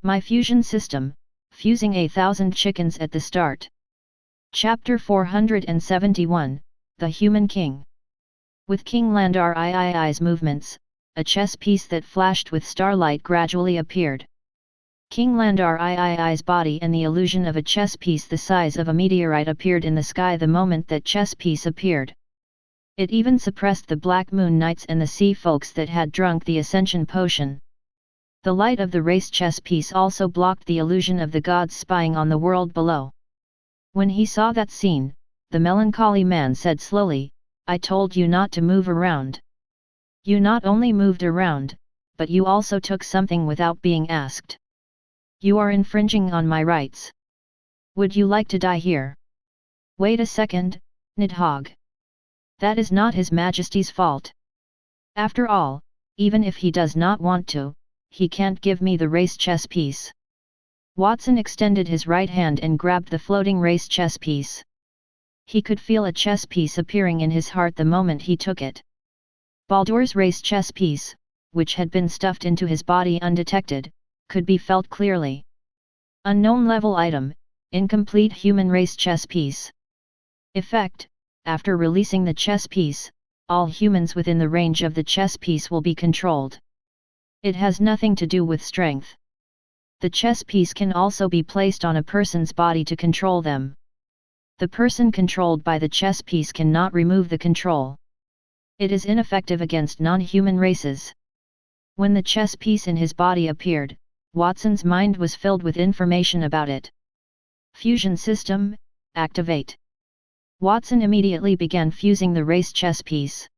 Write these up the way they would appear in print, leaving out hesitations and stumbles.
My fusion system, fusing 1,000 chickens at the start. Chapter 471, The Human King. With King Landar III's movements, a chess piece that flashed with starlight gradually appeared. King Landar III's body and the illusion of a chess piece the size of a meteorite appeared in the sky the moment that chess piece appeared. It even suppressed the Black Moon Knights and the sea folks that had drunk the Ascension Potion. The light of the race chess piece also blocked the illusion of the gods spying on the world below. When he saw that scene, the melancholy man said slowly, "I told you not to move around. You not only moved around, but you also took something without being asked. You are infringing on my rights. Would you like to die here?" "Wait a second, Nidhogg. That is not His Majesty's fault. After all, even if he does not want to, he can't give me the race chess piece." Watson extended his right hand and grabbed the floating race chess piece. He could feel a chess piece appearing in his heart the moment he took it. Baldur's race chess piece, which had been stuffed into his body undetected, could be felt clearly. Unknown level item, incomplete human race chess piece. Effect: after releasing the chess piece, all humans within the range of the chess piece will be controlled. It has nothing to do with strength. The chess piece can also be placed on a person's body to control them. The person controlled by the chess piece cannot remove the control. It is ineffective against non-human races. When the chess piece in his body appeared, Watson's mind was filled with information about it. Fusion system, activate. Watson immediately began fusing the race chess piece.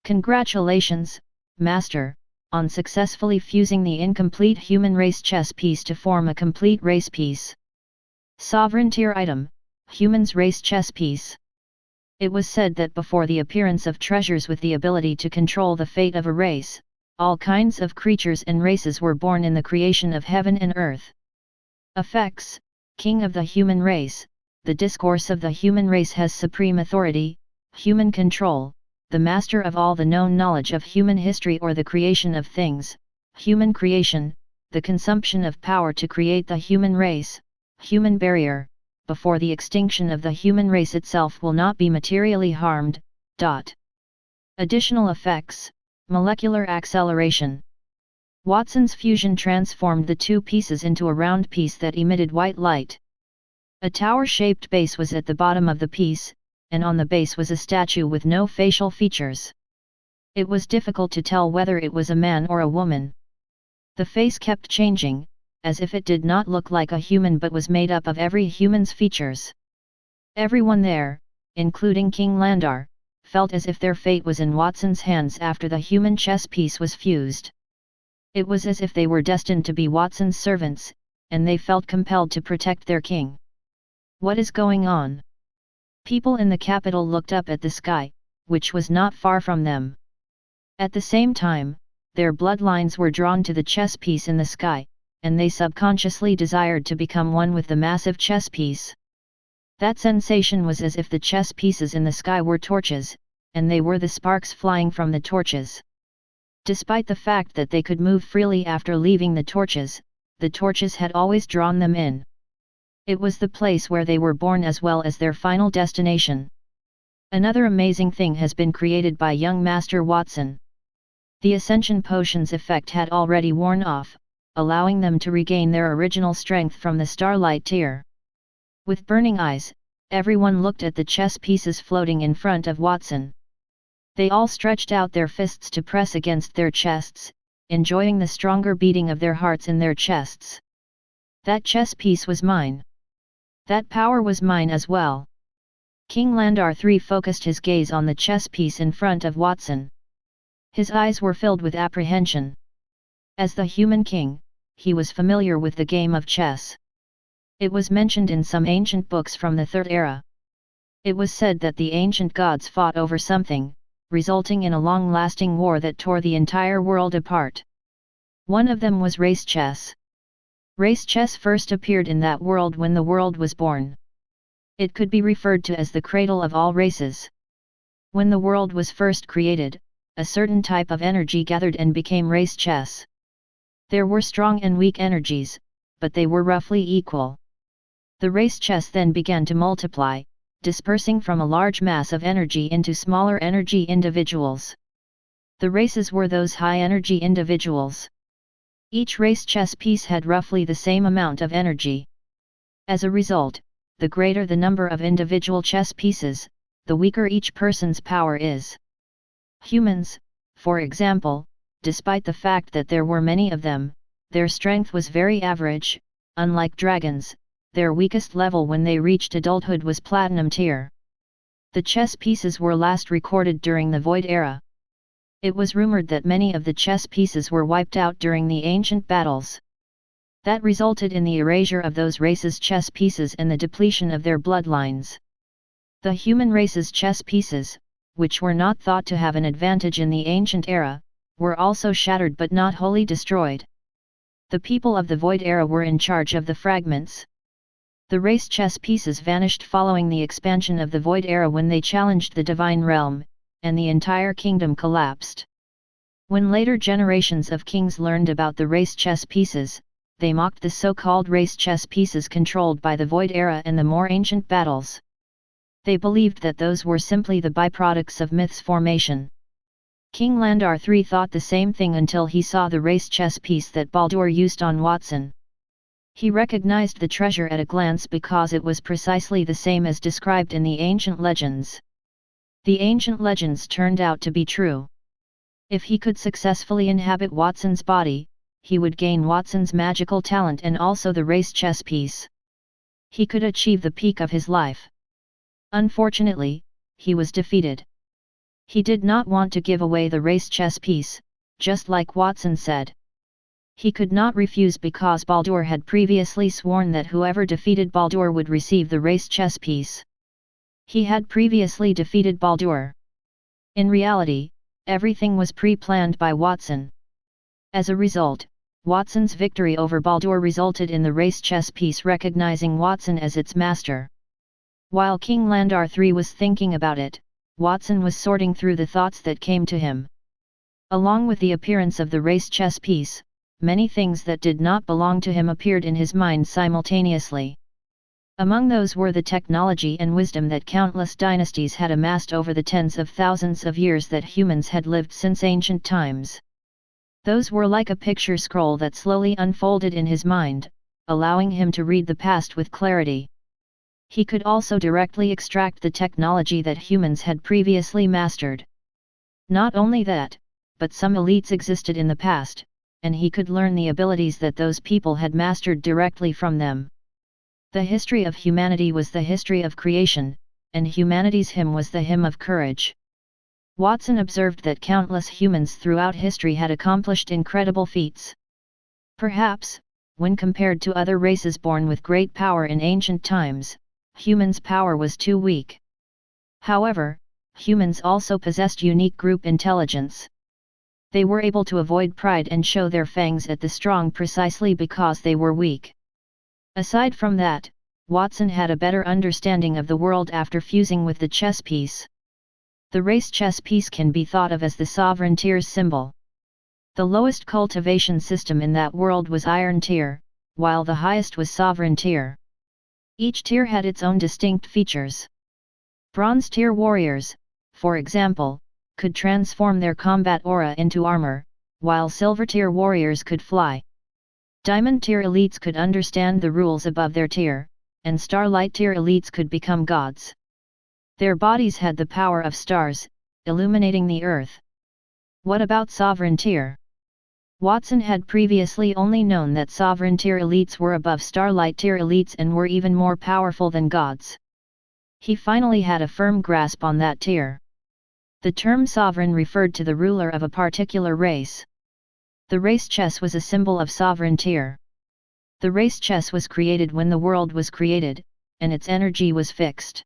Congratulations, Master, on successfully fusing the incomplete human race chess piece to form a complete race piece. Sovereign tier item, Human's race chess piece. It was said that before the appearance of treasures with the ability to control the fate of a race, all kinds of creatures and races were born in the creation of heaven and earth. F.A.T.C.A.T.S, King of the human race, the discourse of the human race has supreme authority, human control, the master of all the known knowledge of human history or the creation of things, human creation, the consumption of power to create the human race, human barrier, before the extinction of the human race itself will not be materially harmed. Additional effects, molecular acceleration. Watson's fusion transformed the two pieces into a round piece that emitted white light. A tower-shaped base was at the bottom of the piece, and on the base was a statue with no facial features. It was difficult to tell whether it was a man or a woman. The face kept changing, as if it did not look like a human but was made up of every human's features. Everyone there, including King Landar, felt as if their fate was in Watson's hands after the human chess piece was fused. It was as if they were destined to be Watson's servants, and they felt compelled to protect their king. What is going on? People in the capital looked up at the sky, which was not far from them. At the same time, their bloodlines were drawn to the chess piece in the sky, and they subconsciously desired to become one with the massive chess piece. That sensation was as if the chess pieces in the sky were torches, and they were the sparks flying from the torches. Despite the fact that they could move freely after leaving the torches had always drawn them in. It was the place where they were born as well as their final destination. Another amazing thing has been created by young Master Watson. The Ascension Potion's effect had already worn off, allowing them to regain their original strength from the Starlight tier. With burning eyes, everyone looked at the chess pieces floating in front of Watson. They all stretched out their fists to press against their chests, enjoying the stronger beating of their hearts in their chests. That chess piece was mine. That power was mine as well. King Landar III focused his gaze on the chess piece in front of Watson. His eyes were filled with apprehension. As the human king, he was familiar with the game of chess. It was mentioned in some ancient books from the Third Era. It was said that the ancient gods fought over something, resulting in a long-lasting war that tore the entire world apart. One of them was race chess. Race chess first appeared in that world when the world was born. It could be referred to as the cradle of all races. When the world was first created, a certain type of energy gathered and became race chess. There were strong and weak energies, but they were roughly equal. The race chess then began to multiply, dispersing from a large mass of energy into smaller energy individuals. The races were those high-energy individuals. Each race chess piece had roughly the same amount of energy. As a result, the greater the number of individual chess pieces, the weaker each person's power is. Humans, for example, despite the fact that there were many of them, their strength was very average. Unlike dragons, their weakest level when they reached adulthood was platinum tier. The chess pieces were last recorded during the Void Era. It was rumored that many of the chess pieces were wiped out during the ancient battles. That resulted in the erasure of those races' chess pieces and the depletion of their bloodlines. The human race's chess pieces, which were not thought to have an advantage in the ancient era, were also shattered but not wholly destroyed. The people of the Void Era were in charge of the fragments. The race chess pieces vanished following the expansion of the Void Era when they challenged the Divine Realm, and the entire kingdom collapsed. When later generations of kings learned about the race chess pieces, they mocked the so-called race chess pieces controlled by the Void Era and the more ancient battles. They believed that those were simply the byproducts of myths' formation. King Landar III thought the same thing until he saw the race chess piece that Baldur used on Watson. He recognized the treasure at a glance because it was precisely the same as described in the ancient legends. The ancient legends turned out to be true. If he could successfully inhabit Watson's body, he would gain Watson's magical talent and also the race chess piece. He could achieve the peak of his life. Unfortunately, he was defeated. He did not want to give away the race chess piece, just like Watson said. He could not refuse because Baldur had previously sworn that whoever defeated Baldur would receive the race chess piece. He had previously defeated Baldur. In reality, everything was pre-planned by Watson. As a result, Watson's victory over Baldur resulted in the race chess piece recognizing Watson as its master. While King Landar III was thinking about it, Watson was sorting through the thoughts that came to him. Along with the appearance of the race chess piece, many things that did not belong to him appeared in his mind simultaneously. Among those were the technology and wisdom that countless dynasties had amassed over the tens of thousands of years that humans had lived since ancient times. Those were like a picture scroll that slowly unfolded in his mind, allowing him to read the past with clarity. He could also directly extract the technology that humans had previously mastered. Not only that, but some elites existed in the past, and he could learn the abilities that those people had mastered directly from them. The history of humanity was the history of creation, and humanity's hymn was the hymn of courage. Watson observed that countless humans throughout history had accomplished incredible feats. Perhaps, when compared to other races born with great power in ancient times, humans' power was too weak. However, humans also possessed unique group intelligence. They were able to avoid pride and show their fangs at the strong precisely because they were weak. Aside from that, Watson had a better understanding of the world after fusing with the chess piece. The race chess piece can be thought of as the sovereign tier's symbol. The lowest cultivation system in that world was iron tier, while the highest was sovereign tier. Each tier had its own distinct features. Bronze tier warriors, for example, could transform their combat aura into armor, while silver tier warriors could fly. Diamond tier elites could understand the rules above their tier, and starlight tier elites could become gods. Their bodies had the power of stars, illuminating the earth. What about sovereign tier? Watson had previously only known that sovereign tier elites were above starlight tier elites and were even more powerful than gods. He finally had a firm grasp on that tier. The term sovereign referred to the ruler of a particular race. The race chess was a symbol of sovereign tier. The race chess was created when the world was created, and its energy was fixed.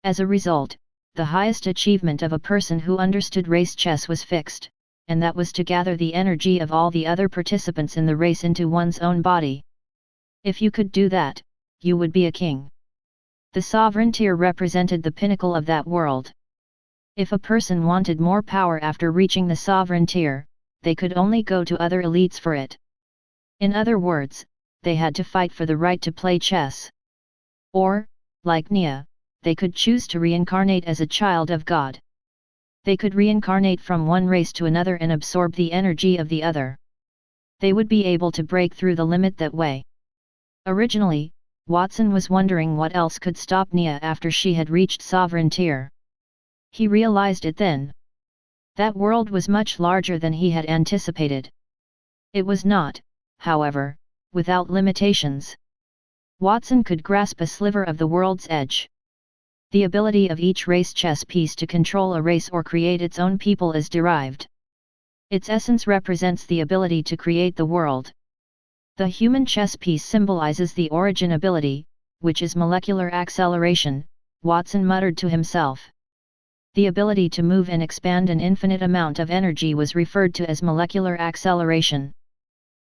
As a result, the highest achievement of a person who understood race chess was fixed, and that was to gather the energy of all the other participants in the race into one's own body. If you could do that, you would be a king. The sovereign tier represented the pinnacle of that world. If a person wanted more power after reaching the sovereign tier, they could only go to other elites for it. In other words, they had to fight for the right to play chess. Or, like Nia, they could choose to reincarnate as a child of God. They could reincarnate from one race to another and absorb the energy of the other. They would be able to break through the limit that way. Originally, Watson was wondering what else could stop Nia after she had reached Sovereign Tier. He realized it then. That world was much larger than he had anticipated. It was not, however, without limitations. Watson could grasp a sliver of the world's edge. The ability of each race chess piece to control a race or create its own people is derived. Its essence represents the ability to create the world. The human chess piece symbolizes the origin ability, which is molecular acceleration, Watson muttered to himself. The ability to move and expand an infinite amount of energy was referred to as molecular acceleration.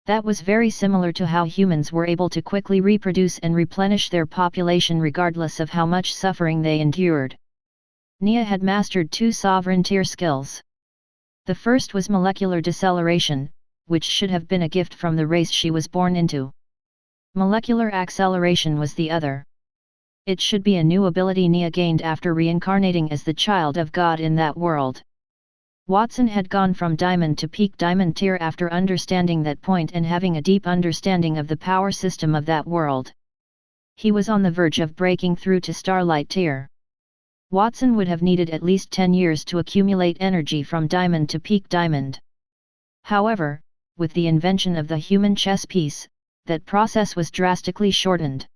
That was very similar to how humans were able to quickly reproduce and replenish their population regardless of how much suffering they endured. Nia had mastered 2 sovereign tier skills. The first was molecular deceleration, which should have been a gift from the race she was born into. Molecular acceleration was the other. It should be a new ability Nia gained after reincarnating as the child of God in that world. Watson had gone from diamond to peak diamond tier after understanding that point and having a deep understanding of the power system of that world. He was on the verge of breaking through to starlight tier. Watson would have needed at least 10 years to accumulate energy from diamond to peak diamond. However, with the invention of the human chess piece, that process was drastically shortened.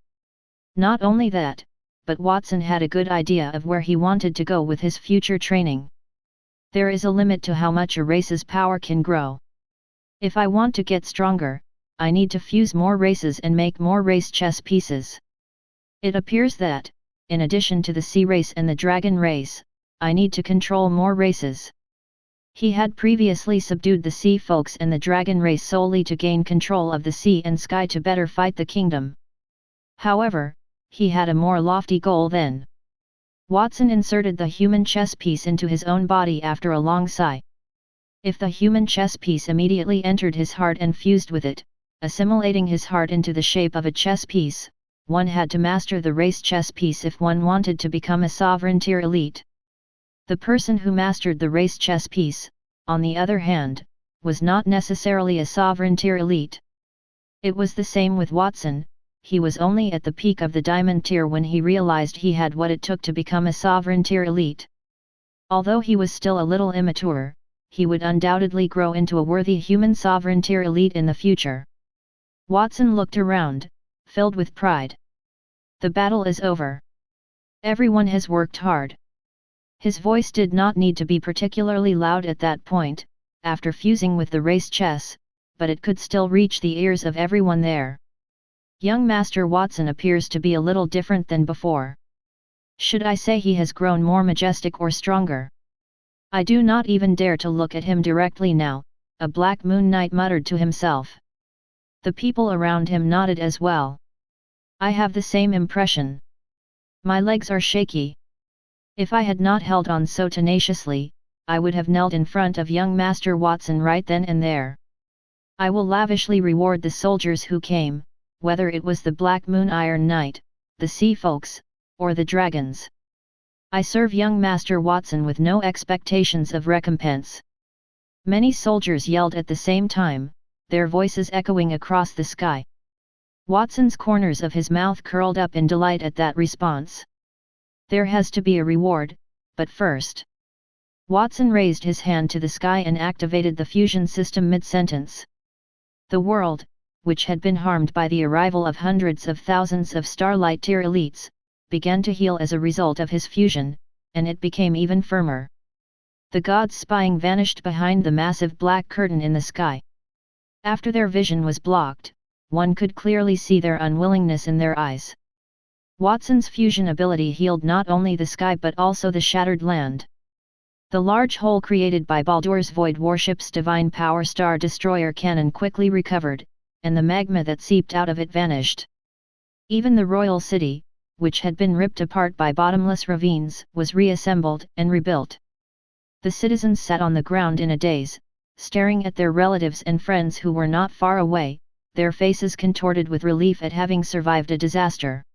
Not only that, but Watson had a good idea of where he wanted to go with his future training. There is a limit to how much a race's power can grow. If I want to get stronger, I need to fuse more races and make more race chess pieces. It appears that, in addition to the sea race and the dragon race, I need to control more races. He had previously subdued the sea folks and the dragon race solely to gain control of the sea and sky to better fight the kingdom. However, he had a more lofty goal then. Watson inserted the human chess piece into his own body after a long sigh. If the human chess piece immediately entered his heart and fused with it, assimilating his heart into the shape of a chess piece, one had to master the race chess piece if one wanted to become a sovereign tier elite. The person who mastered the race chess piece, on the other hand, was not necessarily a sovereign tier elite. It was the same with Watson. He was only at the peak of the diamond tier when he realized he had what it took to become a sovereign tier elite. Although he was still a little immature, he would undoubtedly grow into a worthy human sovereign tier elite in the future. Watson looked around, filled with pride. The battle is over. Everyone has worked hard. His voice did not need to be particularly loud at that point, after fusing with the race chess, but it could still reach the ears of everyone there. Young Master Watson appears to be a little different than before. Should I say he has grown more majestic or stronger? I do not even dare to look at him directly now, a Black Moon Knight muttered to himself. The people around him nodded as well. I have the same impression. My legs are shaky. If I had not held on so tenaciously, I would have knelt in front of young Master Watson right then and there. I will lavishly reward the soldiers who came, whether it was the Black Moon Iron Knight, the Sea Folks, or the Dragons. I serve young Master Watson with no expectations of recompense. Many soldiers yelled at the same time, their voices echoing across the sky. Watson's corners of his mouth curled up in delight at that response. There has to be a reward, but first. Watson raised his hand to the sky and activated the fusion system mid-sentence. The world, which had been harmed by the arrival of hundreds of thousands of Starlight Tier elites, began to heal as a result of his fusion, and it became even firmer. The gods spying vanished behind the massive black curtain in the sky. After their vision was blocked, one could clearly see their unwillingness in their eyes. Watson's fusion ability healed not only the sky but also the shattered land. The large hole created by Baldur's Void Warship's Divine Power Star Destroyer cannon quickly recovered, and the magma that seeped out of it vanished. Even the royal city, which had been ripped apart by bottomless ravines, was reassembled and rebuilt. The citizens sat on the ground in a daze, staring at their relatives and friends who were not far away, their faces contorted with relief at having survived a disaster.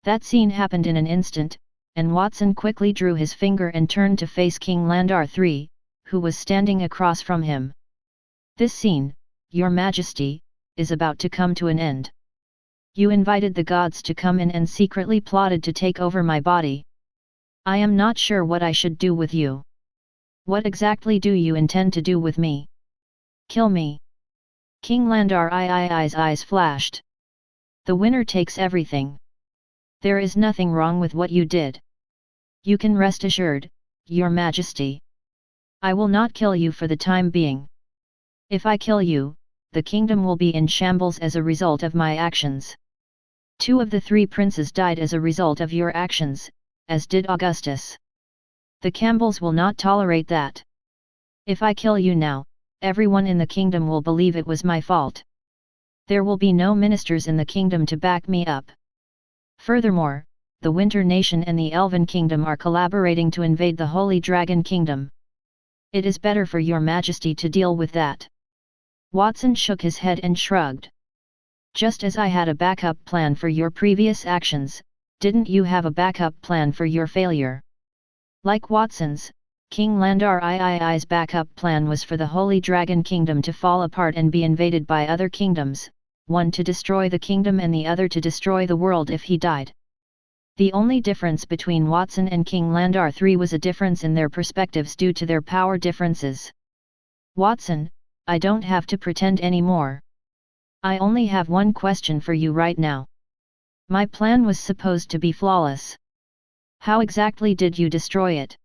That scene happened in an instant, and Watson quickly drew his finger and turned to face King Landar III, who was standing across from him. This scene, Your Majesty, is about to come to an end. You invited the gods to come in and secretly plotted to take over my body. I am not sure what I should do with you. What exactly do you intend to do with me? Kill me. King Landar III's eyes flashed. The winner takes everything. There is nothing wrong with what you did. You can rest assured, Your Majesty. I will not kill you for the time being. If I kill you, the kingdom will be in shambles as a result of my actions. 2 of the 3 princes died as a result of your actions, as did Augustus. The Campbells will not tolerate that. If I kill you now, everyone in the kingdom will believe it was my fault. There will be no ministers in the kingdom to back me up. Furthermore, the Winter Nation and the Elven Kingdom are collaborating to invade the Holy Dragon Kingdom. It is better for Your Majesty to deal with that. Watson shook his head and shrugged. Just as I had a backup plan for your previous actions, didn't you have a backup plan for your failure? Like Watson's, King Landar III's backup plan was for the Holy Dragon Kingdom to fall apart and be invaded by other kingdoms, one to destroy the kingdom and the other to destroy the world if he died. The only difference between Watson and King Landar III was a difference in their perspectives due to their power differences. Watson, I don't have to pretend anymore. I only have one question for you right now. My plan was supposed to be flawless. How exactly did you destroy it?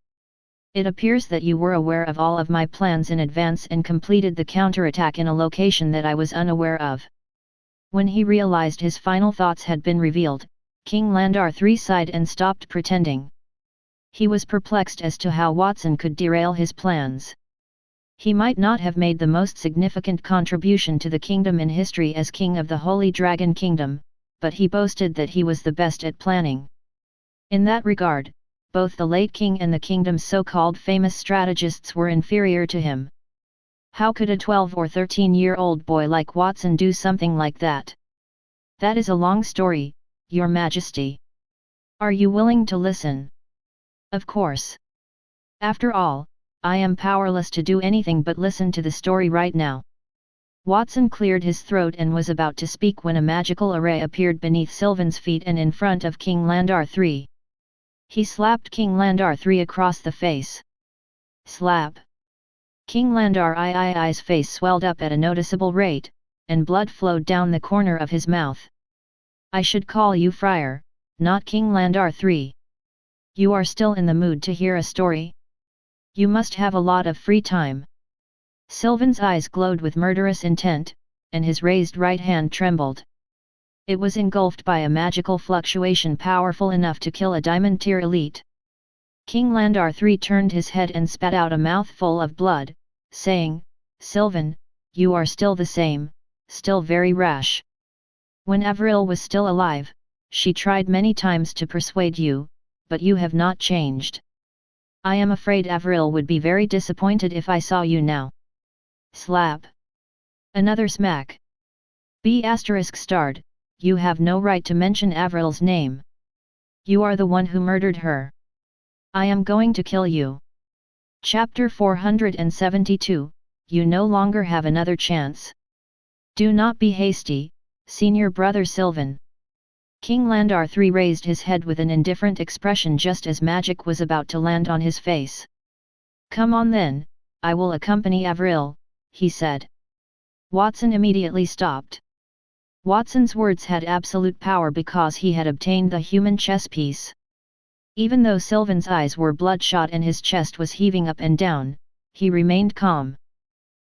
It appears that you were aware of all of my plans in advance and completed the counterattack in a location that I was unaware of. When he realized his final thoughts had been revealed, King Landar III sighed and stopped pretending. He was perplexed as to how Watson could derail his plans. He might not have made the most significant contribution to the kingdom in history as king of the Holy Dragon Kingdom, but he boasted that he was the best at planning. In that regard, both the late king and the kingdom's so-called famous strategists were inferior to him. How could a 12 or 13-year-old boy like Watson do something like that? That is a long story, Your Majesty. Are you willing to listen? Of course. After all, I am powerless to do anything but listen to the story right now. Watson cleared his throat and was about to speak when a magical array appeared beneath Sylvan's feet and in front of King Landar III. He slapped King Landar III across the face. Slap! King Landar III's face swelled up at a noticeable rate, and blood flowed down the corner of his mouth. I should call you Friar, not King Landar III. You are still in the mood to hear a story? You must have a lot of free time. Sylvan's eyes glowed with murderous intent, and his raised right hand trembled. It was engulfed by a magical fluctuation powerful enough to kill a diamond-tier elite. King Landar III turned his head and spat out a mouthful of blood, saying, Sylvan, you are still the same, still very rash. When Avril was still alive, she tried many times to persuade you, but you have not changed. I am afraid Avril would be very disappointed if I saw you now. Slap. Another smack. B****, you have no right to mention Avril's name. You are the one who murdered her. I am going to kill you. Chapter 472, You no longer have another chance. Do not be hasty, senior brother Sylvan. King Landar III raised his head with an indifferent expression just as magic was about to land on his face. Come on then, I will accompany Avril, he said. Watson immediately stopped. Watson's words had absolute power because he had obtained the human chess piece. Even though Sylvan's eyes were bloodshot and his chest was heaving up and down, he remained calm.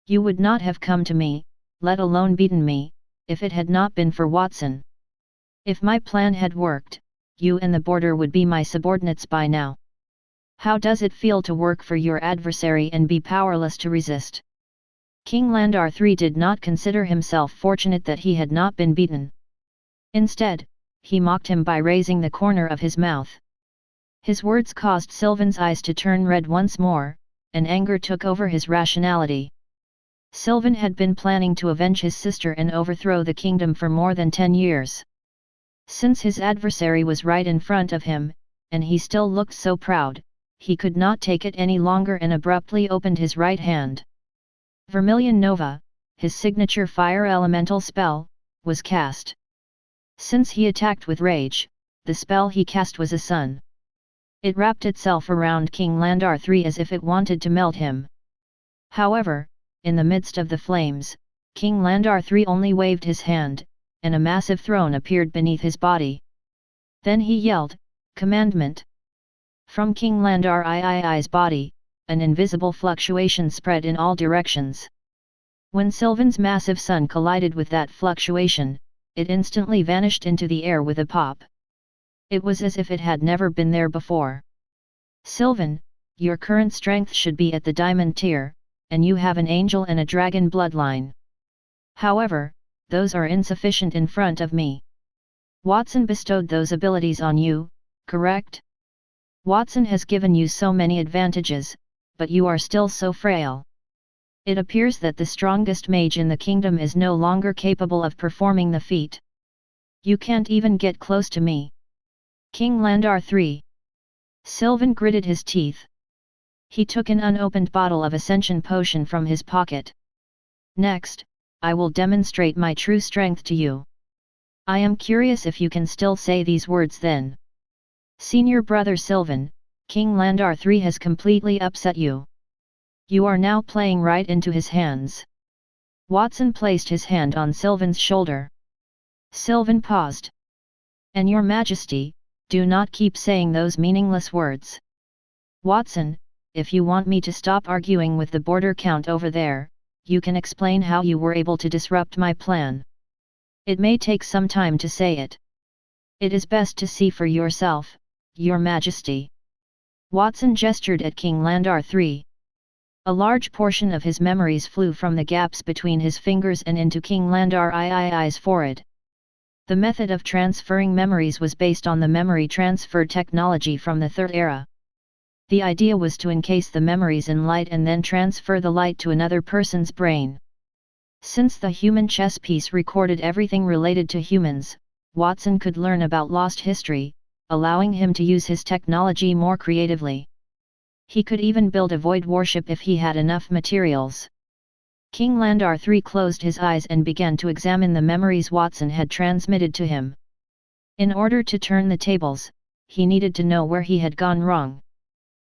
You would not have come to me, let alone beaten me, if it had not been for Watson. If my plan had worked, you and the border would be my subordinates by now. How does it feel to work for your adversary and be powerless to resist? King Landar III did not consider himself fortunate that he had not been beaten. Instead, he mocked him by raising the corner of his mouth. His words caused Sylvan's eyes to turn red once more, and anger took over his rationality. Sylvan had been planning to avenge his sister and overthrow the kingdom for more than 10 years. Since his adversary was right in front of him, and he still looked so proud, he could not take it any longer and abruptly opened his right hand. Vermilion Nova, his signature fire elemental spell, was cast. Since he attacked with rage, the spell he cast was a sun. It wrapped itself around King Landar III as if it wanted to melt him. However, in the midst of the flames, King Landar III only waved his hand, and a massive throne appeared beneath his body. Then he yelled, "Commandment!" From King Landar III's body, an invisible fluctuation spread in all directions. When Sylvan's massive sun collided with that fluctuation, it instantly vanished into the air with a pop. It was as if it had never been there before. "Sylvan, your current strength should be at the diamond tier, and you have an angel and a dragon bloodline. However, those are insufficient in front of me. Watson bestowed those abilities on you, correct? Watson has given you so many advantages, but you are still so frail. It appears that the strongest mage in the kingdom is no longer capable of performing the feat. You can't even get close to me." King Landar III. Sylvan gritted his teeth. He took an unopened bottle of Ascension potion from his pocket. "Next, I will demonstrate my true strength to you. I am curious if you can still say these words then. Senior brother Sylvan, King Landar III has completely upset you. You are now playing right into his hands." Watson placed his hand on Sylvan's shoulder. Sylvan paused. "And your majesty, do not keep saying those meaningless words. Watson, if you want me to stop arguing with the border count over there, you can explain how you were able to disrupt my plan. It may take some time to say it. It is best to see for yourself, your majesty." Watson gestured at King Landar III. A large portion of his memories flew from the gaps between his fingers and into King Landar III's forehead. The method of transferring memories was based on the memory transfer technology from the Third Era. The idea was to encase the memories in light and then transfer the light to another person's brain. Since the human chess piece recorded everything related to humans, Watson could learn about lost history, allowing him to use his technology more creatively. He could even build a void warship if he had enough materials. King Landar III closed his eyes and began to examine the memories Watson had transmitted to him. In order to turn the tables, he needed to know where he had gone wrong.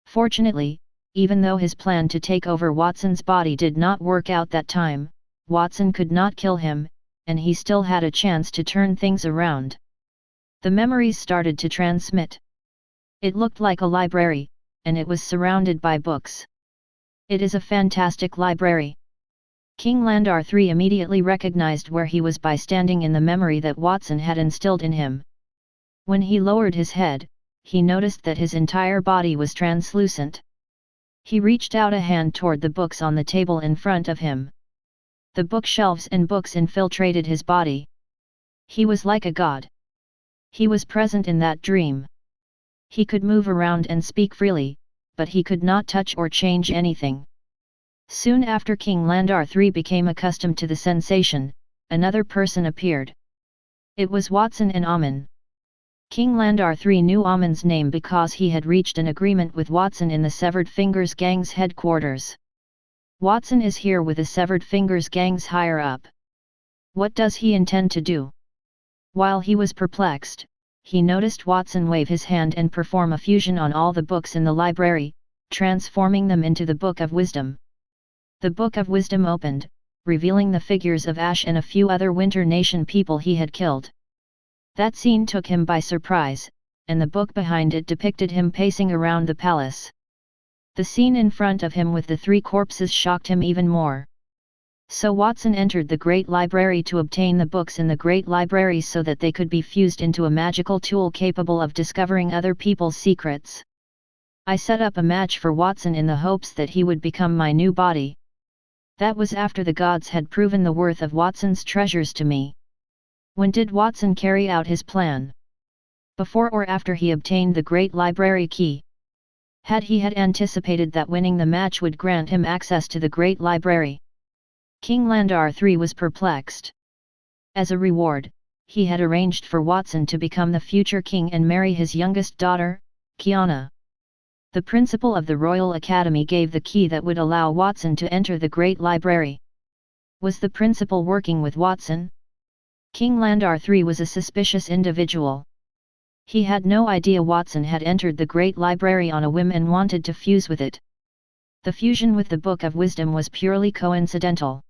Fortunately, even though his plan to take over Watson's body did not work out that time, Watson could not kill him, and he still had a chance to turn things around. The memories started to transmit. It looked like a library, and it was surrounded by books. "It is a fantastic library." King Landar III immediately recognized where he was by standing in the memory that Watson had instilled in him. When he lowered his head, he noticed that his entire body was translucent. He reached out a hand toward the books on the table in front of him. The bookshelves and books infiltrated his body. He was like a god. He was present in that dream. He could move around and speak freely, but he could not touch or change anything. Soon after King Landar III became accustomed to the sensation, another person appeared. It was Watson and Amun. King Landar III knew Amun's name because he had reached an agreement with Watson in the Severed Fingers Gang's headquarters. "Watson is here with the Severed Fingers Gang's higher up. What does he intend to do?" While he was perplexed, he noticed Watson wave his hand and perform a fusion on all the books in the library, transforming them into the Book of Wisdom. The Book of Wisdom opened, revealing the figures of Ash and a few other Winter Nation people he had killed. That scene took him by surprise, and the book behind it depicted him pacing around the palace. The scene in front of him with the 3 corpses shocked him even more. So Watson entered the Great Library to obtain the books in the Great Library so that they could be fused into a magical tool capable of discovering other people's secrets. I set up a match for Watson in the hopes that he would become my new body. That was after the gods had proven the worth of Watson's treasures to me. When did Watson carry out his plan? Before or after he obtained the Great Library key? Had he anticipated that winning the match would grant him access to the Great Library? King Landar III was perplexed. As a reward, he had arranged for Watson to become the future king and marry his youngest daughter, Kiana. The principal of the Royal Academy gave the key that would allow Watson to enter the Great Library. Was the principal working with Watson? King Landar III was a suspicious individual. He had no idea Watson had entered the Great Library on a whim and wanted to fuse with it. The fusion with the Book of Wisdom was purely coincidental.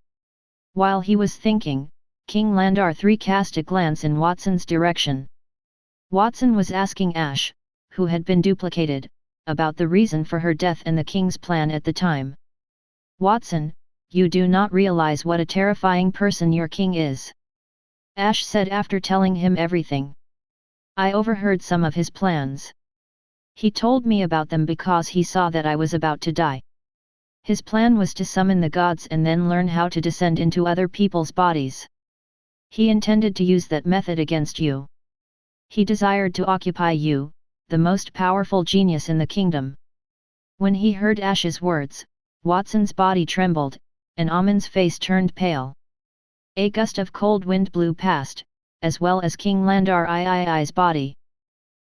While he was thinking, King Landar III cast a glance in Watson's direction. Watson was asking Ash, who had been duplicated, about the reason for her death and the king's plan at the time. "Watson, you do not realize what a terrifying person your king is," Ash said after telling him everything. "I overheard some of his plans. He told me about them because he saw that I was about to die. His plan was to summon the gods and then learn how to descend into other people's bodies. He intended to use that method against you. He desired to occupy you, the most powerful genius in the kingdom." When he heard Ash's words, Watson's body trembled, and Amon's face turned pale. A gust of cold wind blew past, as well as King Landar III's body.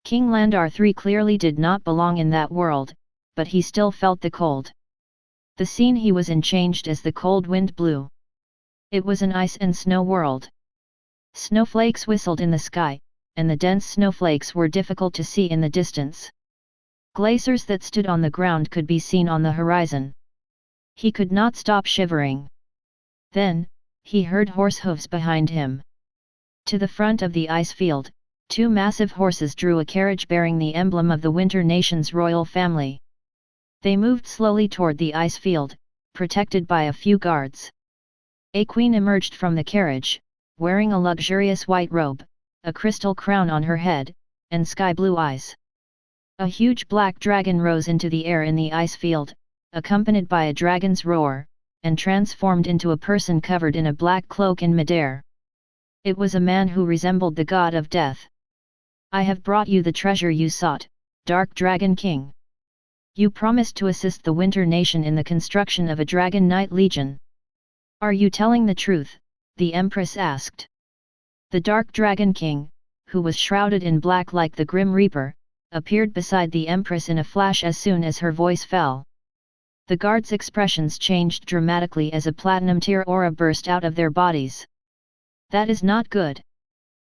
King Landar III clearly did not belong in that world, but he still felt the cold. The scene he was in changed as the cold wind blew. It was an ice and snow world. Snowflakes whistled in the sky, and the dense snowflakes were difficult to see in the distance. Glaciers that stood on the ground could be seen on the horizon. He could not stop shivering. Then, he heard horse hooves behind him. To the front of the ice field, two massive horses drew a carriage bearing the emblem of the Winter Nation's royal family. They moved slowly toward the ice field, protected by a few guards. A queen emerged from the carriage, wearing a luxurious white robe, a crystal crown on her head, and sky-blue eyes. A huge black dragon rose into the air in the ice field, accompanied by a dragon's roar, and transformed into a person covered in a black cloak in midair. It was a man who resembled the god of death. "I have brought you the treasure you sought, Dark Dragon King. You promised to assist the Winter Nation in the construction of a Dragon Knight Legion. Are you telling the truth?" the Empress asked. The Dark Dragon King, who was shrouded in black like the Grim Reaper, appeared beside the Empress in a flash as soon as her voice fell. The guards' expressions changed dramatically as a platinum tear aura burst out of their bodies. "That is not good.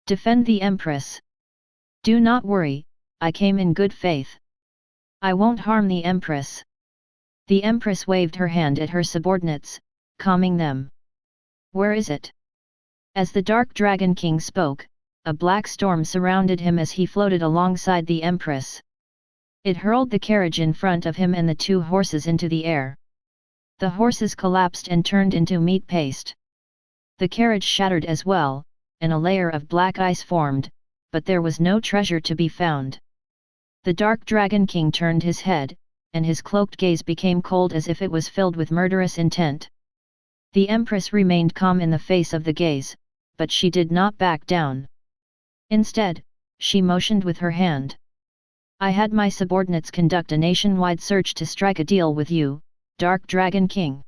Defend the Empress. Do not worry, I came in good faith. I won't harm the Empress." The Empress waved her hand at her subordinates, calming them. "Where is it?" As the Dark Dragon King spoke, a black storm surrounded him as he floated alongside the Empress. It hurled the carriage in front of him and the two horses into the air. The horses collapsed and turned into meat paste. The carriage shattered as well, and a layer of black ice formed, but there was no treasure to be found. The Dark Dragon King turned his head, and his cloaked gaze became cold as if it was filled with murderous intent. The Empress remained calm in the face of the gaze, but she did not back down. Instead, she motioned with her hand. "I had my subordinates conduct a nationwide search to strike a deal with you, Dark Dragon King.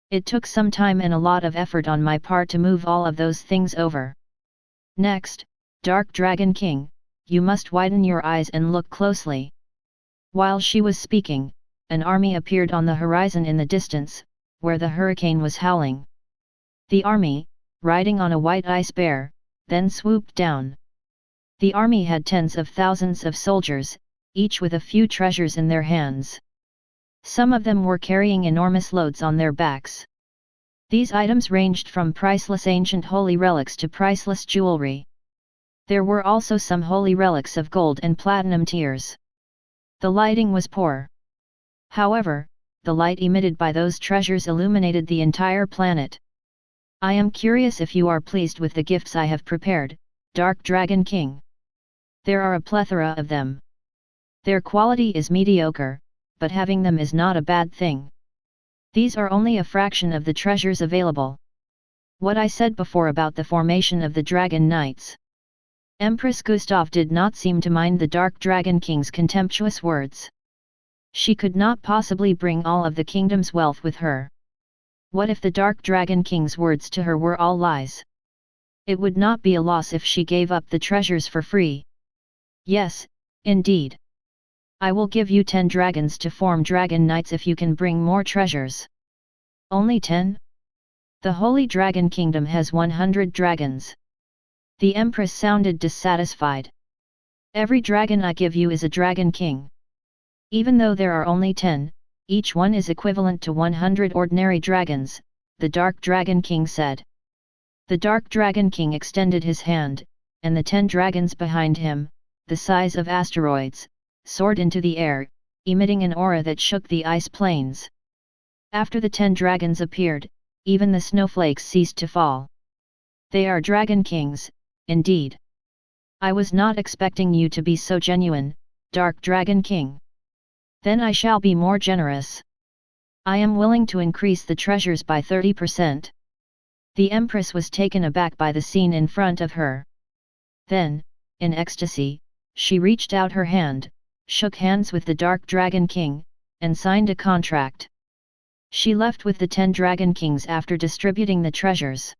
It took some time and a lot of effort on my part to move all of those things over. Next, Dark Dragon King, you must widen your eyes and look closely." While she was speaking, an army appeared on the horizon in the distance, where the hurricane was howling. The army, riding on a white ice bear, then swooped down. The army had tens of thousands of soldiers, each with a few treasures in their hands. Some of them were carrying enormous loads on their backs. These items ranged from priceless ancient holy relics to priceless jewelry. There were also some holy relics of gold and platinum tiers. The lighting was poor. However, the light emitted by those treasures illuminated the entire planet. "I am curious if you are pleased with the gifts I have prepared, Dark Dragon King. There are a plethora of them. Their quality is mediocre, but having them is not a bad thing. These are only a fraction of the treasures available. What I said before about the formation of the Dragon Knights." Empress Gustav did not seem to mind the Dark Dragon King's contemptuous words. She could not possibly bring all of the kingdom's wealth with her. What if the Dark Dragon King's words to her were all lies? It would not be a loss if she gave up the treasures for free. Yes, indeed. I will give you 10 dragons to form dragon knights if you can bring more treasures. Only 10? The Holy Dragon Kingdom has 100 dragons. The Empress sounded dissatisfied. Every dragon I give you is a dragon king. Even though there are only 10, each one is equivalent to 100 ordinary dragons, the Dark Dragon King said. The Dark Dragon King extended his hand, and the 10 dragons behind him, the size of asteroids, soared into the air, emitting an aura that shook the ice plains. After the 10 dragons appeared, even the snowflakes ceased to fall. They are dragon kings, indeed. I was not expecting you to be so genuine, Dark Dragon King. Then I shall be more generous. I am willing to increase the treasures by 30%. The Empress was taken aback by the scene in front of her. Then, in ecstasy, she reached out her hand, shook hands with the Dark Dragon King, and signed a contract. She left with the 10 Dragon Kings after distributing the treasures.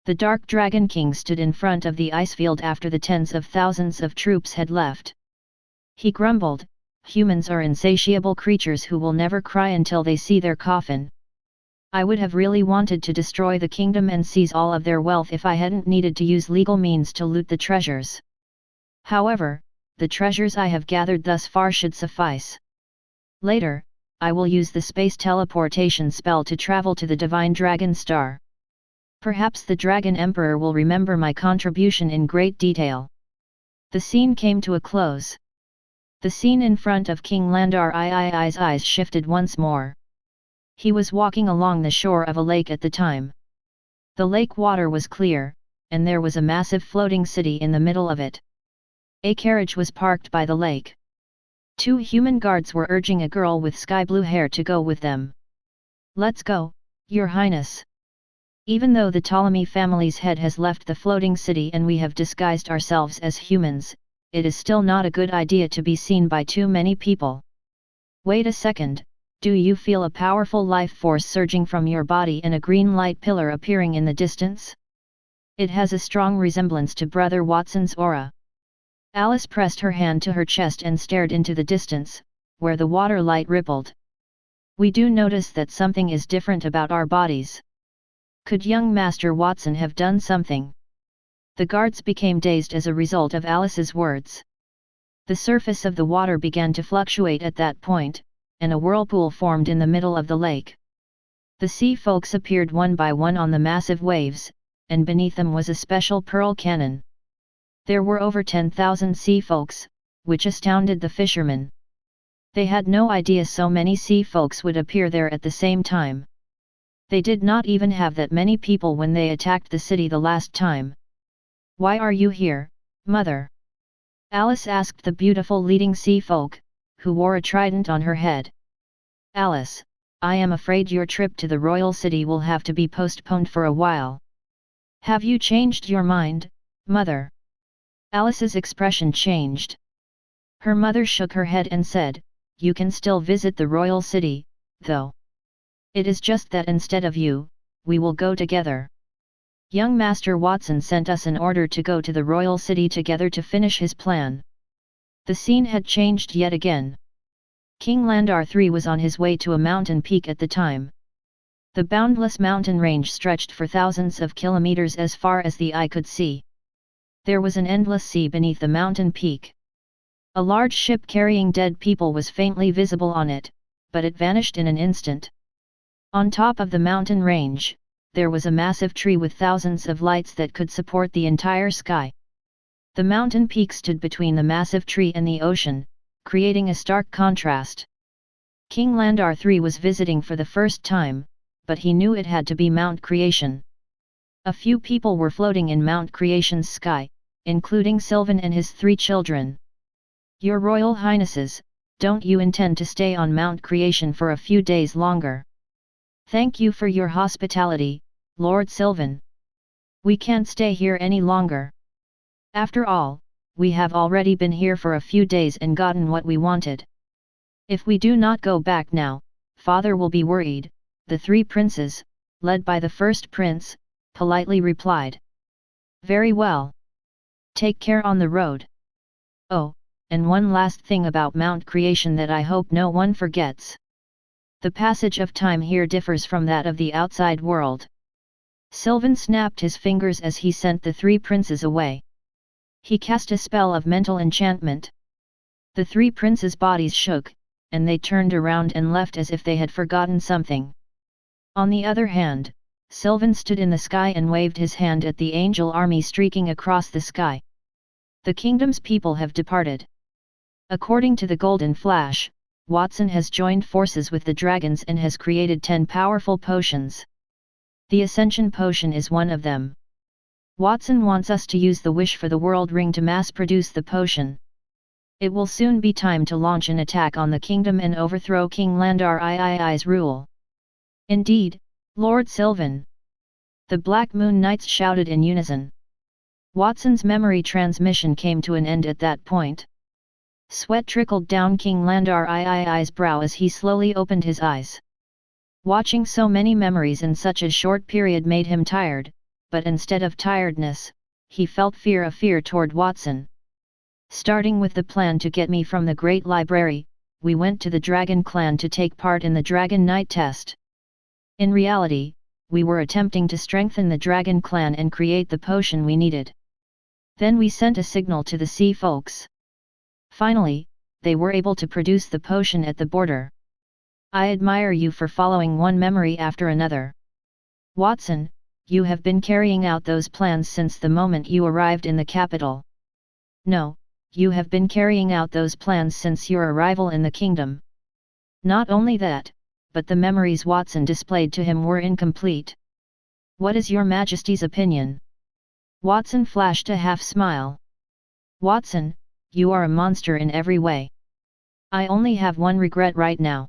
The Dark Dragon King stood in front of the ice field after the tens of thousands of troops had left. He grumbled, "Humans are insatiable creatures who will never cry until they see their coffin. I would have really wanted to destroy the kingdom and seize all of their wealth if I hadn't needed to use legal means to loot the treasures. However, the treasures I have gathered thus far should suffice. Later, I will use the space teleportation spell to travel to the Divine Dragon Star. Perhaps the Dragon Emperor will remember my contribution in great detail." The scene came to a close. The scene in front of King Landar III's eyes shifted once more. He was walking along the shore of a lake at the time. The lake water was clear, and there was a massive floating city in the middle of it. A carriage was parked by the lake. 2 human guards were urging a girl with sky blue hair to go with them. "Let's go, Your Highness. Even though the Ptolemy family's head has left the floating city and we have disguised ourselves as humans, it is still not a good idea to be seen by too many people. Wait a second, do you feel a powerful life force surging from your body and a green light pillar appearing in the distance? It has a strong resemblance to Brother Watson's aura." Alice pressed her hand to her chest and stared into the distance, where the water light rippled. "We do notice that something is different about our bodies. Could young Master Watson have done something?" The guards became dazed as a result of Alice's words. The surface of the water began to fluctuate at that point, and a whirlpool formed in the middle of the lake. The sea folks appeared one by one on the massive waves, and beneath them was a special pearl cannon. There were over 10,000 sea folks, which astounded the fishermen. They had no idea so many sea folks would appear there at the same time. They did not even have that many people when they attacked the city the last time. "Why are you here, Mother?" Alice asked the beautiful leading sea folk, who wore a trident on her head. "Alice, I am afraid your trip to the royal city will have to be postponed for a while." "Have you changed your mind, Mother?" Alice's expression changed. Her mother shook her head and said, "You can still visit the royal city, though. It is just that instead of you, we will go together. Young Master Watson sent us an order to go to the royal city together to finish his plan." The scene had changed yet again. King Landar III was on his way to a mountain peak at the time. The boundless mountain range stretched for thousands of kilometers as far as the eye could see. There was an endless sea beneath the mountain peak. A large ship carrying dead people was faintly visible on it, but it vanished in an instant. On top of the mountain range, there was a massive tree with thousands of lights that could support the entire sky. The mountain peak stood between the massive tree and the ocean, creating a stark contrast. King Landar III was visiting for the first time, but he knew it had to be Mount Creation. A few people were floating in Mount Creation's sky, including Sylvan and his 3 children. "Your Royal Highnesses, don't you intend to stay on Mount Creation for a few days longer?" "Thank you for your hospitality, Lord Sylvan. We can't stay here any longer. After all, we have already been here for a few days and gotten what we wanted. If we do not go back now, Father will be worried," the 3 princes, led by the first prince, politely replied. Very well. Take care on the road. Oh, and one last thing about Mount Creation that I hope no one forgets. The passage of time here differs from that of the outside world. Sylvan snapped his fingers as he sent the three princes away. He cast a spell of mental enchantment. The three princes' bodies shook, and they turned around and left as if they had forgotten something. On the other hand, Sylvan stood in the sky and waved his hand at the angel army streaking across the sky. The kingdom's people have departed. According to the Golden Flash, Watson has joined forces with the dragons and has created 10 powerful potions. The Ascension Potion is one of them. Watson wants us to use the Wish for the World ring to mass-produce the potion. It will soon be time to launch an attack on the kingdom and overthrow King Landar III's rule. Indeed, Lord Sylvan! The Black Moon Knights shouted in unison. Watson's memory transmission came to an end at that point. Sweat trickled down King Landar III's brow as he slowly opened his eyes. Watching so many memories in such a short period made him tired, but instead of tiredness, he felt fear toward Watson. Starting with the plan to get me from the Great Library, we went to the Dragon Clan to take part in the Dragon Knight test. In reality, we were attempting to strengthen the Dragon Clan and create the potion we needed. Then we sent a signal to the Sea Folks. Finally, they were able to produce the potion at the border. I admire you for following one memory after another. Watson, you have been carrying out those plans since the moment you arrived in the capital. No, you have been carrying out those plans since your arrival in the kingdom. Not only that, but the memories Watson displayed to him were incomplete. What is your Majesty's opinion? Watson flashed a half-smile. Watson, you are a monster in every way. I only have one regret right now.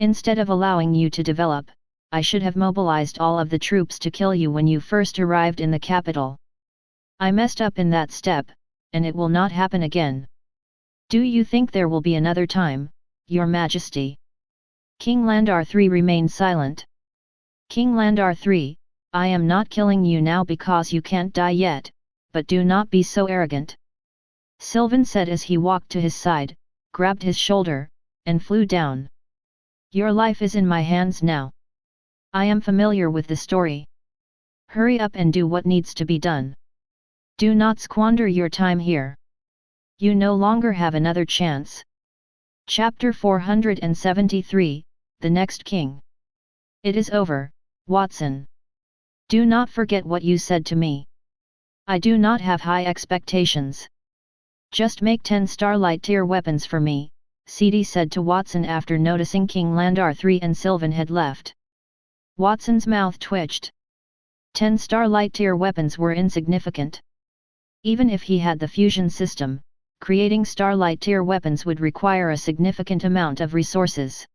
Instead of allowing you to develop, I should have mobilized all of the troops to kill you when you first arrived in the capital. I messed up in that step, and it will not happen again. Do you think there will be another time, Your Majesty? King Landar III remained silent. King Landar III, I am not killing you now because you can't die yet, but do not be so arrogant. Sylvan said as he walked to his side, grabbed his shoulder, and flew down. Your life is in my hands now. I am familiar with the story. Hurry up and do what needs to be done. Do not squander your time here. You no longer have another chance. Chapter 473, The Next King. It is over, Watson. Do not forget what you said to me. I do not have high expectations. Just make 10 Starlight tier weapons for me, C.D. said to Watson after noticing King Landar III and Sylvan had left. Watson's mouth twitched. 10 Starlight tier weapons were insignificant. Even if he had the fusion system, creating Starlight tier weapons would require a significant amount of resources.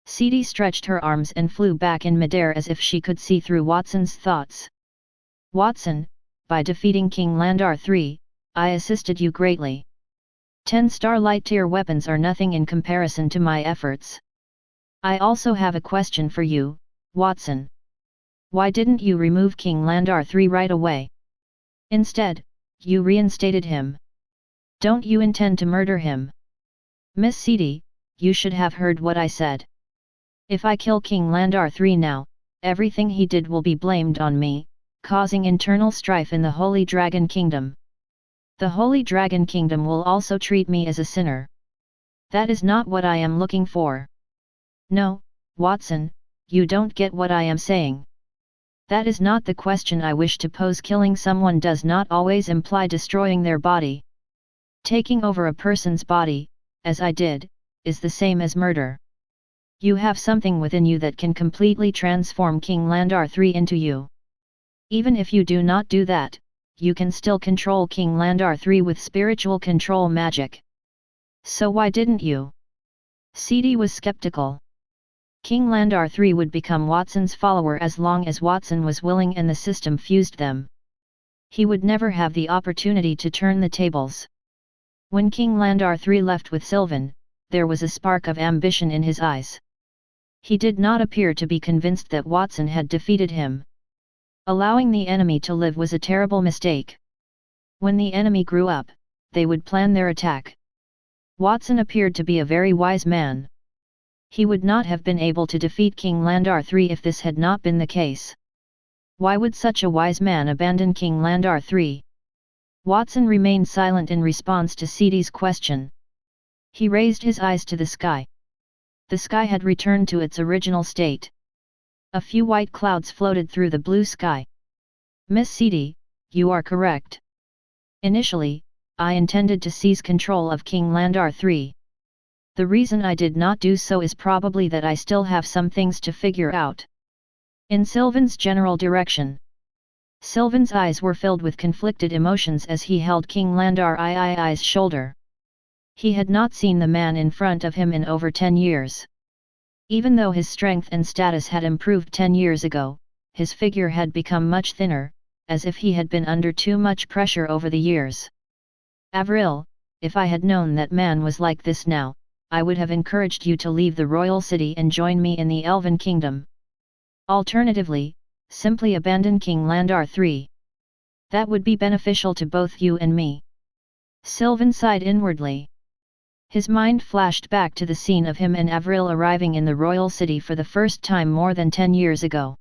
C.D. stretched her arms and flew back in midair as if she could see through Watson's thoughts. Watson, by defeating King Landar III, I assisted you greatly. 10 Starlight tier weapons are nothing in comparison to my efforts. I also have a question for you, Watson. Why didn't you remove King Landar III right away? Instead, you reinstated him. Don't you intend to murder him? Miss C.D., you should have heard what I said. If I kill King Landar III now, everything he did will be blamed on me, causing internal strife in the Holy Dragon Kingdom. The Holy Dragon Kingdom will also treat me as a sinner. That is not what I am looking for. No, Watson, you don't get what I am saying. That is not the question I wish to pose. Killing someone does not always imply destroying their body. Taking over a person's body, as I did, is the same as murder. You have something within you that can completely transform King Landar III into you. Even if you do not do that, you can still control King Landar III with spiritual control magic. So why didn't you? C.D. was skeptical. King Landar III would become Watson's follower as long as Watson was willing and the system fused them. He would never have the opportunity to turn the tables. When King Landar III left with Sylvan, there was a spark of ambition in his eyes. He did not appear to be convinced that Watson had defeated him. Allowing the enemy to live was a terrible mistake. When the enemy grew up, they would plan their attack. Watson appeared to be a very wise man. He would not have been able to defeat King Landar III if this had not been the case. Why would such a wise man abandon King Landar III? Watson remained silent in response to C.D.'s question. He raised his eyes to the sky. The sky had returned to its original state. A few white clouds floated through the blue sky. Miss C.D., you are correct. Initially, I intended to seize control of King Landar III. The reason I did not do so is probably that I still have some things to figure out. In Sylvan's general direction. Sylvan's eyes were filled with conflicted emotions as he held King Landar III's shoulder. He had not seen the man in front of him in over 10 years. Even though his strength and status had improved 10 years ago, his figure had become much thinner, as if he had been under too much pressure over the years. Avril, if I had known that man was like this now, I would have encouraged you to leave the royal city and join me in the Elven Kingdom. Alternatively, simply abandon King Landar III. That would be beneficial to both you and me. Sylvan sighed inwardly. His mind flashed back to the scene of him and Avril arriving in the royal city for the first time more than 10 years ago.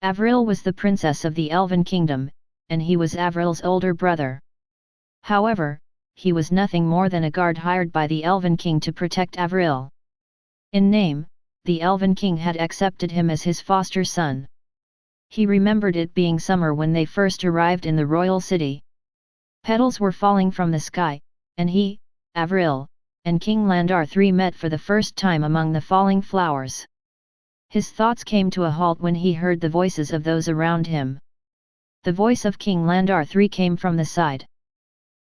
Avril was the princess of the Elven Kingdom, and he was Avril's older brother. However, he was nothing more than a guard hired by the Elven King to protect Avril. In name, the Elven King had accepted him as his foster son. He remembered it being summer when they first arrived in the royal city. Petals were falling from the sky, and he, Avril, and King Landar III met for the first time among the falling flowers. His thoughts came to a halt when he heard the voices of those around him. The voice of King Landar III came from the side.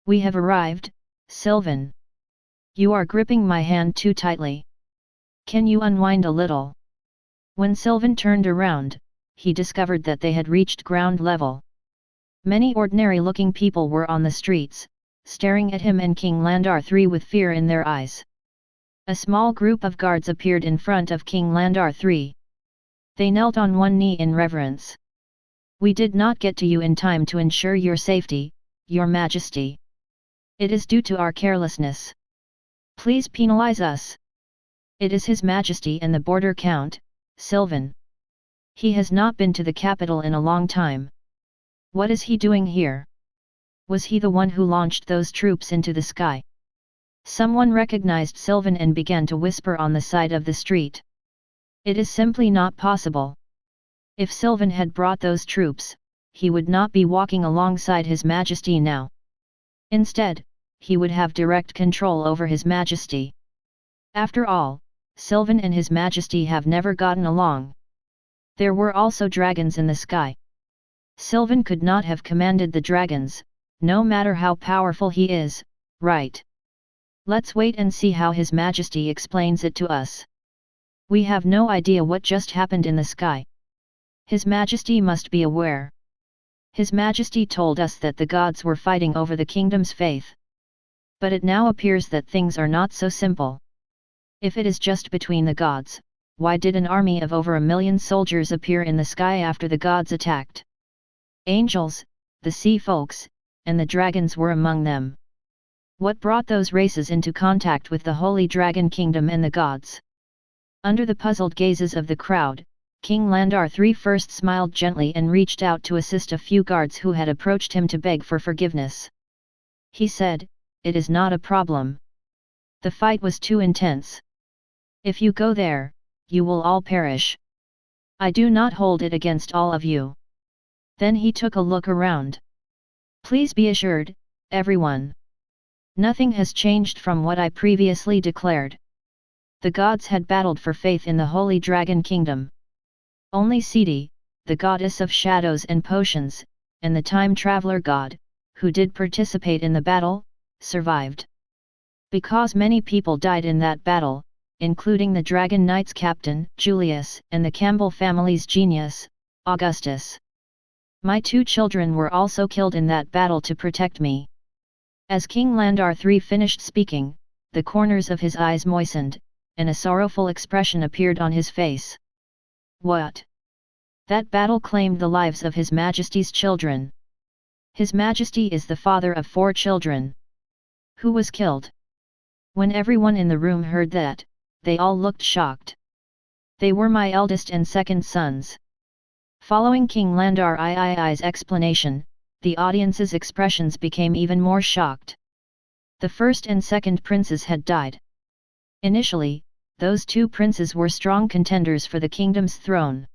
We have arrived, Sylvan. You are gripping my hand too tightly. Can you unwind a little? When Sylvan turned around, he discovered that they had reached ground level. Many ordinary-looking people were on the streets, staring at him and King Landar III with fear in their eyes. A small group of guards appeared in front of King Landar III. They knelt on one knee in reverence. We did not get to you in time to ensure your safety, Your Majesty. It is due to our carelessness. Please penalize us. It is His Majesty and the Border Count, Sylvan. He has not been to the capital in a long time. What is he doing here? Was he the one who launched those troops into the sky? Someone recognized Sylvan and began to whisper on the side of the street. It is simply not possible. If Sylvan had brought those troops, he would not be walking alongside His Majesty now. Instead, he would have direct control over His Majesty. After all, Sylvan and His Majesty have never gotten along. There were also dragons in the sky. Sylvan could not have commanded the dragons, no matter how powerful he is, right? Let's wait and see how His Majesty explains it to us. We have no idea what just happened in the sky. His Majesty must be aware. His Majesty told us that the gods were fighting over the kingdom's faith. But it now appears that things are not so simple. If it is just between the gods, why did an army of over 1 million soldiers appear in the sky after the gods attacked? Angels, the sea folks, and the dragons were among them. What brought those races into contact with the Holy Dragon Kingdom and the gods? Under the puzzled gazes of the crowd, King Landar III first smiled gently and reached out to assist a few guards who had approached him to beg for forgiveness. He said, "It is not a problem. The fight was too intense. If you go there, you will all perish. I do not hold it against all of you." Then he took a look around. Please be assured, everyone. Nothing has changed from what I previously declared. The gods had battled for faith in the Holy Dragon Kingdom. Only C.D., the goddess of shadows and potions, and the time traveler god, who did participate in the battle, survived. Because many people died in that battle, including the Dragon Knight's captain, Julius, and the Campbell family's genius, Augustus. My 2 children were also killed in that battle to protect me. As King Landar III finished speaking, the corners of his eyes moistened, and a sorrowful expression appeared on his face. What? That battle claimed the lives of His Majesty's children. His Majesty is the father of 4 children. Who was killed? When everyone in the room heard that, they all looked shocked. They were my eldest and second sons. Following King Landar III's explanation, the audience's expressions became even more shocked. The first and second princes had died. Initially, those 2 princes were strong contenders for the kingdom's throne.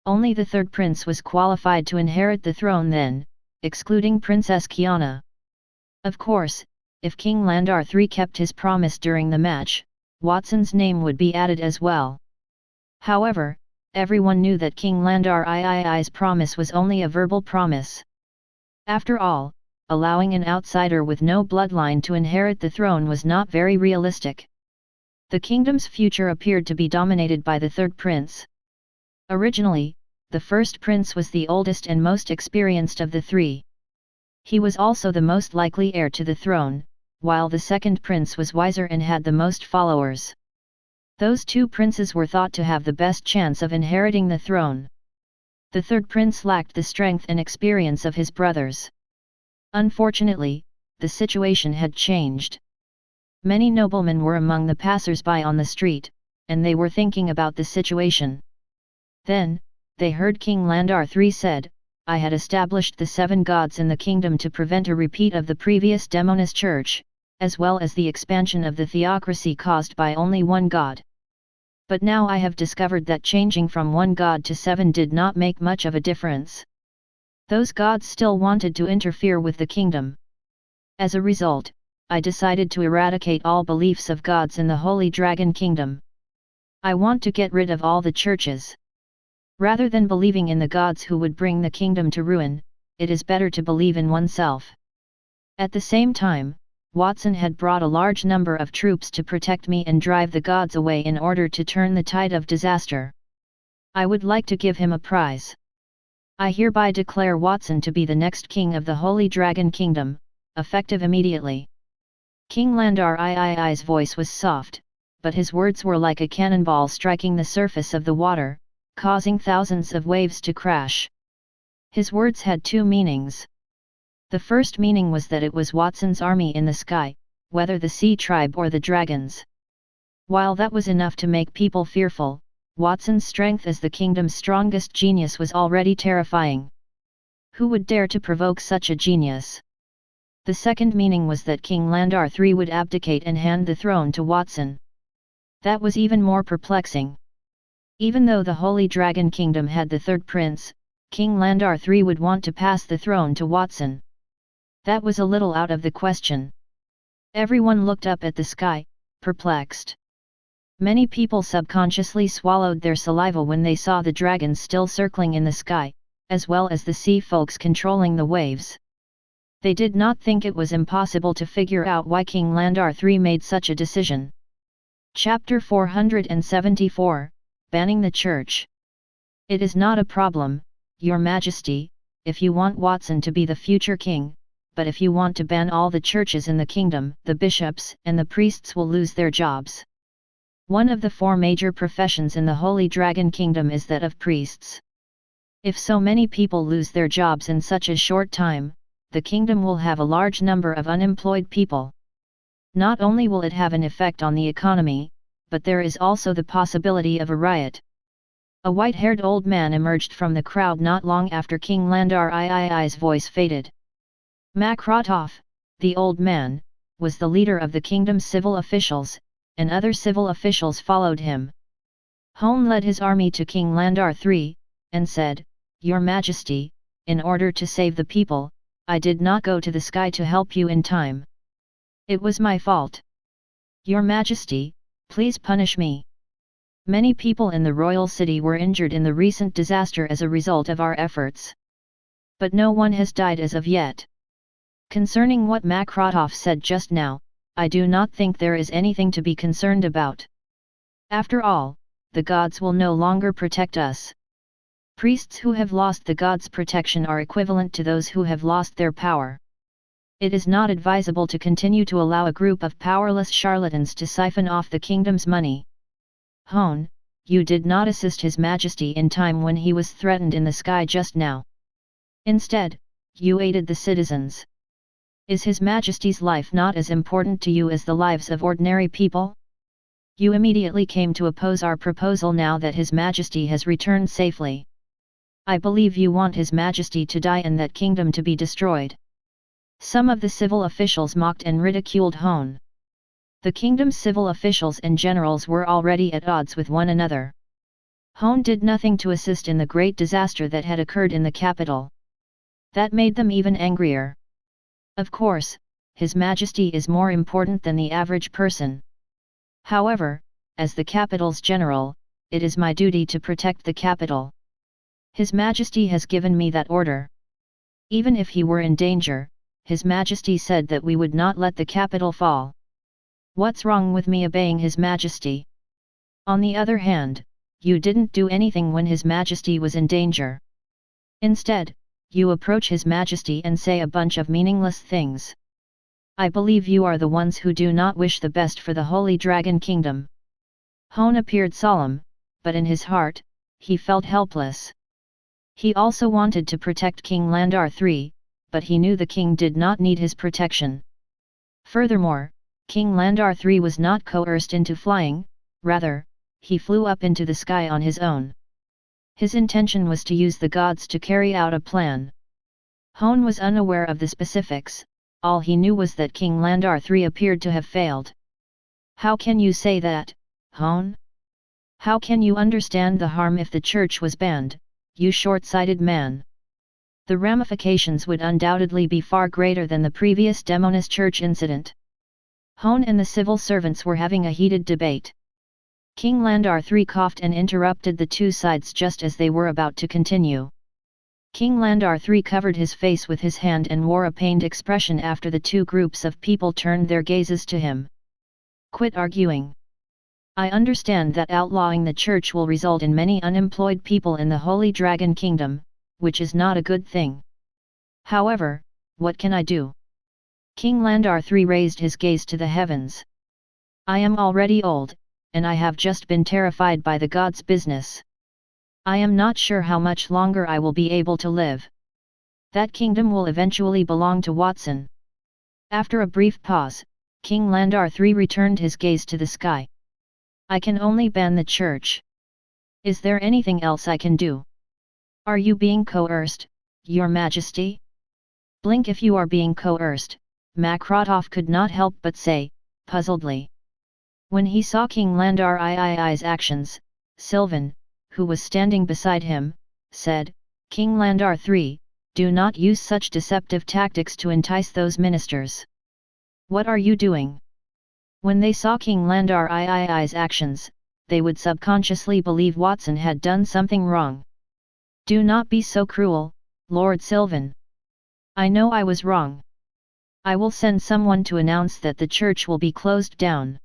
Only the third prince was qualified to inherit the throne then, excluding Princess Kiana. Of course, if King Landar III kept his promise during the match, Watson's name would be added as well. However, everyone knew that King Landar III's promise was only a verbal promise. After all, allowing an outsider with no bloodline to inherit the throne was not very realistic. The kingdom's future appeared to be dominated by the third prince. Originally, the first prince was the oldest and most experienced of the 3. He was also the most likely heir to the throne, while the second prince was wiser and had the most followers. Those 2 princes were thought to have the best chance of inheriting the throne. The third prince lacked the strength and experience of his brothers. Unfortunately, the situation had changed. Many noblemen were among the passers-by on the street, and they were thinking about the situation. Then, they heard King Landar III said, "I had established the 7 gods in the kingdom to prevent a repeat of the previous demonist church, as well as the expansion of the theocracy caused by only one god. But now I have discovered that changing from 1 god to 7 did not make much of a difference. Those gods still wanted to interfere with the kingdom. As a result, I decided to eradicate all beliefs of gods in the Holy Dragon Kingdom. I want to get rid of all the churches. Rather than believing in the gods who would bring the kingdom to ruin, it is better to believe in oneself." At the same time, Watson had brought a large number of troops to protect me and drive the gods away in order to turn the tide of disaster. I would like to give him a prize. I hereby declare Watson to be the next king of the Holy Dragon Kingdom, effective immediately. King Landar III's voice was soft, but his words were like a cannonball striking the surface of the water, causing thousands of waves to crash. His words had 2 meanings. The first meaning was that it was Watson's army in the sky, whether the sea tribe or the dragons. While that was enough to make people fearful, Watson's strength as the kingdom's strongest genius was already terrifying. Who would dare to provoke such a genius? The second meaning was that King Landar III would abdicate and hand the throne to Watson. That was even more perplexing. Even though the Holy Dragon Kingdom had the third prince, King Landar III would want to pass the throne to Watson. That was a little out of the question. Everyone looked up at the sky, perplexed. Many people subconsciously swallowed their saliva when they saw the dragons still circling in the sky, as well as the sea folks controlling the waves. They did not think it was impossible to figure out why King Landar III made such a decision. Chapter 474, Banning the Church. It is not a problem, Your Majesty, if you want Watson to be the future king, but if you want to ban all the churches in the kingdom, the bishops and the priests will lose their jobs. One of the 4 major professions in the Holy Dragon Kingdom is that of priests. If so many people lose their jobs in such a short time, the kingdom will have a large number of unemployed people. Not only will it have an effect on the economy, but there is also the possibility of a riot. A white-haired old man emerged from the crowd not long after King Landar III's voice faded. Makrotov, the old man, was the leader of the kingdom's civil officials, and other civil officials followed him. Hone led his army to King Landar III, and said, "Your Majesty, in order to save the people, I did not go to the sky to help you in time. It was my fault. Your Majesty, please punish me. Many people in the royal city were injured in the recent disaster as a result of our efforts. But no one has died as of yet." Concerning what Makrotov said just now, I do not think there is anything to be concerned about. After all, the gods will no longer protect us. Priests who have lost the gods' protection are equivalent to those who have lost their power. It is not advisable to continue to allow a group of powerless charlatans to siphon off the kingdom's money. Hone, you did not assist His Majesty in time when he was threatened in the sky just now. Instead, you aided the citizens. Is His Majesty's life not as important to you as the lives of ordinary people? You immediately came to oppose our proposal now that His Majesty has returned safely. I believe you want His Majesty to die and that kingdom to be destroyed. Some of the civil officials mocked and ridiculed Hone. The kingdom's civil officials and generals were already at odds with one another. Hone did nothing to assist in the great disaster that had occurred in the capital. That made them even angrier. Of course, His Majesty is more important than the average person. However, as the capital's general, it is my duty to protect the capital. His Majesty has given me that order. Even if he were in danger, His Majesty said that we would not let the capital fall. What's wrong with me obeying His Majesty? On the other hand, you didn't do anything when His Majesty was in danger. Instead, you approach His Majesty and say a bunch of meaningless things. I believe you are the ones who do not wish the best for the Holy Dragon Kingdom. Hone appeared solemn, but in his heart, he felt helpless. He also wanted to protect King Landar III, but he knew the king did not need his protection. Furthermore, King Landar III was not coerced into flying, rather, he flew up into the sky on his own. His intention was to use the gods to carry out a plan. Hone was unaware of the specifics, all he knew was that King Landar III appeared to have failed. How can you say that, Hone? How can you understand the harm if the church was banned, you short-sighted man? The ramifications would undoubtedly be far greater than the previous Demonist church incident. Hone and the civil servants were having a heated debate. King Landar III coughed and interrupted the two sides just as they were about to continue. King Landar III covered his face with his hand and wore a pained expression after the two groups of people turned their gazes to him. Quit arguing. I understand that outlawing the church will result in many unemployed people in the Holy Dragon Kingdom, which is not a good thing. However, what can I do? King Landar III raised his gaze to the heavens. I am already old, and I have just been terrified by the gods' business. I am not sure how much longer I will be able to live. That kingdom will eventually belong to Watson. After a brief pause, King Landar III returned his gaze to the sky. I can only ban the church. Is there anything else I can do? Are you being coerced, Your Majesty? Blink if you are being coerced, Makrotov could not help but say, puzzledly. When he saw King Landar III's actions, Sylvan, who was standing beside him, said, King Landar III, do not use such deceptive tactics to entice those ministers. What are you doing? When they saw King Landar III's actions, they would subconsciously believe Watson had done something wrong. Do not be so cruel, Lord Sylvan. I know I was wrong. I will send someone to announce that the church will be closed down.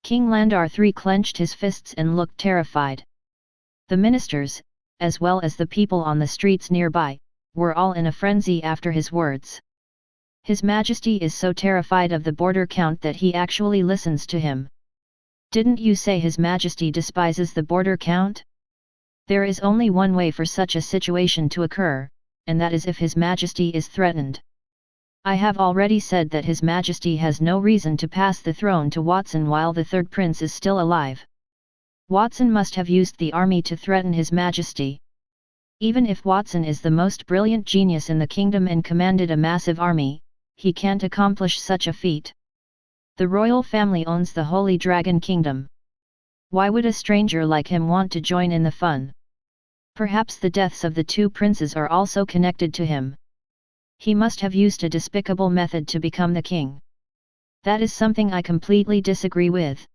King Landar III clenched his fists and looked terrified. The ministers, as well as the people on the streets nearby, were all in a frenzy after his words. His Majesty is so terrified of the border count that he actually listens to him. Didn't you say His Majesty despises the border count? There is only one way for such a situation to occur, and that is if His Majesty is threatened. I have already said that His Majesty has no reason to pass the throne to Watson while the third prince is still alive. Watson must have used the army to threaten His Majesty. Even if Watson is the most brilliant genius in the kingdom and commanded a massive army, he can't accomplish such a feat. The royal family owns the Holy Dragon Kingdom. Why would a stranger like him want to join in the fun? Perhaps the deaths of the two princes are also connected to him. He must have used a despicable method to become the king. That is something I completely disagree with.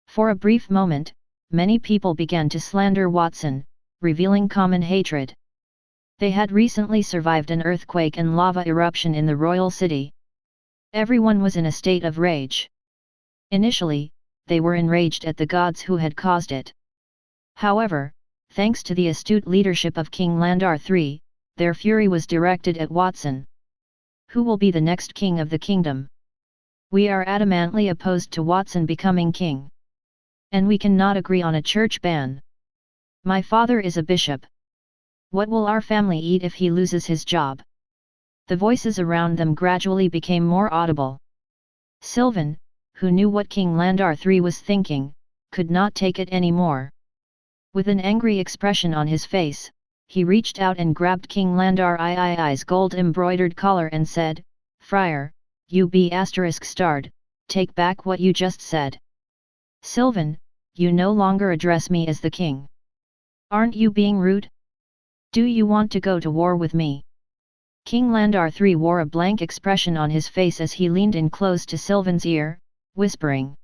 For a brief moment, many people began to slander Watson, revealing common hatred. They had recently survived an earthquake and lava eruption in the royal city. Everyone was in a state of rage. Initially, they were enraged at the gods who had caused it. However, thanks to the astute leadership of King Landar III, their fury was directed at Watson. Who will be the next king of the kingdom? We are adamantly opposed to Watson becoming king. And we cannot agree on a church ban. My father is a bishop. What will our family eat if he loses his job? The voices around them gradually became more audible. Sylvan, who knew what King Landar III was thinking, could not take it anymore. With an angry expression on his face, he reached out and grabbed King Landar III's gold-embroidered collar and said, "Friar, you be ****, take back what you just said. Sylvan, you no longer address me as the king. Aren't you being rude? Do you want to go to war with me?" King Landar III wore a blank expression on his face as he leaned in close to Sylvan's ear, whispering.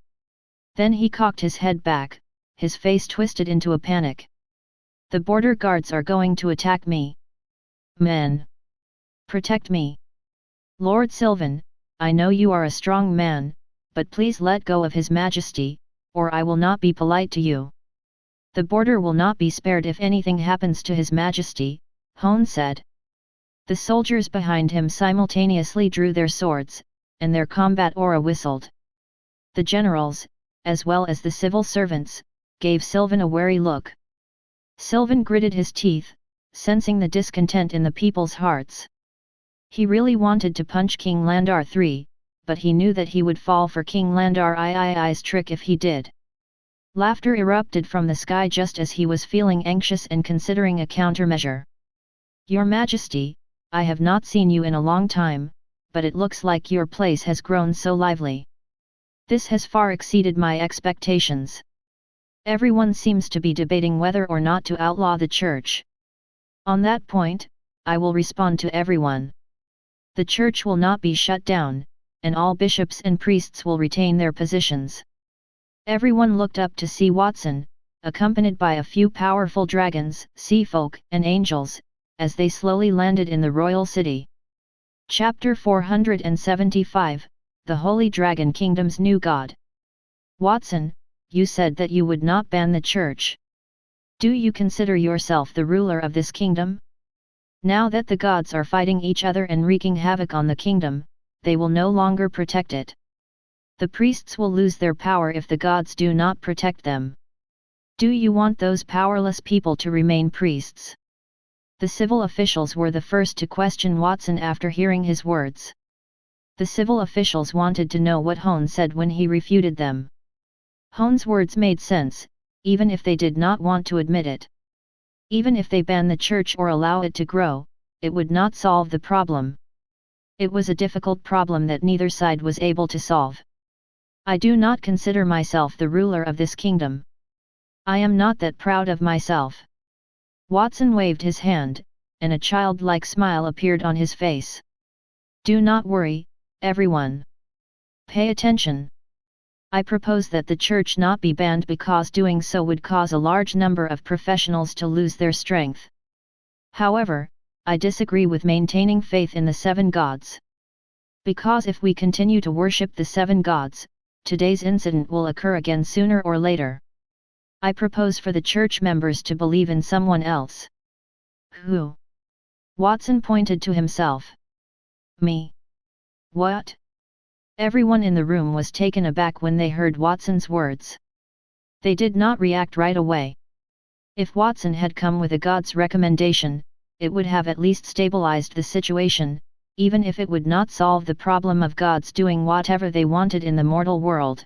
Then he cocked his head back, his face twisted into a panic. "The border guards are going to attack me. Men! Protect me! Lord Sylvan, I know you are a strong man, but please let go of His Majesty, or I will not be polite to you." "The border will not be spared if anything happens to His Majesty," Hone said. The soldiers behind him simultaneously drew their swords, and their combat aura whistled. The generals, as well as the civil servants, gave Sylvan a wary look. Sylvan gritted his teeth, sensing the discontent in the people's hearts. He really wanted to punch King Landar III, but he knew that he would fall for King Landar III's trick if he did. Laughter erupted from the sky just as he was feeling anxious and considering a countermeasure. "Your Majesty, I have not seen you in a long time, but it looks like your place has grown so lively. This has far exceeded my expectations. Everyone seems to be debating whether or not to outlaw the church. On that point, I will respond to everyone. The church will not be shut down, and all bishops and priests will retain their positions." Everyone looked up to see Watson, accompanied by a few powerful dragons, sea folk, and angels, as they slowly landed in the royal city. Chapter 475, The Holy Dragon Kingdom's New God. "Watson, you said that you would not ban the church. Do you consider yourself the ruler of this kingdom? Now that the gods are fighting each other and wreaking havoc on the kingdom, they will no longer protect it. The priests will lose their power if the gods do not protect them. Do you want those powerless people to remain priests?" The civil officials were the first to question Watson after hearing his words. The civil officials wanted to know what Hone said when he refuted them. Hone's words made sense, even if they did not want to admit it. Even if they ban the church or allow it to grow, it would not solve the problem. It was a difficult problem that neither side was able to solve. "I do not consider myself the ruler of this kingdom. I am not that proud of myself." Watson waved his hand, and a childlike smile appeared on his face. "Do not worry, everyone. Pay attention. I propose that the church not be banned because doing so would cause a large number of professionals to lose their strength. However, I disagree with maintaining faith in the seven gods. Because if we continue to worship the seven gods, today's incident will occur again sooner or later. I propose for the church members to believe in someone else." "Who?" Watson pointed to himself. "Me." "What?" Everyone in the room was taken aback when they heard Watson's words. They did not react right away. If Watson had come with a god's recommendation, it would have at least stabilized the situation, even if it would not solve the problem of gods doing whatever they wanted in the mortal world.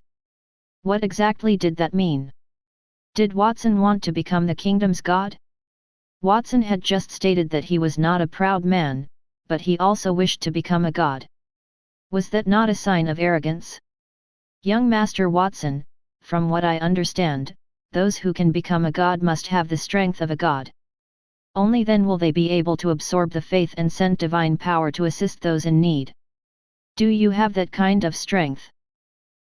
What exactly did that mean? Did Watson want to become the kingdom's god? Watson had just stated that he was not a proud man, but he also wished to become a god. Was that not a sign of arrogance? "Young Master Watson, from what I understand, those who can become a god must have the strength of a god. Only then will they be able to absorb the faith and send divine power to assist those in need. Do you have that kind of strength?"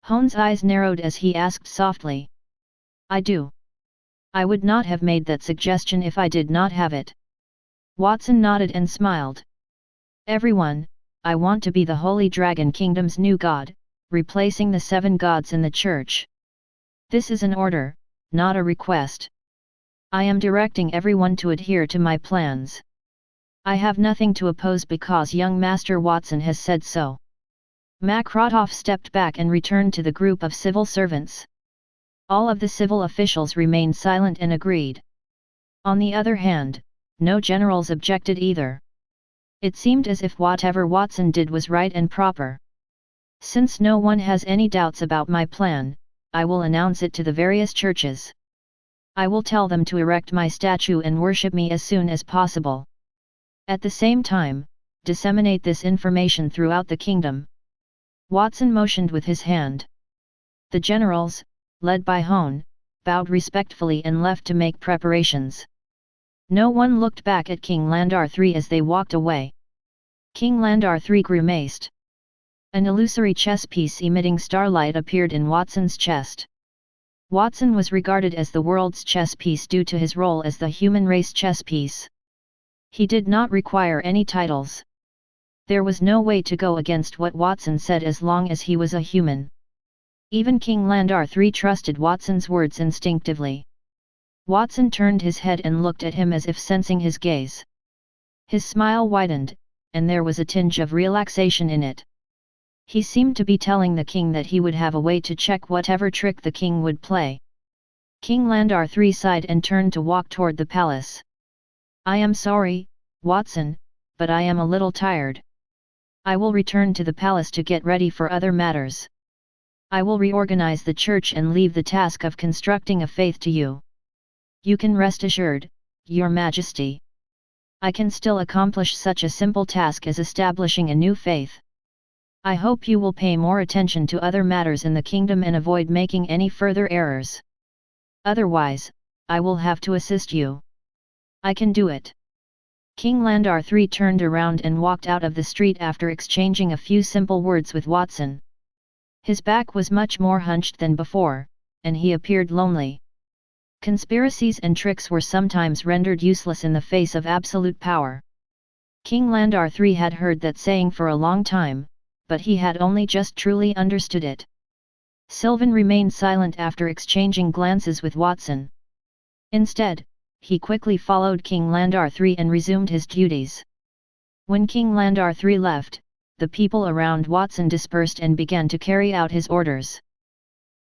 Hone's eyes narrowed as he asked softly. "I do. I would not have made that suggestion if I did not have it." Watson nodded and smiled. "Everyone, I want to be the Holy Dragon Kingdom's new god, replacing the seven gods in the church. This is an order, not a request. I am directing everyone to adhere to my plans. I have nothing to oppose because young Master Watson has said so. Makrotov stepped back and returned to the group of civil servants. All of the civil officials remained silent and agreed. On the other hand, no generals objected either. It seemed as if whatever Watson did was right and proper. Since no one has any doubts about my plan, I will announce it to the various churches. I will tell them to erect my statue and worship me as soon as possible. At the same time, disseminate this information throughout the kingdom. Watson motioned with his hand. The generals, led by Hone, bowed respectfully and left to make preparations. No one looked back at King Landar III as they walked away. King Landar III grimaced. An illusory chess piece emitting starlight appeared in Watson's chest. Watson was regarded as the world's chess piece due to his role as the human race chess piece. He did not require any titles. There was no way to go against what Watson said as long as he was a human. Even King Landar III trusted Watson's words instinctively. Watson turned his head and looked at him as if sensing his gaze. His smile widened, and there was a tinge of relaxation in it. He seemed to be telling the king that he would have a way to check whatever trick the king would play. King Landar III sighed and turned to walk toward the palace. I am sorry, Watson, but I am a little tired. I will return to the palace to get ready for other matters. I will reorganize the church and leave the task of constructing a faith to you. You can rest assured, Your Majesty. I can still accomplish such a simple task as establishing a new faith. I hope you will pay more attention to other matters in the kingdom and avoid making any further errors. Otherwise, I will have to assist you. I can do it. King Landar III turned around and walked out of the street after exchanging a few simple words with Watson. His back was much more hunched than before, and he appeared lonely. Conspiracies and tricks were sometimes rendered useless in the face of absolute power. King Landar III had heard that saying for a long time, but he had only just truly understood it. Sylvan remained silent after exchanging glances with Watson. Instead, he quickly followed King Landar III and resumed his duties. When King Landar III left, the people around Watson dispersed and began to carry out his orders.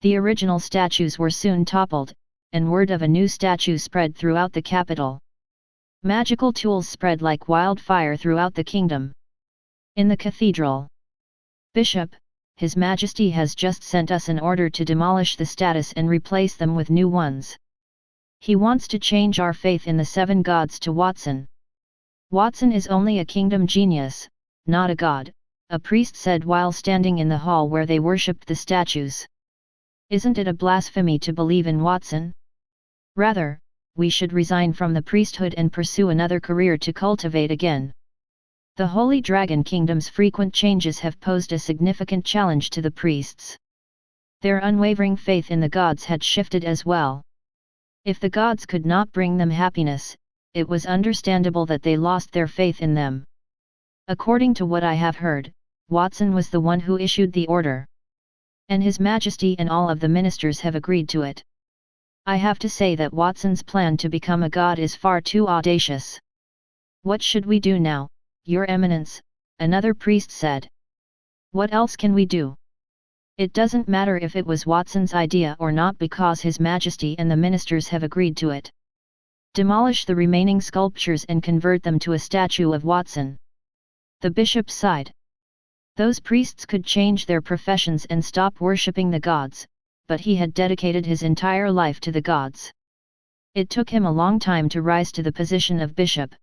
The original statues were soon toppled, and word of a new statue spread throughout the capital. Magical tools spread like wildfire throughout the kingdom. In the cathedral, Bishop, His Majesty has just sent us an order to demolish the statues and replace them with new ones. He wants to change our faith in the 7 gods to Watson. Watson is only a kingdom genius, not a god, a priest said while standing in the hall where they worshipped the statues. Isn't it a blasphemy to believe in Watson? Rather, we should resign from the priesthood and pursue another career to cultivate again. The Holy Dragon Kingdom's frequent changes have posed a significant challenge to the priests. Their unwavering faith in the gods had shifted as well. If the gods could not bring them happiness, it was understandable that they lost their faith in them. According to what I have heard, Watson was the one who issued the order. And His Majesty and all of the ministers have agreed to it. I have to say that Watson's plan to become a god is far too audacious. What should we do now, Your Eminence? Another priest said. What else can we do? It doesn't matter if it was Watson's idea or not because His Majesty and the ministers have agreed to it. Demolish the remaining sculptures and convert them to a statue of Watson. The bishop sighed. Those priests could change their professions and stop worshipping the gods, but he had dedicated his entire life to the gods. It took him a long time to rise to the position of bishop.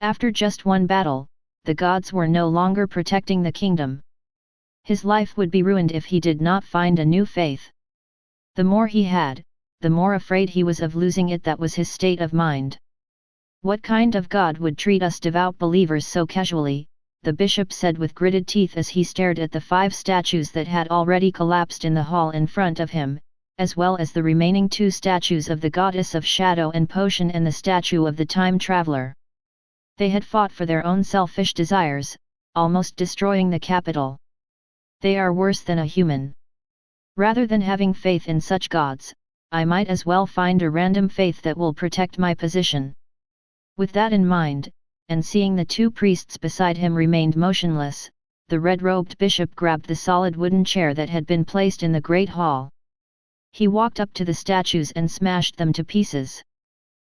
After just one battle, the gods were no longer protecting the kingdom. His life would be ruined if he did not find a new faith. The more he had, the more afraid he was of losing it. That was his state of mind. What kind of God would treat us devout believers so casually? The bishop said with gritted teeth as he stared at the 5 statues that had already collapsed in the hall in front of him, as well as the remaining 2 statues of the goddess of shadow and potion and the statue of the time traveler. They had fought for their own selfish desires, almost destroying the capital. They are worse than a human. Rather than having faith in such gods, I might as well find a random faith that will protect my position. With that in mind, and seeing the two priests beside him remained motionless, the red-robed bishop grabbed the solid wooden chair that had been placed in the great hall. He walked up to the statues and smashed them to pieces.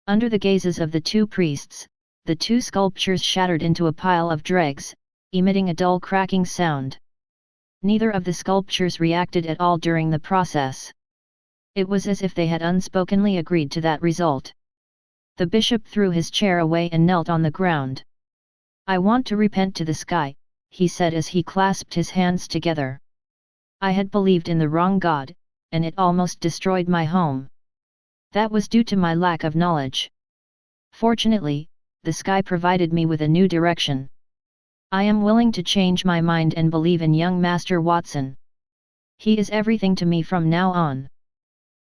Under the gazes of the two priests, the two sculptures shattered into a pile of dregs, emitting a dull cracking sound. Neither of the sculptures reacted at all during the process. It was as if they had unspokenly agreed to that result. The bishop threw his chair away and knelt on the ground. "I want to repent to the sky," he said as he clasped his hands together. "I had believed in the wrong God, and it almost destroyed my home. That was due to my lack of knowledge. Fortunately, the sky provided me with a new direction. I am willing to change my mind and believe in young Master Watson. He is everything to me from now on.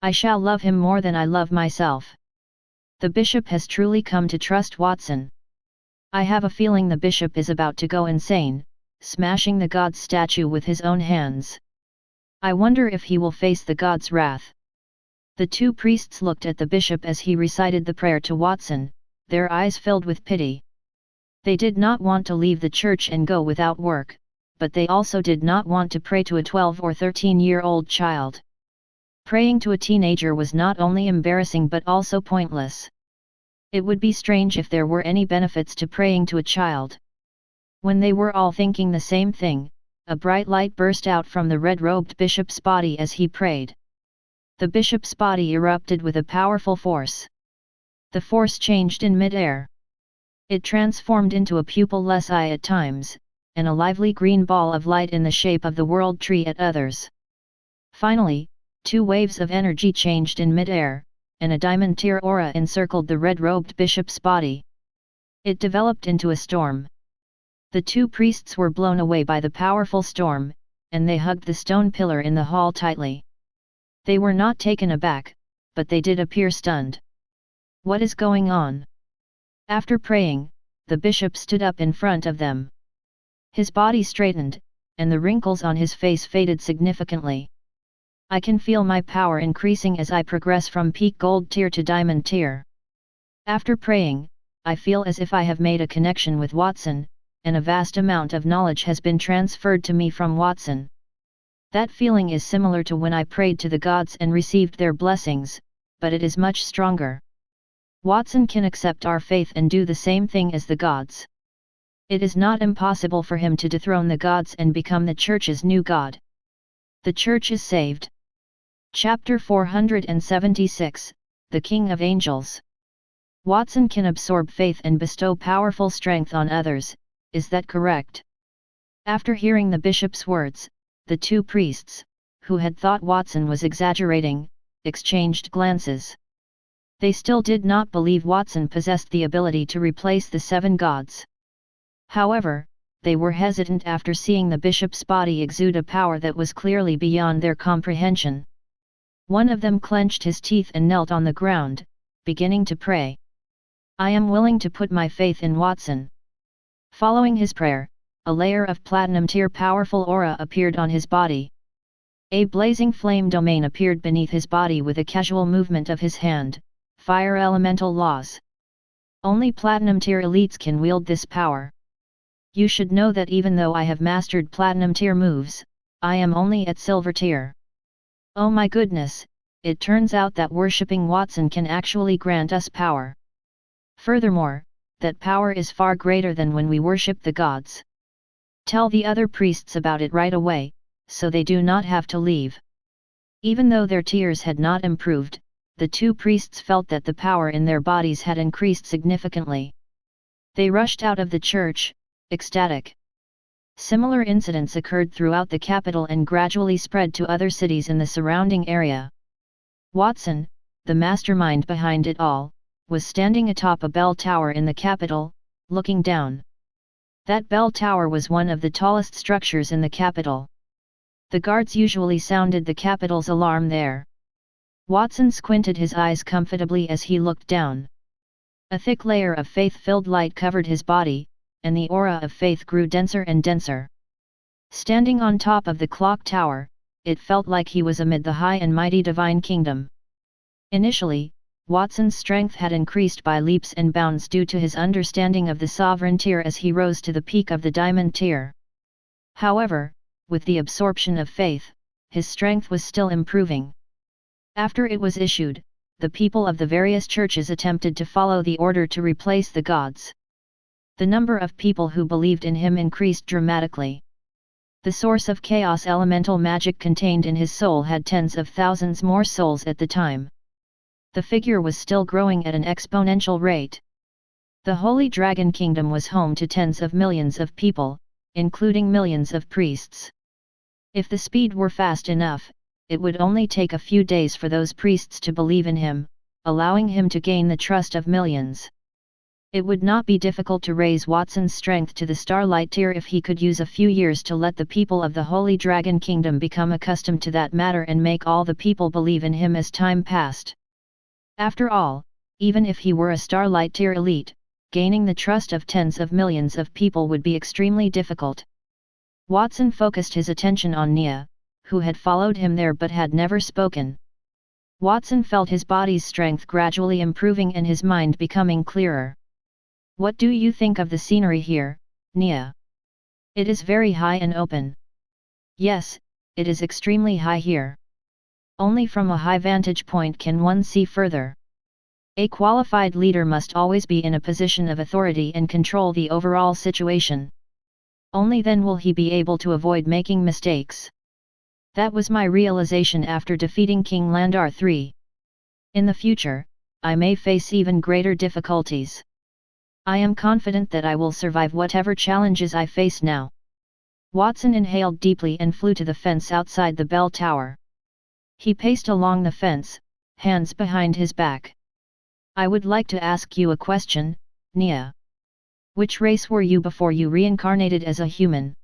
I shall love him more than I love myself." The bishop has truly come to trust Watson. I have a feeling the bishop is about to go insane, smashing the god's statue with his own hands. I wonder if he will face the god's wrath. The two priests looked at the bishop as he recited the prayer to Watson, their eyes filled with pity. They did not want to leave the church and go without work, but they also did not want to pray to a 12 or 13-year-old child. Praying to a teenager was not only embarrassing but also pointless. It would be strange if there were any benefits to praying to a child. When they were all thinking the same thing, a bright light burst out from the red-robed bishop's body as he prayed. The bishop's body erupted with a powerful force. The force changed in mid-air. It transformed into a pupil-less eye at times, and a lively green ball of light in the shape of the world tree at others. Finally, two waves of energy changed in mid-air, and a diamond tear aura encircled the red-robed bishop's body. It developed into a storm. The two priests were blown away by the powerful storm, and they hugged the stone pillar in the hall tightly. They were not taken aback, but they did appear stunned. "What is going on?" After praying, the bishop stood up in front of them. His body straightened, and the wrinkles on his face faded significantly. "I can feel my power increasing as I progress from peak gold tier to diamond tier. After praying, I feel as if I have made a connection with Watson, and a vast amount of knowledge has been transferred to me from Watson. That feeling is similar to when I prayed to the gods and received their blessings, but it is much stronger. Watson can accept our faith and do the same thing as the gods. It is not impossible for him to dethrone the gods and become the Church's new god. The Church is saved." Chapter 476, The King of Angels. Watson can absorb faith and bestow powerful strength on others, is that correct? After hearing the bishop's words, the two priests, who had thought Watson was exaggerating, exchanged glances. They still did not believe Watson possessed the ability to replace the seven gods. However, they were hesitant after seeing the bishop's body exude a power that was clearly beyond their comprehension. One of them clenched his teeth and knelt on the ground, beginning to pray. "I am willing to put my faith in Watson." Following his prayer, a layer of platinum-tier powerful aura appeared on his body. A blazing flame domain appeared beneath his body with a casual movement of his hand, fire elemental laws. Only platinum-tier elites can wield this power. You should know that even though I have mastered platinum-tier moves, I am only at silver tier. Oh my goodness, it turns out that worshipping Watson can actually grant us power. Furthermore, that power is far greater than when we worship the gods. Tell the other priests about it right away, so they do not have to leave." Even though their tiers had not improved, the two priests felt that the power in their bodies had increased significantly. They rushed out of the church, ecstatic. Similar incidents occurred throughout the capital and gradually spread to other cities in the surrounding area. Watson, the mastermind behind it all, was standing atop a bell tower in the capital, looking down. That bell tower was one of the tallest structures in the capital. The guards usually sounded the capital's alarm there. Watson squinted his eyes comfortably as he looked down. A thick layer of faith-filled light covered his body, and the aura of faith grew denser and denser. Standing on top of the clock tower, it felt like he was amid the high and mighty divine kingdom. Initially, Watson's strength had increased by leaps and bounds due to his understanding of the sovereign tier as he rose to the peak of the diamond tier. However, with the absorption of faith, his strength was still improving. After it was issued, the people of the various churches attempted to follow the order to replace the gods. The number of people who believed in him increased dramatically. The source of chaos elemental magic contained in his soul had tens of thousands more souls at the time. The figure was still growing at an exponential rate. The Holy Dragon Kingdom was home to tens of millions of people, including millions of priests. If the speed were fast enough, it would only take a few days for those priests to believe in him, allowing him to gain the trust of millions. It would not be difficult to raise Watson's strength to the Starlight tier if he could use a few years to let the people of the Holy Dragon Kingdom become accustomed to that matter and make all the people believe in him as time passed. After all, even if he were a Starlight tier elite, gaining the trust of tens of millions of people would be extremely difficult. Watson focused his attention on Nia, who had followed him there but had never spoken. Watson felt his body's strength gradually improving and his mind becoming clearer. What do you think of the scenery here, Nia? It is very high and open. Yes, it is extremely high here. Only from a high vantage point can one see further. A qualified leader must always be in a position of authority and control the overall situation. Only then will he be able to avoid making mistakes. That was my realization after defeating King Landar III. In the future, I may face even greater difficulties. I am confident that I will survive whatever challenges I face now. Watson inhaled deeply and flew to the fence outside the bell tower. He paced along the fence, hands behind his back. I would like to ask you a question, Nia. Which race were you before you reincarnated as a human?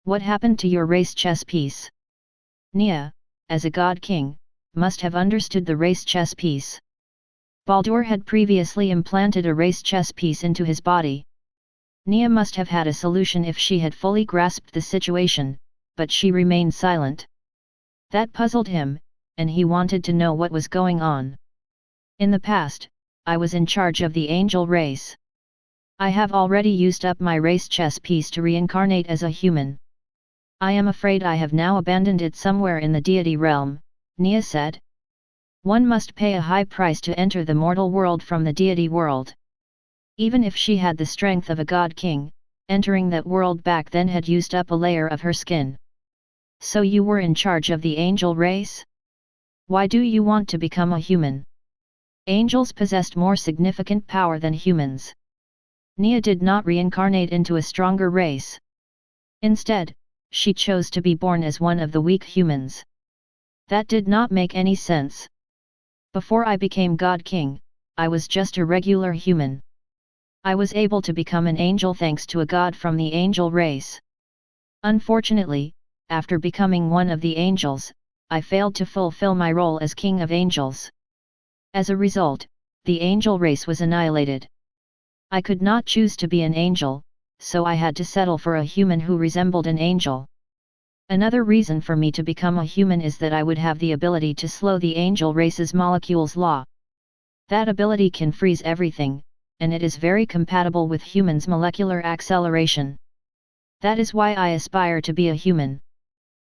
What happened to your race chess piece? Nia, as a god king, must have understood the race chess piece. Baldur had previously implanted a race chess piece into his body. Nia must have had a solution if she had fully grasped the situation, but she remained silent. That puzzled him, and he wanted to know what was going on. In the past, I was in charge of the angel race. I have already used up my race chess piece to reincarnate as a human. I am afraid I have now abandoned it somewhere in the deity realm, Nia said. One must pay a high price to enter the mortal world from the deity world. Even if she had the strength of a god king, entering that world back then had used up a layer of her skin. So you were in charge of the angel race? Why do you want to become a human? Angels possessed more significant power than humans. Nia did not reincarnate into a stronger race. Instead, she chose to be born as one of the weak humans. That did not make any sense. Before I became God King, I was just a regular human. I was able to become an angel thanks to a god from the angel race. Unfortunately, after becoming one of the angels, I failed to fulfill my role as king of angels. As a result, the angel race was annihilated. I could not choose to be an angel, so I had to settle for a human who resembled an angel. Another reason for me to become a human is that I would have the ability to slow the angel race's molecules law. That ability can freeze everything, and it is very compatible with humans' molecular acceleration. That is why I aspire to be a human.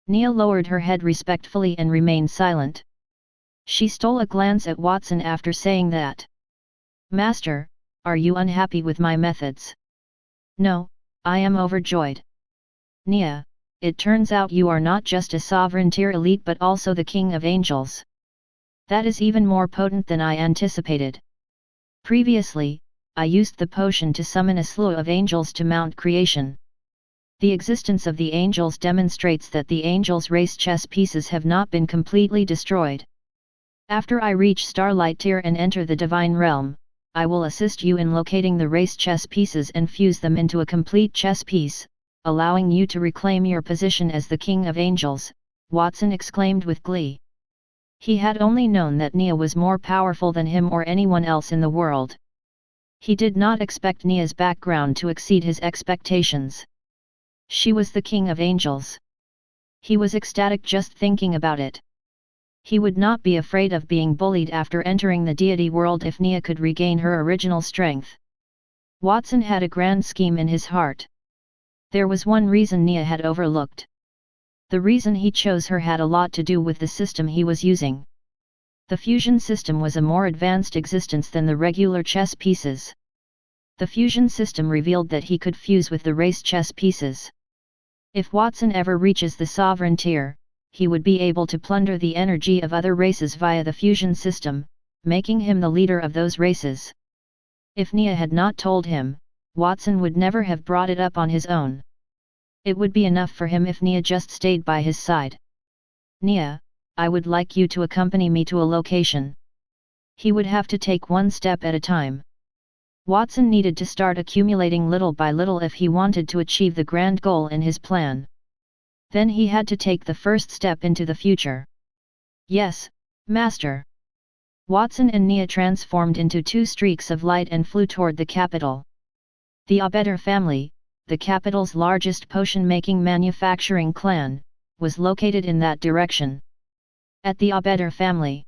Nia lowered her head respectfully and remained silent. She stole a glance at Watson after saying that. Master, are you unhappy with my methods? No, I am overjoyed. Nia, it turns out you are not just a sovereign tier elite but also the king of angels. That is even more potent than I anticipated. Previously, I used the potion to summon a slew of angels to mount creation. The existence of the angels demonstrates that the angels' race chess pieces have not been completely destroyed. After I reach Starlight tier and enter the divine realm, I will assist you in locating the race chess pieces and fuse them into a complete chess piece, allowing you to reclaim your position as the king of angels, Watson exclaimed with glee. He had only known that Nia was more powerful than him or anyone else in the world. He did not expect Nia's background to exceed his expectations. She was the king of angels. He was ecstatic just thinking about it. He would not be afraid of being bullied after entering the deity world if Nia could regain her original strength. Watson had a grand scheme in his heart. There was one reason Nia had overlooked. The reason he chose her had a lot to do with the system he was using. The fusion system was a more advanced existence than the regular chess pieces. The fusion system revealed that he could fuse with the race chess pieces. If Watson ever reaches the sovereign tier, he would be able to plunder the energy of other races via the fusion system, making him the leader of those races. If Nia had not told him, Watson would never have brought it up on his own. It would be enough for him if Nia just stayed by his side. Nia, I would like you to accompany me to a location. He would have to take one step at a time. Watson needed to start accumulating little by little if he wanted to achieve the grand goal in his plan. Then he had to take the first step into the future. Yes, Master. Watson and Nia transformed into two streaks of light and flew toward the capital. The Abdication family, the capital's largest potion-making manufacturing clan, was located in that direction. At the Abdication family,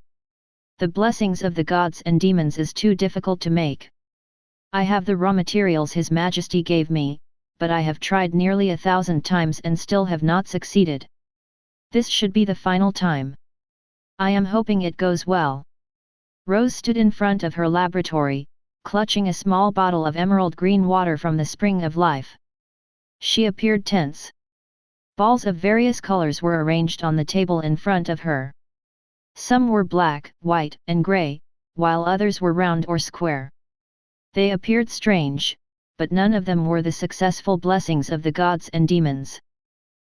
the blessings of the gods and demons is too difficult to make. I have the raw materials His Majesty gave me, but I have tried nearly 1,000 times and still have not succeeded. This should be the final time. I am hoping it goes well. Rose stood in front of her laboratory, clutching a small bottle of emerald green water from the spring of life. She appeared tense. Balls of various colors were arranged on the table in front of her. Some were black, white, and gray, while others were round or square. They appeared strange, but none of them were the successful blessings of the gods and demons.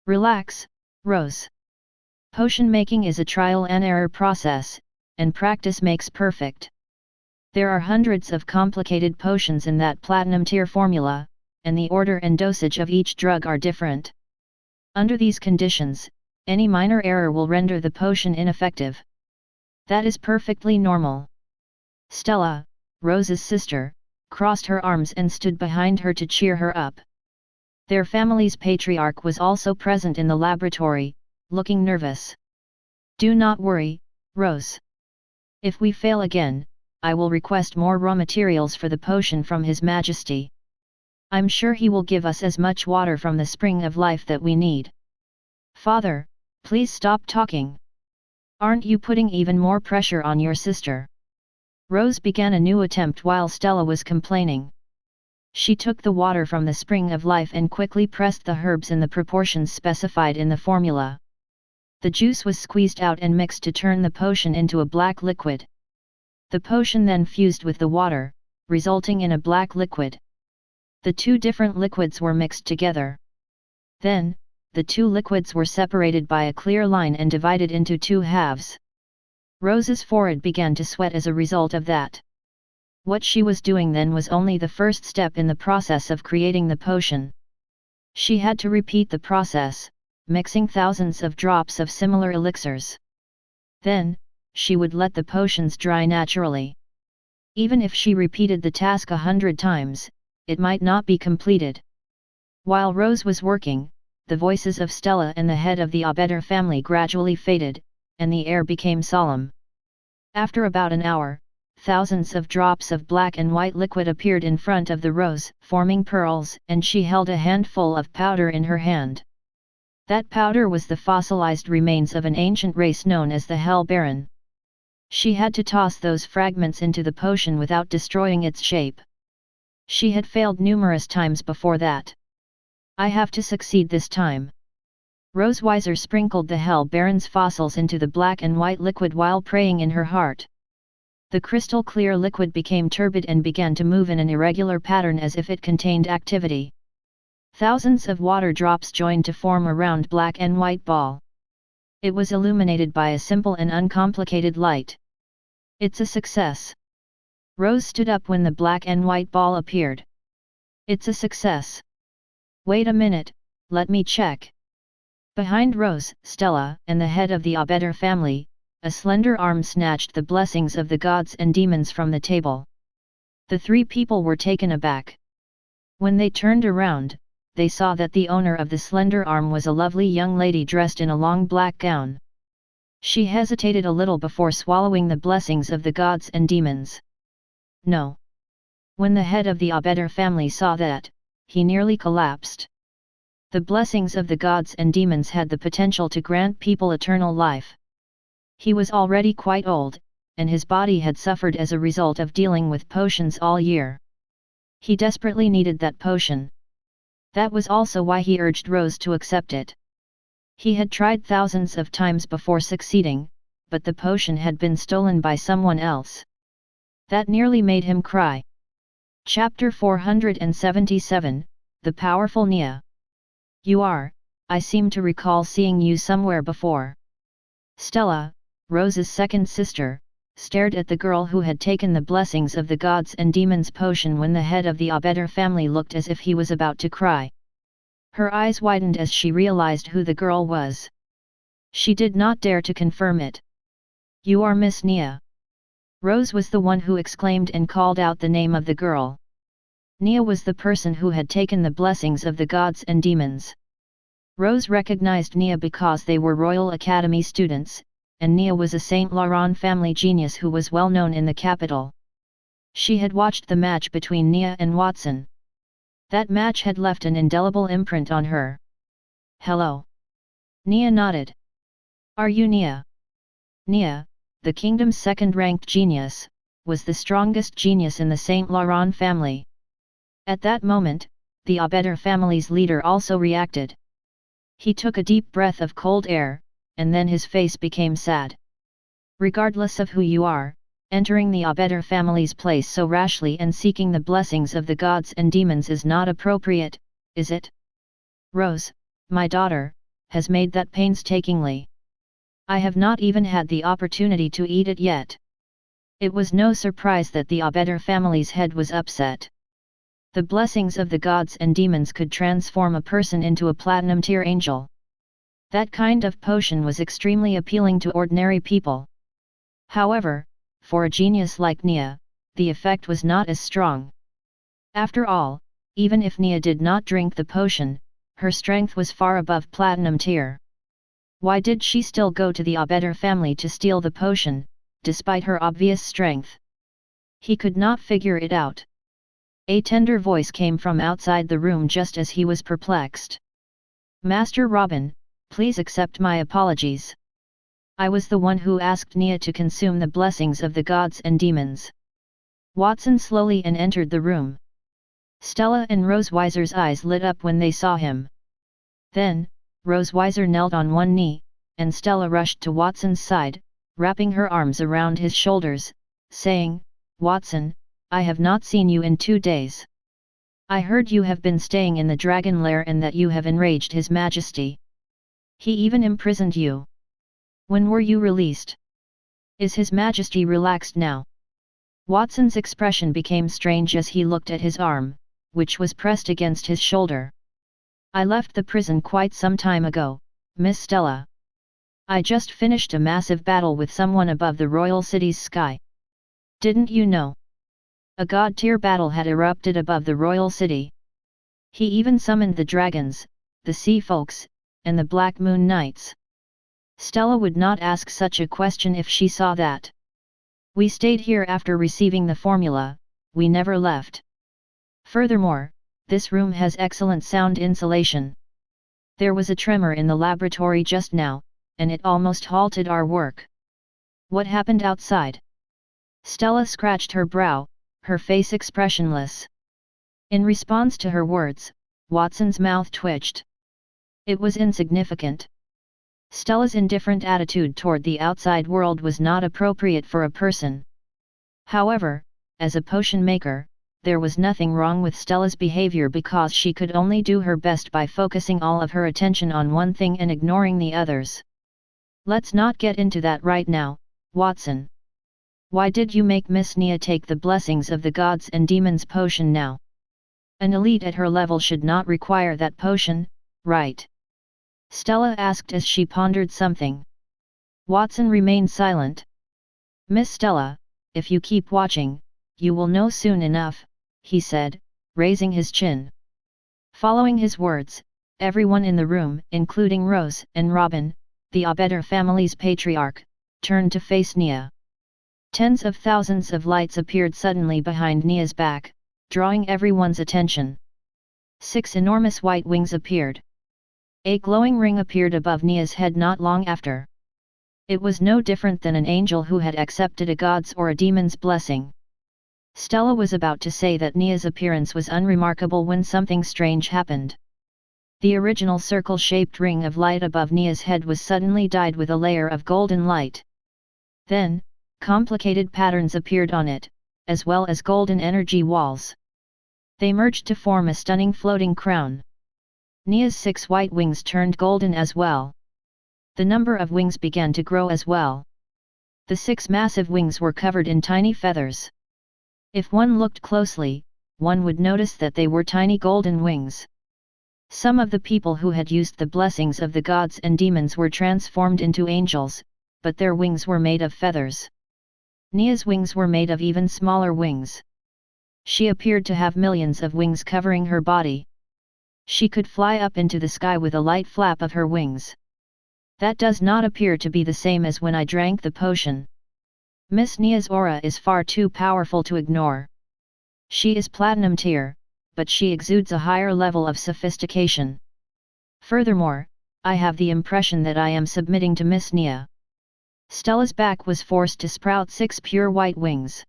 Relax, Rose. Potion making is a trial and error process, and practice makes perfect. There are hundreds of complicated potions in that platinum tier formula, and the order and dosage of each drug are different. Under these conditions, any minor error will render the potion ineffective. That is perfectly normal. Stella, Rose's sister, crossed her arms and stood behind her to cheer her up. Their family's patriarch was also present in the laboratory, looking nervous. Do not worry, Rose. If we fail again, I will request more raw materials for the potion from His Majesty. I'm sure he will give us as much water from the spring of life that we need. Father, please stop talking. Aren't you putting even more pressure on your sister? Rose began a new attempt while Stella was complaining. She took the water from the spring of life and quickly pressed the herbs in the proportions specified in the formula. The juice was squeezed out and mixed to turn the potion into a black liquid. The potion then fused with the water, resulting in a black liquid. The two different liquids were mixed together. Then, the two liquids were separated by a clear line and divided into two halves. Rose's forehead began to sweat as a result of that. What she was doing then was only the first step in the process of creating the potion. She had to repeat the process, mixing thousands of drops of similar elixirs. Then, she would let the potions dry naturally. Even if she repeated the task 100 times, it might not be completed. While Rose was working, the voices of Stella and the head of the Abdication family gradually faded, and the air became solemn. After about an hour, thousands of drops of black and white liquid appeared in front of the Rose, forming pearls, and she held a handful of powder in her hand. That powder was the fossilized remains of an ancient race known as the Hell Baron. She had to toss those fragments into the potion without destroying its shape. She had failed numerous times before that. I have to succeed this time. Roseweiser sprinkled the Hell Baron's fossils into the black and white liquid while praying in her heart. The crystal clear liquid became turbid and began to move in an irregular pattern as if it contained activity. Thousands of water drops joined to form a round black and white ball. It was illuminated by a simple and uncomplicated light. It's a success. Rose stood up when the black and white ball appeared. It's a success. Wait a minute, let me check. Behind Rose, Stella, and the head of the Abdication family, a slender arm snatched the blessings of the gods and demons from the table. The three people were taken aback. When they turned around, they saw that the owner of the slender arm was a lovely young lady dressed in a long black gown. She hesitated a little before swallowing the blessings of the gods and demons. No. When the head of the Abdication family saw that, he nearly collapsed. The blessings of the gods and demons had the potential to grant people eternal life. He was already quite old, and his body had suffered as a result of dealing with potions all year. He desperately needed that potion. That was also why he urged Rose to accept it. He had tried thousands of times before succeeding, but the potion had been stolen by someone else. That nearly made him cry. Chapter 477, The Powerful Nia. I seem to recall seeing you somewhere before. Stella, Rose's second sister, stared at the girl who had taken the blessings of the gods and demons potion when the head of the Abdication family looked as if he was about to cry. Her eyes widened as she realized who the girl was. She did not dare to confirm it. You are Miss Nia. Rose was the one who exclaimed and called out the name of the girl. Nia was the person who had taken the blessings of the gods and demons. Rose recognized Nia because they were Royal Academy students, and Nia was a Saint Laurent family genius who was well known in the capital. She had watched the match between Nia and Watson. That match had left an indelible imprint on her. Hello. Nia nodded. Are you Nia? Nia, the kingdom's second-ranked genius, was the strongest genius in the Saint Laurent family. At that moment, the Abdication family's leader also reacted. He took a deep breath of cold air, and then his face became sad. Regardless of who you are, entering the Abdication family's place so rashly and seeking the blessings of the gods and demons is not appropriate, is it? Rose, my daughter, has made that painstakingly. I have not even had the opportunity to eat it yet. It was no surprise that the Abdication family's head was upset. The blessings of the gods and demons could transform a person into a platinum-tier angel. That kind of potion was extremely appealing to ordinary people. However, for a genius like Nia, the effect was not as strong. After all, even if Nia did not drink the potion, her strength was far above platinum tier. Why did she still go to the Abdication family to steal the potion, despite her obvious strength? He could not figure it out. A tender voice came from outside the room just as he was perplexed. Master Robin, please accept my apologies. I was the one who asked Nia to consume the blessings of the gods and demons. Watson slowly entered the room. Stella and Rose Weiser's eyes lit up when they saw him. Then, Rose Weiser knelt on one knee, and Stella rushed to Watson's side, wrapping her arms around his shoulders, saying, Watson, I have not seen you in 2 days. I heard you have been staying in the dragon lair and that you have enraged His Majesty. He even imprisoned you. When were you released? Is His Majesty relaxed now? Watson's expression became strange as he looked at his arm, which was pressed against his shoulder. I left the prison quite some time ago, Miss Stella. I just finished a massive battle with someone above the royal city's sky. Didn't you know? A god-tier battle had erupted above the royal city. He even summoned the dragons, the sea folks, and the Black Moon Knights. Stella would not ask such a question if she saw that. We stayed here after receiving the formula, we never left. Furthermore, this room has excellent sound insulation. There was a tremor in the laboratory just now, and it almost halted our work. What happened outside? Stella scratched her brow, her face expressionless. In response to her words, Watson's mouth twitched. It was insignificant. Stella's indifferent attitude toward the outside world was not appropriate for a person. However, as a potion maker, there was nothing wrong with Stella's behavior because she could only do her best by focusing all of her attention on one thing and ignoring the others. Let's not get into that right now, Watson. Why did you make Miss Nia take the blessings of the gods and demons potion now? An elite at her level should not require that potion, right? Stella asked as she pondered something. Watson remained silent. Miss Stella, if you keep watching, you will know soon enough, he said, raising his chin. Following his words, everyone in the room, including Rose and Robin, the Abdication family's patriarch, turned to face Nia. Tens of thousands of lights appeared suddenly behind Nia's back, drawing everyone's attention. 6 enormous white wings appeared. A glowing ring appeared above Nia's head not long after. It was no different than an angel who had accepted a god's or a demon's blessing. Stella was about to say that Nia's appearance was unremarkable when something strange happened. The original circle-shaped ring of light above Nia's head was suddenly dyed with a layer of golden light. Then, complicated patterns appeared on it, as well as golden energy walls. They merged to form a stunning floating crown. Nia's 6 white wings turned golden as well. The number of wings began to grow as well. The 6 massive wings were covered in tiny feathers. If one looked closely, one would notice that they were tiny golden wings. Some of the people who had used the blessings of the gods and demons were transformed into angels, but their wings were made of feathers. Nia's wings were made of even smaller wings. She appeared to have millions of wings covering her body. She could fly up into the sky with a light flap of her wings. That does not appear to be the same as when I drank the potion. Miss Nia's aura is far too powerful to ignore. She is platinum tier, but she exudes a higher level of sophistication. Furthermore, I have the impression that I am submitting to Miss Nia. Stella's back was forced to sprout 6 pure white wings.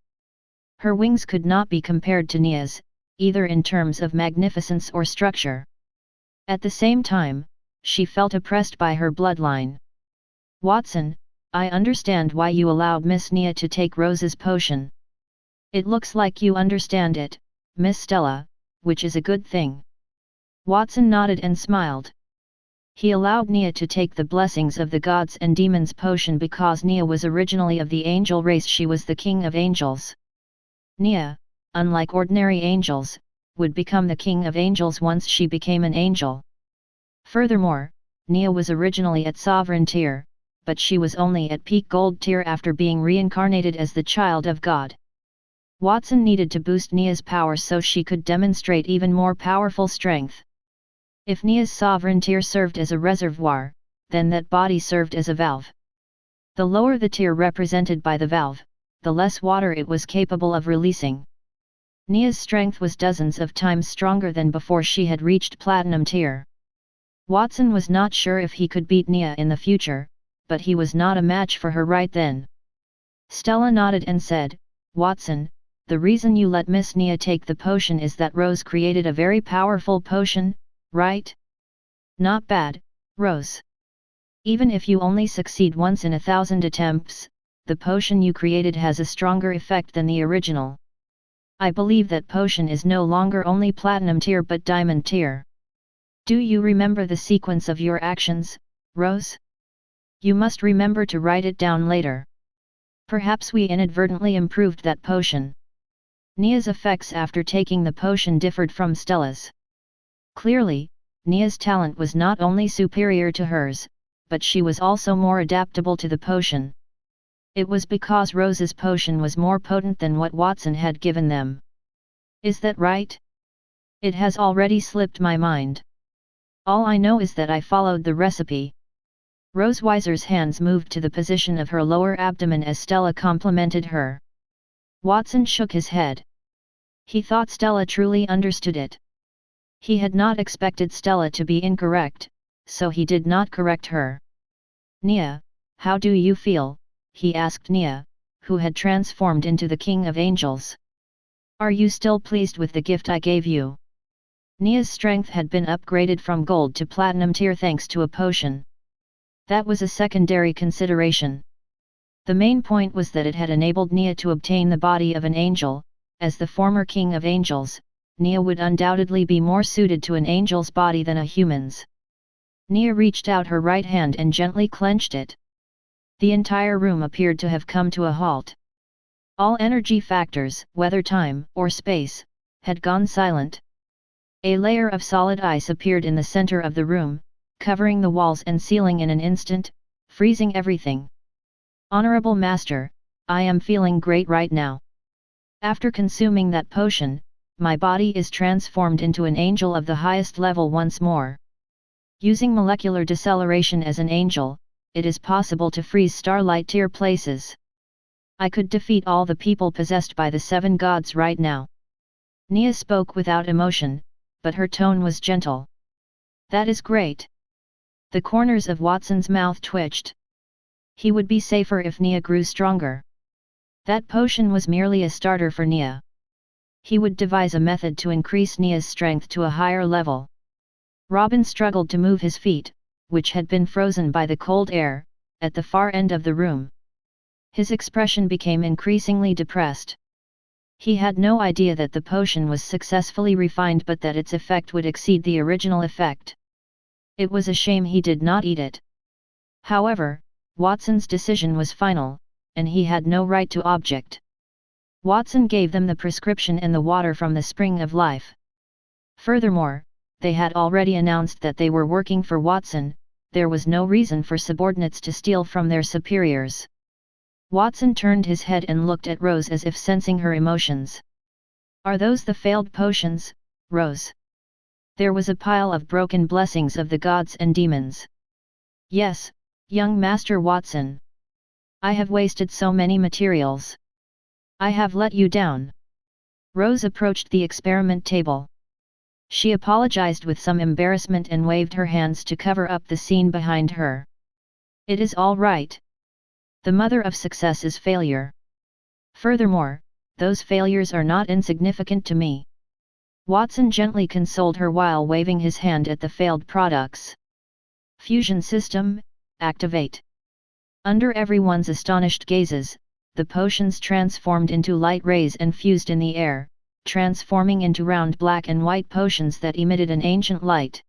Her wings could not be compared to Nia's, either in terms of magnificence or structure. At the same time, she felt oppressed by her bloodline. Watson, I understand why you allowed Miss Nia to take Rose's potion. It looks like you understand it, Miss Stella, which is a good thing. Watson nodded and smiled. He allowed Nia to take the blessings of the gods and demons potion because Nia was originally of the angel race. She was the king of angels. Nia, unlike ordinary angels, would become the king of angels once she became an angel. Furthermore, Nia was originally at sovereign tier, but she was only at peak gold tier after being reincarnated as the child of God. Watson needed to boost Nia's power so she could demonstrate even more powerful strength. If Nia's sovereign tier served as a reservoir, then that body served as a valve. The lower the tier represented by the valve, the less water it was capable of releasing. Nia's strength was dozens of times stronger than before she had reached platinum tier. Watson was not sure if he could beat Nia in the future, but he was not a match for her right then. Stella nodded and said, Watson, the reason you let Miss Nia take the potion is that Rose created a very powerful potion, right? Not bad, Rose. Even if you only succeed once in 1,000 attempts, the potion you created has a stronger effect than the original. I believe that potion is no longer only platinum tier but diamond tier. Do you remember the sequence of your actions, Rose? You must remember to write it down later. Perhaps we inadvertently improved that potion. Nia's effects after taking the potion differed from Stella's. Clearly, Nia's talent was not only superior to hers, but she was also more adaptable to the potion. It was because Rose's potion was more potent than what Watson had given them. Is that right? It has already slipped my mind. All I know is that I followed the recipe. Rose Weiser's hands moved to the position of her lower abdomen as Stella complimented her. Watson shook his head. He thought Stella truly understood it. He had not expected Stella to be incorrect, so he did not correct her. Nia, how do you feel? He asked Nia, who had transformed into the king of angels. Are you still pleased with the gift I gave you? Nia's strength had been upgraded from gold to platinum tier thanks to a potion. That was a secondary consideration. The main point was that it had enabled Nia to obtain the body of an angel. As the former king of angels, Nia would undoubtedly be more suited to an angel's body than a human's. Nia reached out her right hand and gently clenched it. The entire room appeared to have come to a halt. All energy factors, whether time or space, had gone silent. A layer of solid ice appeared in the center of the room, covering the walls and ceiling in an instant, freezing everything. Honorable Master, I am feeling great right now. After consuming that potion, my body is transformed into an angel of the highest level once more. Using molecular deceleration as an angel, it is possible to freeze starlight tier places. I could defeat all the people possessed by the 7 gods right now. Nia spoke without emotion, but her tone was gentle. That is great. The corners of Watson's mouth twitched. He would be safer if Nia grew stronger. That potion was merely a starter for Nia. He would devise a method to increase Nia's strength to a higher level. Robin struggled to move his feet, which had been frozen by the cold air, at the far end of the room. His expression became increasingly depressed. He had no idea that the potion was successfully refined but that its effect would exceed the original effect. It was a shame he did not eat it. However, Watson's decision was final, and he had no right to object. Watson gave them the prescription and the water from the spring of life. Furthermore, they had already announced that they were working for Watson. There was no reason for subordinates to steal from their superiors. Watson turned his head and looked at Rose as if sensing her emotions. Are those the failed potions, Rose? There was a pile of broken blessings of the gods and demons. Yes, young Master Watson. I have wasted so many materials. I have let you down. Rose approached the experiment table. She apologized with some embarrassment and waved her hands to cover up the scene behind her. It is all right. The mother of success is failure. Furthermore, those failures are not insignificant to me. Watson gently consoled her while waving his hand at the failed products. Fusion system, activate. Under everyone's astonished gazes, the potions transformed into light rays and fused in the air, transforming into round black and white potions that emitted an ancient light.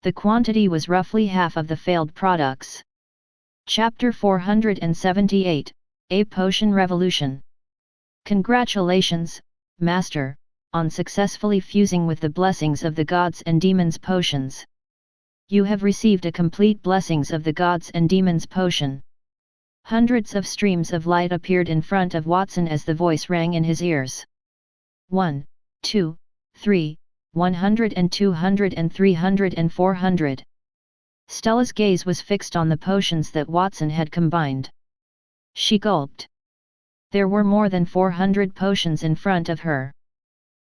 The quantity was roughly half of the failed products. Chapter 478, A Potion Revolution. Congratulations, Master, on successfully fusing with the blessings of the gods and demons potions. You have received a complete blessings of the gods and demons potion. Hundreds of streams of light appeared in front of Watson as the voice rang in his ears. 1, 2, 3, 100 and 200 and 300 and 400. Stella's gaze was fixed on the potions that Watson had combined. She gulped. There were more than 400 potions in front of her.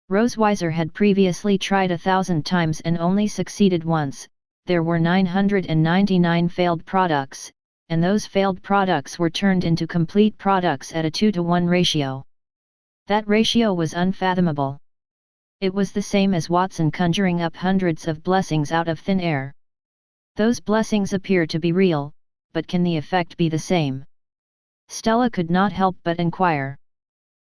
Roseweiser had previously tried 1,000 times and only succeeded once. There were 999 failed products, and those failed products were turned into complete products at a 2-to-1 ratio. That ratio was unfathomable. It was the same as Watson conjuring up hundreds of blessings out of thin air. Those blessings appear to be real, but can the effect be the same? Stella could not help but inquire.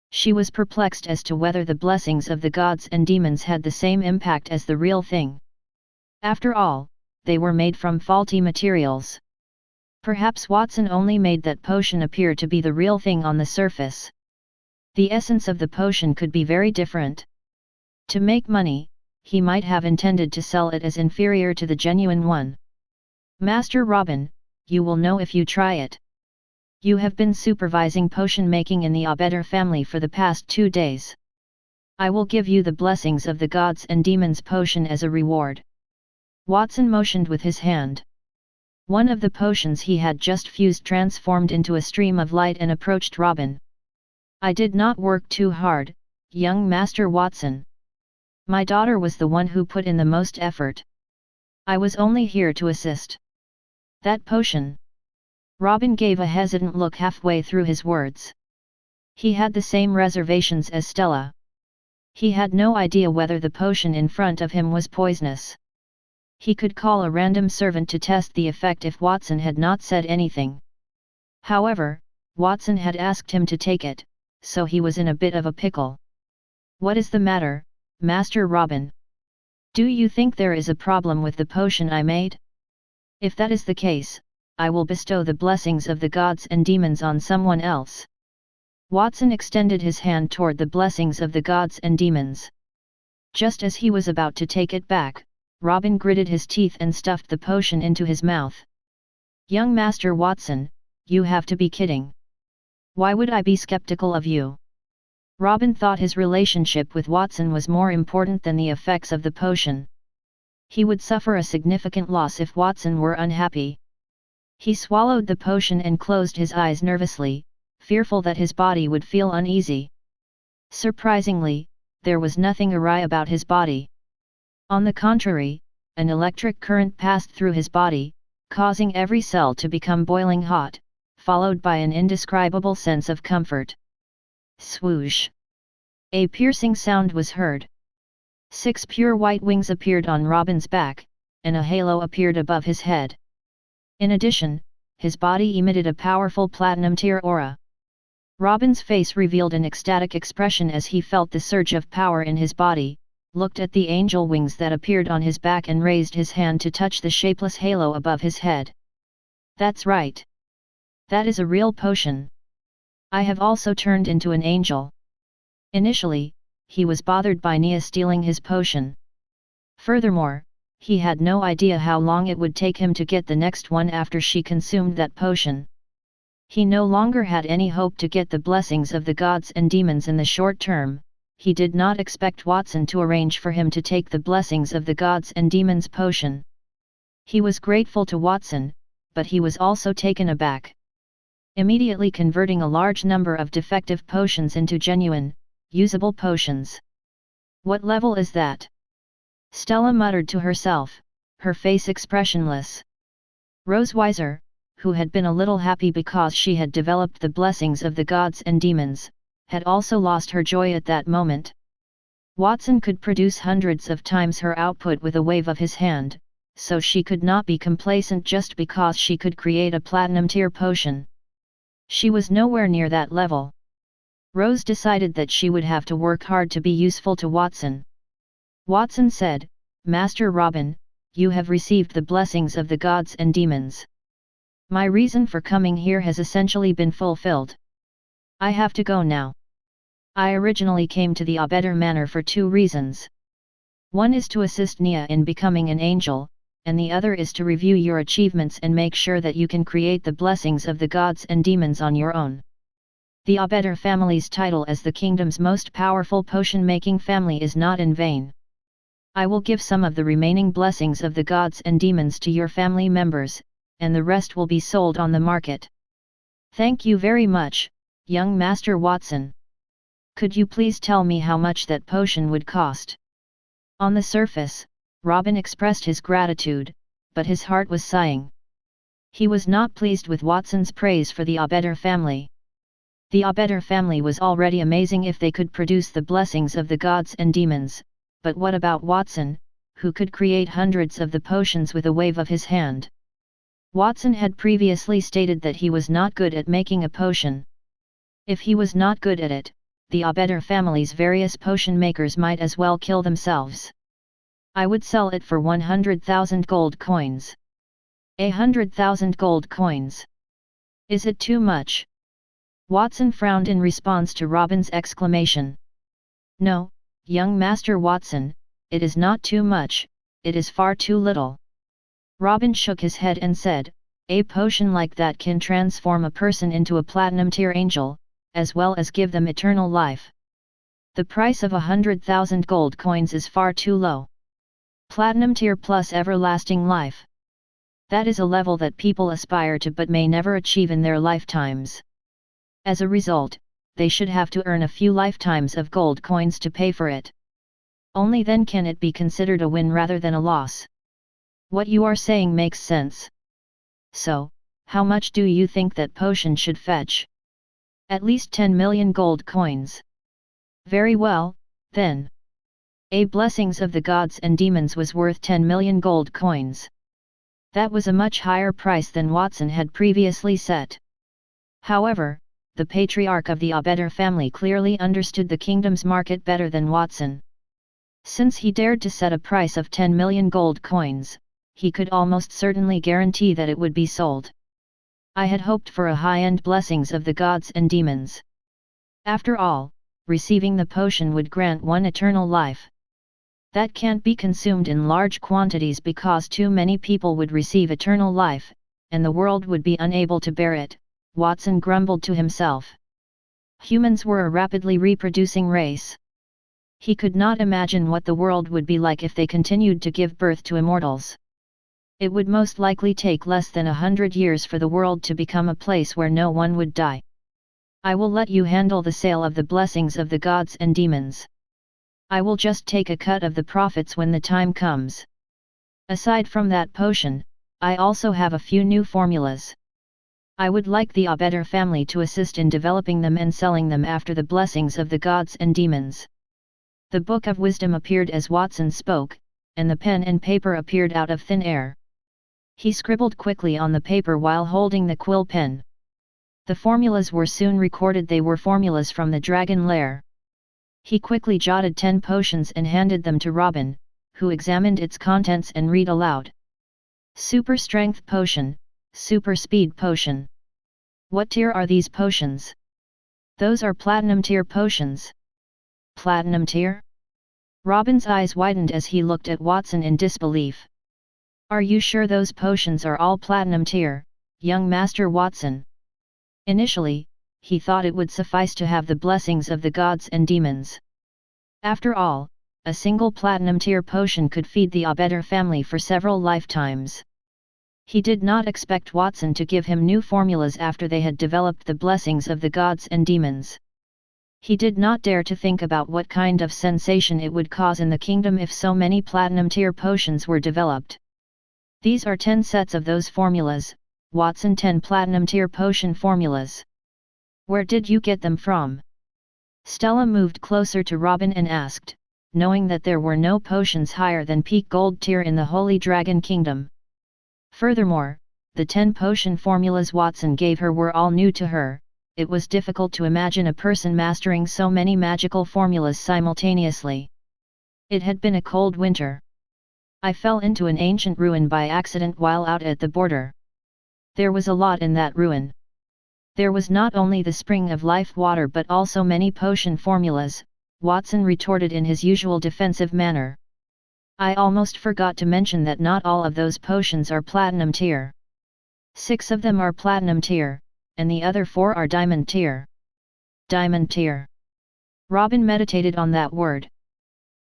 She was perplexed as to whether the blessings of the gods and demons had the same impact as the real thing. After all, they were made from faulty materials. Perhaps Watson only made that potion appear to be the real thing on the surface. The essence of the potion could be very different. To make money, he might have intended to sell it as inferior to the genuine one. Master Robin, you will know if you try it. You have been supervising potion making in the Abdication family for the past 2 days. I will give you the blessings of the gods and demons potion as a reward. Watson motioned with his hand. One of the potions he had just fused transformed into a stream of light and approached Robin. I did not work too hard, young Master Watson. My daughter was the one who put in the most effort. I was only here to assist. That potion. Robin gave a hesitant look halfway through his words. He had the same reservations as Stella. He had no idea whether the potion in front of him was poisonous. He could call a random servant to test the effect if Watson had not said anything. However, Watson had asked him to take it, so he was in a bit of a pickle. What is the matter, Master Robin? Do you think there is a problem with the potion I made? If that is the case, I will bestow the blessings of the gods and demons on someone else. Watson extended his hand toward the blessings of the gods and demons. Just as he was about to take it back, Robin gritted his teeth and stuffed the potion into his mouth. Young Master Watson, you have to be kidding. Why would I be skeptical of you? Robin thought his relationship with Watson was more important than the effects of the potion. He would suffer a significant loss if Watson were unhappy. He swallowed the potion and closed his eyes nervously, fearful that his body would feel uneasy. Surprisingly, there was nothing awry about his body. On the contrary, an electric current passed through his body, causing every cell to become boiling hot, followed by an indescribable sense of comfort. Swoosh! A piercing sound was heard. 6 pure white wings appeared on Robin's back, and a halo appeared above his head. In addition, his body emitted a powerful platinum-tier aura. Robin's face revealed an ecstatic expression as he felt the surge of power in his body, looked at the angel wings that appeared on his back and raised his hand to touch the shapeless halo above his head. That's right. That is a real potion. I have also turned into an angel. Initially, he was bothered by Nia stealing his potion. Furthermore, he had no idea how long it would take him to get the next one after she consumed that potion. He no longer had any hope to get the blessings of the gods and demons in the short term. He did not expect Watson to arrange for him to take the blessings of the gods and demons potion. He was grateful to Watson, but he was also taken aback. Immediately converting a large number of defective potions into genuine, usable potions. What level is that? Stella muttered to herself, her face expressionless. Rose Weiser, who had been a little happy because she had developed the blessings of the gods and demons, had also lost her joy at that moment. Watson could produce hundreds of times her output with a wave of his hand, so she could not be complacent just because she could create a platinum-tier potion. She was nowhere near that level. Rose decided that she would have to work hard to be useful to Watson. Watson said, "Master Robin, you have received the blessings of the gods and demons. My reason for coming here has essentially been fulfilled. I have to go now. I originally came to the Abdication Manor for 2 reasons. One is to assist Nia in becoming an angel, and the other is to review your achievements and make sure that you can create the blessings of the gods and demons on your own. The Abdication family's title as the kingdom's most powerful potion-making family is not in vain. I will give some of the remaining blessings of the gods and demons to your family members, and the rest will be sold on the market. Thank you very much, young Master Watson. Could you please tell me how much that potion would cost?" On the surface, Robin expressed his gratitude, but his heart was sighing. He was not pleased with Watson's praise for the Abdication family. The Abdication family was already amazing if they could produce the blessings of the gods and demons, but what about Watson, who could create hundreds of the potions with a wave of his hand? Watson had previously stated that he was not good at making a potion. If he was not good at it, the Abdication family's various potion makers might as well kill themselves. I would sell it for 100,000 gold coins. 100,000 gold coins. Is it too much? Watson frowned in response to Robin's exclamation. No, young Master Watson, it is not too much, it is far too little. Robin shook his head and said, a potion like that can transform a person into a platinum-tier angel, as well as give them eternal life. The price of 100,000 gold coins is far too low. Platinum tier plus everlasting life. That is a level that people aspire to but may never achieve in their lifetimes. As a result, they should have to earn a few lifetimes of gold coins to pay for it. Only then can it be considered a win rather than a loss. What you are saying makes sense. So, how much do you think that potion should fetch? At least 10 million gold coins. Very well, then. A blessings of the gods and demons was worth 10 million gold coins. That was a much higher price than Watson had previously set. However, the patriarch of the Abdication family clearly understood the kingdom's market better than Watson. Since he dared to set a price of 10 million gold coins, he could almost certainly guarantee that it would be sold. I had hoped for a high-end blessings of the gods and demons. After all, receiving the potion would grant one eternal life. That can't be consumed in large quantities because too many people would receive eternal life, and the world would be unable to bear it, Watson grumbled to himself. Humans were a rapidly reproducing race. He could not imagine what the world would be like if they continued to give birth to immortals. It would most likely take less than 100 years for the world to become a place where no one would die. I will let you handle the sale of the blessings of the gods and demons. I will just take a cut of the profits when the time comes. Aside from that potion, I also have a few new formulas. I would like the Abdication family to assist in developing them and selling them after the blessings of the gods and demons. The Book of Wisdom appeared as Watson spoke, and the pen and paper appeared out of thin air. He scribbled quickly on the paper while holding the quill pen. The formulas were soon recorded. They were formulas from the dragon lair. He quickly jotted 10 potions and handed them to Robin, who examined its contents and read aloud. Super Strength Potion, Super Speed Potion. What tier are these potions? Those are Platinum tier potions. Platinum tier? Robin's eyes widened as he looked at Watson in disbelief. Are you sure those potions are all Platinum tier, young Master Watson? Initially, he thought it would suffice to have the blessings of the gods and demons. After all, a single Platinum tier potion could feed the Abdication family for several lifetimes. He did not expect Watson to give him new formulas after they had developed the blessings of the gods and demons. He did not dare to think about what kind of sensation it would cause in the kingdom if so many Platinum tier potions were developed. These are 10 sets of those formulas, Watson. 10 Platinum tier potion formulas. Where did you get them from? Stella moved closer to Robin and asked, knowing that there were no potions higher than peak gold tier in the Holy Dragon Kingdom. Furthermore, the 10 potion formulas Watson gave her were all new to her. It was difficult to imagine a person mastering so many magical formulas simultaneously. It had been a cold winter. I fell into an ancient ruin by accident while out at the border. There was a lot in that ruin. There was not only the spring of life water but also many potion formulas, Watson retorted in his usual defensive manner. I almost forgot to mention that not all of those potions are Platinum tier. 6 of them are Platinum tier, and the other 4 are Diamond tier. Diamond tier. Robin meditated on that word.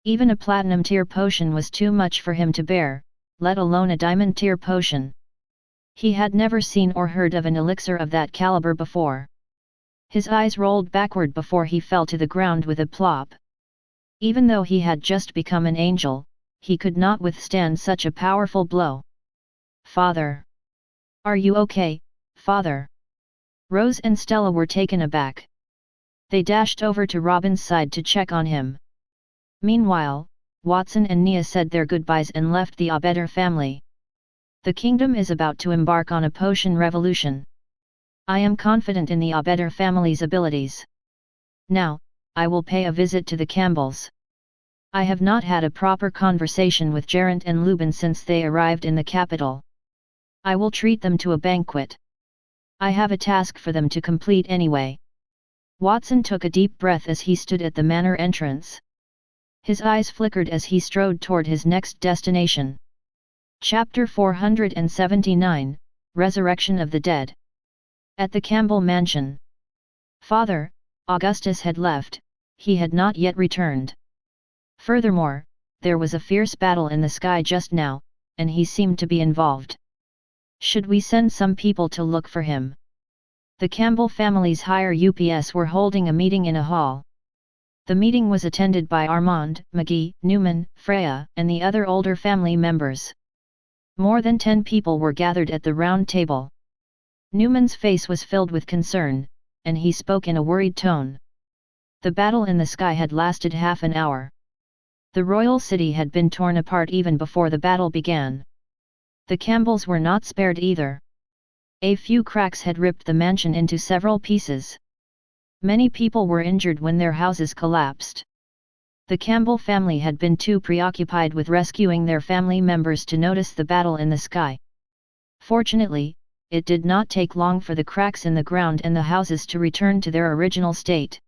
Even a Platinum tier potion was too much for him to bear, let alone a Diamond tier potion. He had never seen or heard of an elixir of that caliber before. His eyes rolled backward before he fell to the ground with a plop. Even though he had just become an angel, he could not withstand such a powerful blow. Father! Are you okay, Father? Rose and Stella were taken aback. They dashed over to Robin's side to check on him. Meanwhile, Watson and Nia said their goodbyes and left the Abdication family. The kingdom is about to embark on a potion revolution. I am confident in the Abdication family's abilities. Now, I will pay a visit to the Campbells. I have not had a proper conversation with Geraint and Lubin since they arrived in the capital. I will treat them to a banquet. I have a task for them to complete anyway. Watson took a deep breath as he stood at the manor entrance. His eyes flickered as he strode toward his next destination. Chapter 479, Resurrection of the Dead. At the Campbell mansion. Father, Augustus had left, he had not yet returned. Furthermore, there was a fierce battle in the sky just now, and he seemed to be involved. Should we send some people to look for him? The Campbell family's higher ups were holding a meeting in a hall. The meeting was attended by Armand, McGee, Newman, Freya, and the other older family members. More than 10 people were gathered at the round table. Newman's face was filled with concern, and he spoke in a worried tone. The battle in the sky had lasted half an hour. The royal city had been torn apart even before the battle began. The Campbells were not spared either. A few cracks had ripped the mansion into several pieces. Many people were injured when their houses collapsed. The Campbell family had been too preoccupied with rescuing their family members to notice the battle in the sky. Fortunately, it did not take long for the cracks in the ground and the houses to return to their original state.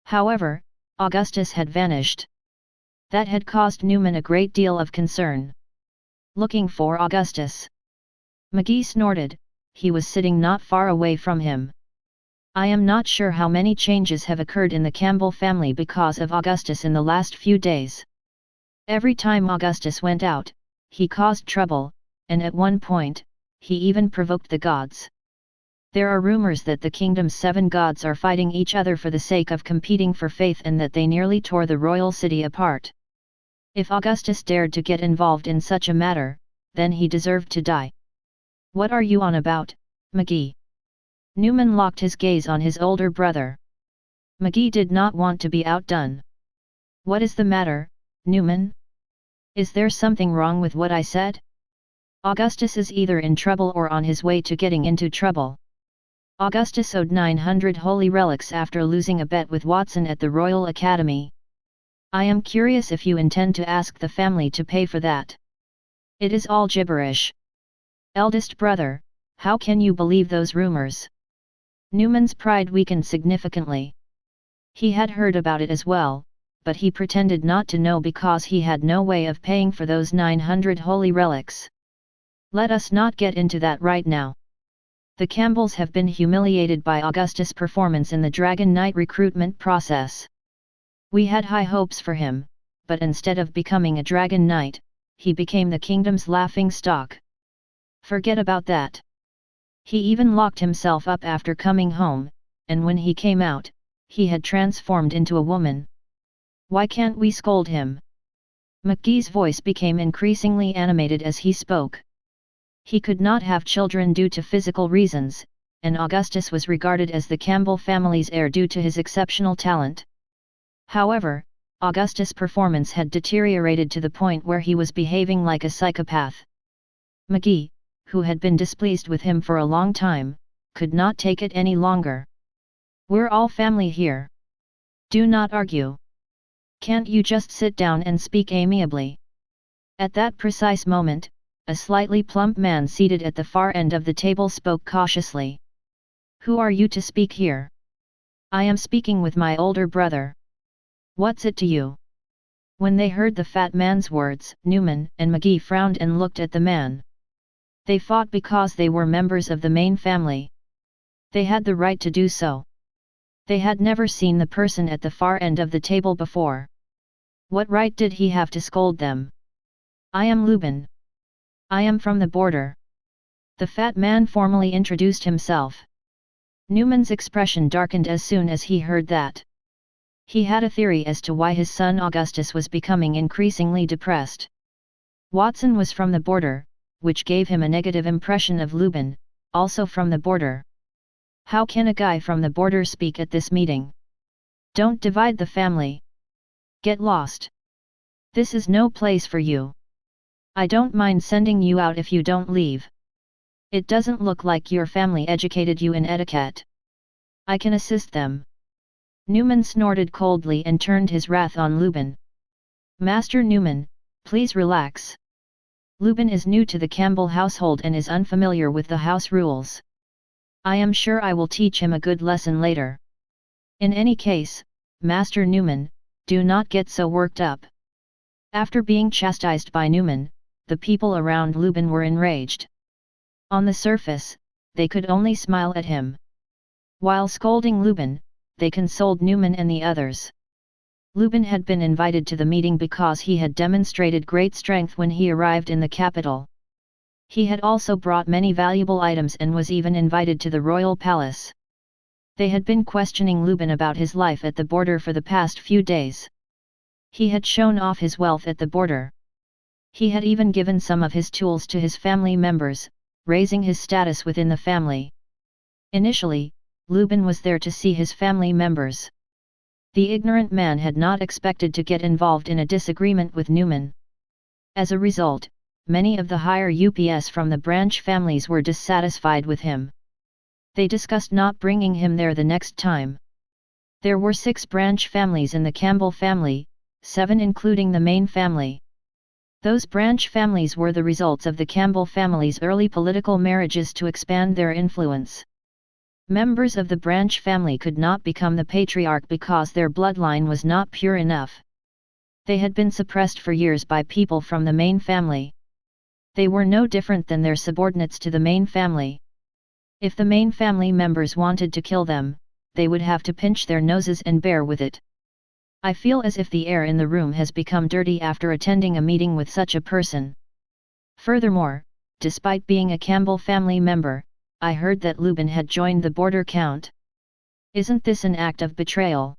However, Augustus had vanished. That had caused Newman a great deal of concern. Looking for Augustus. McGee snorted, he was sitting not far away from him. I am not sure how many changes have occurred in the Campbell family because of Augustus in the last few days. Every time Augustus went out, he caused trouble, and at one point, he even provoked the gods. There are rumors that the kingdom's 7 gods are fighting each other for the sake of competing for faith and that they nearly tore the royal city apart. If Augustus dared to get involved in such a matter, then he deserved to die. What are you on about, McGee? Newman locked his gaze on his older brother. McGee did not want to be outdone. What is the matter, Newman? Is there something wrong with what I said? Augustus is either in trouble or on his way to getting into trouble. Augustus owed 900 holy relics after losing a bet with Watson at the Royal Academy. I am curious if you intend to ask the family to pay for that. It is all gibberish. Eldest brother, how can you believe those rumors? Newman's pride weakened significantly. He had heard about it as well, but he pretended not to know because he had no way of paying for those 900 holy relics. Let us not get into that right now. The Campbells have been humiliated by Augustus' performance in the Dragon Knight recruitment process. We had high hopes for him, but instead of becoming a Dragon Knight, he became the kingdom's laughing stock. Forget about that. He even locked himself up after coming home, and when he came out, he had transformed into a woman. Why can't we scold him? McGee's voice became increasingly animated as he spoke. He could not have children due to physical reasons, and Augustus was regarded as the Campbell family's heir due to his exceptional talent. However, Augustus' performance had deteriorated to the point where he was behaving like a psychopath. McGee, who had been displeased with him for a long time, could not take it any longer. We're all family here. Do not argue. Can't you just sit down and speak amiably? At that precise moment, a slightly plump man seated at the far end of the table spoke cautiously. Who are you to speak here? I am speaking with my older brother. What's it to you? When they heard the fat man's words, Newman and McGee frowned and looked at the man. They fought because they were members of the main family. They had the right to do so. They had never seen the person at the far end of the table before. What right did he have to scold them? I am Lubin. I am from the border. The fat man formally introduced himself. Newman's expression darkened as soon as he heard that. He had a theory as to why his son Augustus was becoming increasingly depressed. Watson was from the border, which gave him a negative impression of Lubin, also from the border. How can a guy from the border speak at this meeting? Don't divide the family. Get lost. This is no place for you. I don't mind sending you out if you don't leave. It doesn't look like your family educated you in etiquette. I can assist them. Newman snorted coldly and turned his wrath on Lubin. Master Newman, please relax. Lubin is new to the Campbell household and is unfamiliar with the house rules. I am sure I will teach him a good lesson later. In any case, Master Newman, do not get so worked up. After being chastised by Newman, the people around Lubin were enraged. On the surface, they could only smile at him. While scolding Lubin, they consoled Newman and the others. Lubin had been invited to the meeting because he had demonstrated great strength when he arrived in the capital. He had also brought many valuable items and was even invited to the royal palace. They had been questioning Lubin about his life at the border for the past few days. He had shown off his wealth at the border. He had even given some of his tools to his family members, raising his status within the family. Initially, Lubin was there to see his family members. The ignorant man had not expected to get involved in a disagreement with Newman. As a result, many of the higher ups from the branch families were dissatisfied with him. They discussed not bringing him there the next time. There were 6 branch families in the Campbell family, 7 including the main family. Those branch families were the results of the Campbell family's early political marriages to expand their influence. Members of the branch family could not become the patriarch because their bloodline was not pure enough. They had been suppressed for years by people from the main family. They were no different than their subordinates to the main family. If the main family members wanted to kill them, they would have to pinch their noses and bear with it. I feel as if the air in the room has become dirty after attending a meeting with such a person. Furthermore, despite being a Campbell family member, I heard that Lubin had joined the border count. Isn't this an act of betrayal?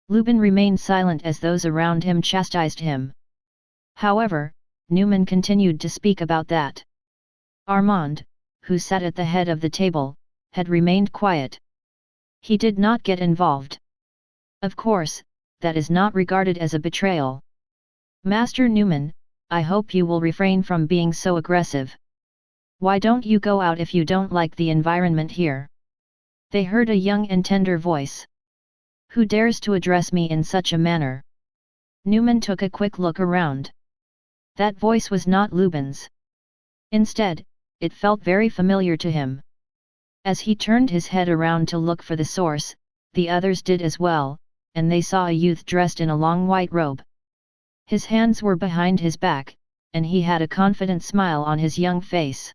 Lubin remained silent as those around him chastised him. However, Newman continued to speak about that. Armand, who sat at the head of the table, had remained quiet. He did not get involved. Of course, that is not regarded as a betrayal. Master Newman, I hope you will refrain from being so aggressive. Why don't you go out if you don't like the environment here? They heard a young and tender voice. Who dares to address me in such a manner? Newman took a quick look around. That voice was not Lubin's. Instead, it felt very familiar to him. As he turned his head around to look for the source, the others did as well, and they saw a youth dressed in a long white robe. His hands were behind his back, and he had a confident smile on his young face.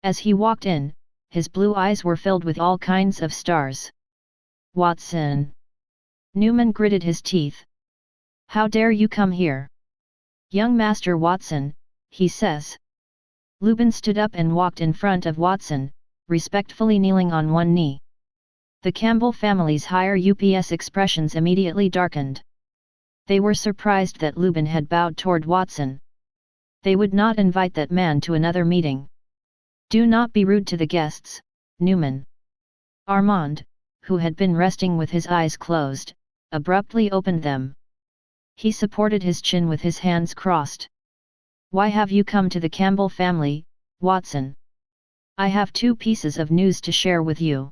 As he walked in, his blue eyes were filled with all kinds of stars. Watson! Newman gritted his teeth. How dare you come here? Young Master Watson, he says. Lubin stood up and walked in front of Watson, respectfully kneeling on one knee. The Campbell family's higher UPS expressions immediately darkened. They were surprised that Lubin had bowed toward Watson. They would not invite that man to another meeting. Do not be rude to the guests, Newman. Armand, who had been resting with his eyes closed, abruptly opened them. He supported his chin with his hands crossed. Why have you come to the Campbell family, Watson? I have two pieces of news to share with you.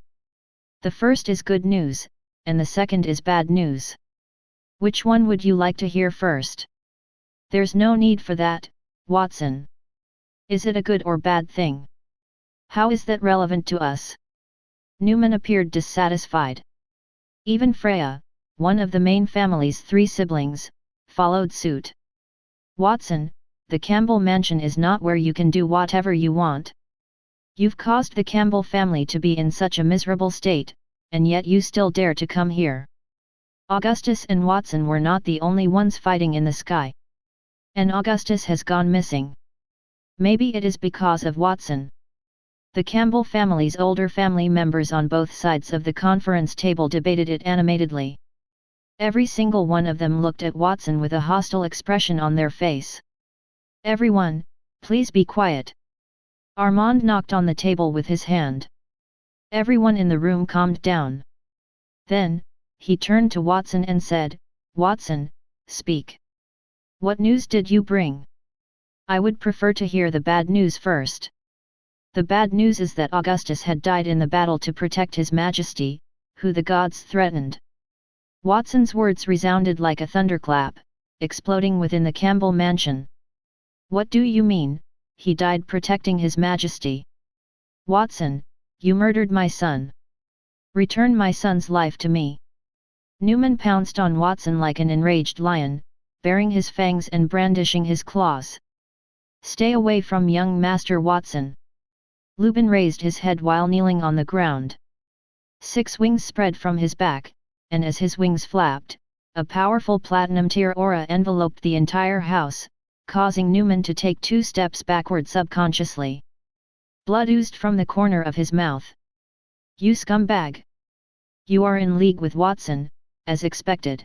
The first is good news, and the second is bad news. Which one would you like to hear first? There's no need for that, Watson. Is it a good or bad thing? How is that relevant to us? Newman appeared dissatisfied. Even Freya, one of the main family's 3 siblings, followed suit. Watson, the Campbell mansion is not where you can do whatever you want. You've caused the Campbell family to be in such a miserable state, and yet you still dare to come here. Augustus and Watson were not the only ones fighting in the sky. And Augustus has gone missing. Maybe it is because of Watson. The Campbell family's older family members on both sides of the conference table debated it animatedly. Every single one of them looked at Watson with a hostile expression on their face. Everyone, please be quiet. Armand knocked on the table with his hand. Everyone in the room calmed down. Then, he turned to Watson and said, Watson, speak. What news did you bring? I would prefer to hear the bad news first. The bad news is that Augustus had died in the battle to protect His Majesty, who the gods threatened. Watson's words resounded like a thunderclap, exploding within the Campbell mansion. What do you mean, he died protecting His Majesty? Watson, you murdered my son. Return my son's life to me. Newman pounced on Watson like an enraged lion, baring his fangs and brandishing his claws. Stay away from young Master Watson. Lubin raised his head while kneeling on the ground. 6 wings spread from his back, and as his wings flapped, a powerful platinum-tier aura enveloped the entire house, causing Newman to take 2 steps backward subconsciously. Blood oozed from the corner of his mouth. You scumbag! You are in league with Watson, as expected.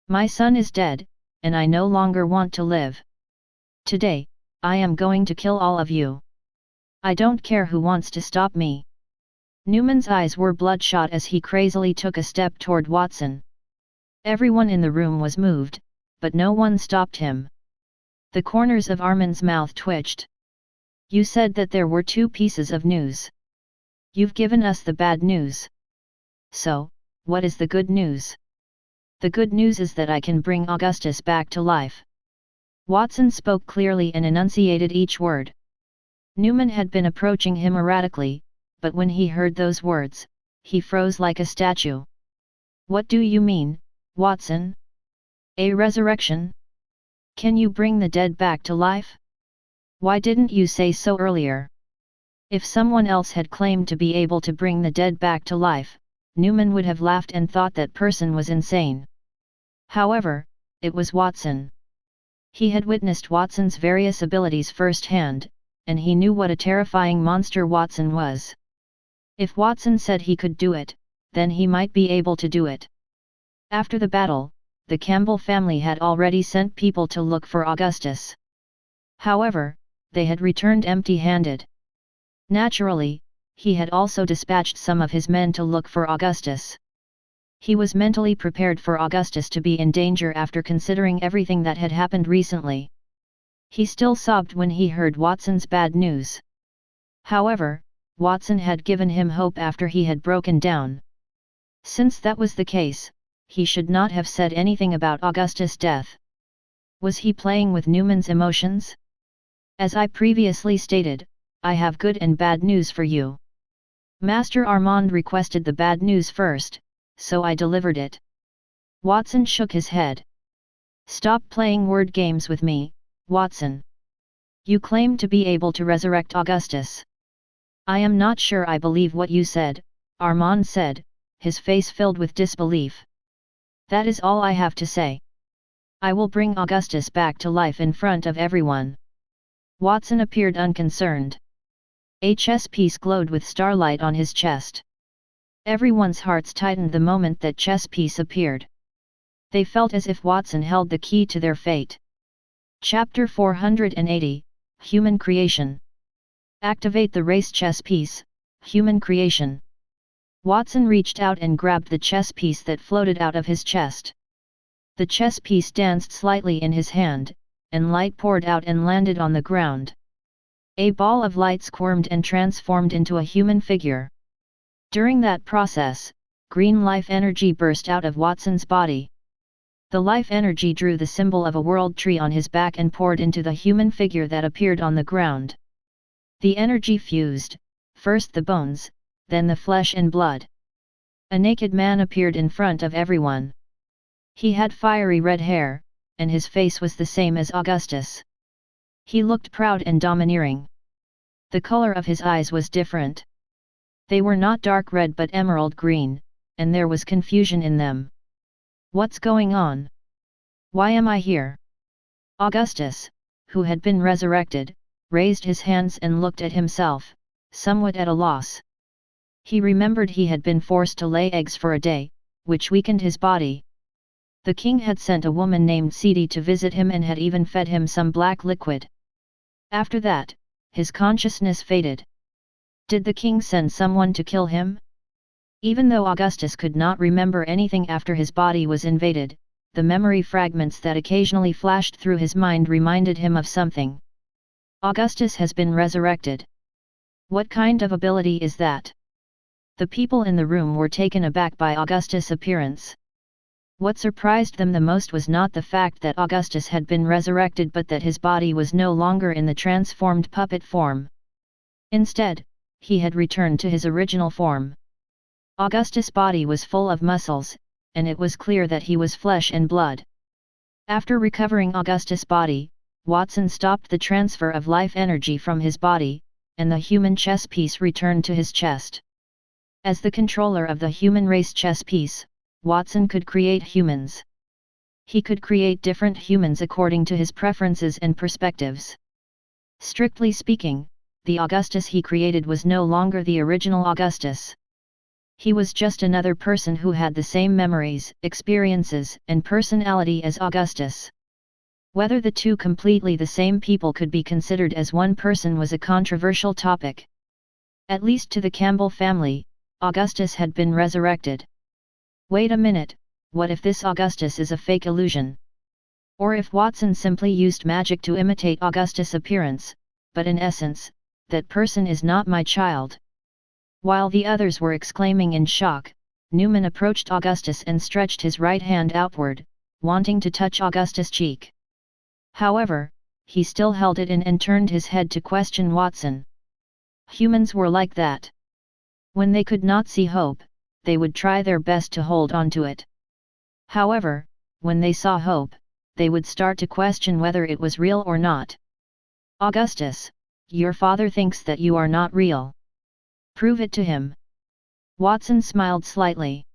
My son is dead, and I no longer want to live. Today, I am going to kill all of you. I don't care who wants to stop me. Newman's eyes were bloodshot as he crazily took a step toward Watson. Everyone in the room was moved, but no one stopped him. The corners of Armand's mouth twitched. You said that there were 2 pieces of news. You've given us the bad news. So, what is the good news? The good news is that I can bring Augustus back to life. Watson spoke clearly and enunciated each word. Newman had been approaching him erratically, but when he heard those words, he froze like a statue. What do you mean, Watson? A resurrection? Can you bring the dead back to life? Why didn't you say so earlier? If someone else had claimed to be able to bring the dead back to life, Newman would have laughed and thought that person was insane. However, it was Watson. He had witnessed Watson's various abilities firsthand, and he knew what a terrifying monster Watson was. If Watson said he could do it, then he might be able to do it. After the battle, the Campbell family had already sent people to look for Augustus. However, they had returned empty-handed. Naturally, he had also dispatched some of his men to look for Augustus. He was mentally prepared for Augustus to be in danger after considering everything that had happened recently. He still sobbed when he heard Watson's bad news. However, Watson had given him hope after he had broken down. Since that was the case, he should not have said anything about Augustus' death. Was he playing with Newman's emotions? As I previously stated, I have good and bad news for you. Master Armand requested the bad news first, so I delivered it. Watson shook his head. Stop playing word games with me, Watson. You claim to be able to resurrect Augustus. I am not sure I believe what you said, Armand said, his face filled with disbelief. That is all I have to say. I will bring Augustus back to life in front of everyone. Watson appeared unconcerned. His piece glowed with starlight on his chest. Everyone's hearts tightened the moment that chess piece appeared. They felt as if Watson held the key to their fate. Chapter 480, Human Creation. Activate the race chess piece, Human Creation. Watson reached out and grabbed the chess piece that floated out of his chest. The chess piece danced slightly in his hand, and light poured out and landed on the ground. A ball of light squirmed and transformed into a human figure. During that process, green life energy burst out of Watson's body. The life energy drew the symbol of a world tree on his back and poured into the human figure that appeared on the ground. The energy fused, first the bones, then the flesh and blood. A naked man appeared in front of everyone. He had fiery red hair, and his face was the same as Augustus. He looked proud and domineering. The color of his eyes was different. They were not dark red but emerald green, and there was confusion in them. What's going on? Why am I here? Augustus, who had been resurrected, raised his hands and looked at himself, somewhat at a loss. He remembered he had been forced to lay eggs for a day, which weakened his body. The king had sent a woman named Sidi to visit him and had even fed him some black liquid. After that, his consciousness faded. Did the king send someone to kill him? Even though Augustus could not remember anything after his body was invaded, the memory fragments that occasionally flashed through his mind reminded him of something. Augustus has been resurrected. What kind of ability is that? The people in the room were taken aback by Augustus' appearance. What surprised them the most was not the fact that Augustus had been resurrected but that his body was no longer in the transformed puppet form. Instead, he had returned to his original form. Augustus' body was full of muscles, and it was clear that he was flesh and blood. After recovering Augustus' body, Watson stopped the transfer of life energy from his body, and the human chess piece returned to his chest. As the controller of the human race chess piece, Watson could create humans. He could create different humans according to his preferences and perspectives. Strictly speaking, the Augustus he created was no longer the original Augustus. He was just another person who had the same memories, experiences, and personality as Augustus. Whether the two completely the same people could be considered as one person was a controversial topic. At least to the Campbell family, Augustus had been resurrected. Wait a minute, what if this Augustus is a fake illusion? Or if Watson simply used magic to imitate Augustus' appearance, but in essence, that person is not my child. While the others were exclaiming in shock, Newman approached Augustus and stretched his right hand outward, wanting to touch Augustus' cheek. However, he still held it in and turned his head to question Watson. Humans were like that. When they could not see hope, they would try their best to hold on to it. However, when they saw hope, they would start to question whether it was real or not. Augustus, your father thinks that you are not real. Prove it to him. Watson smiled slightly.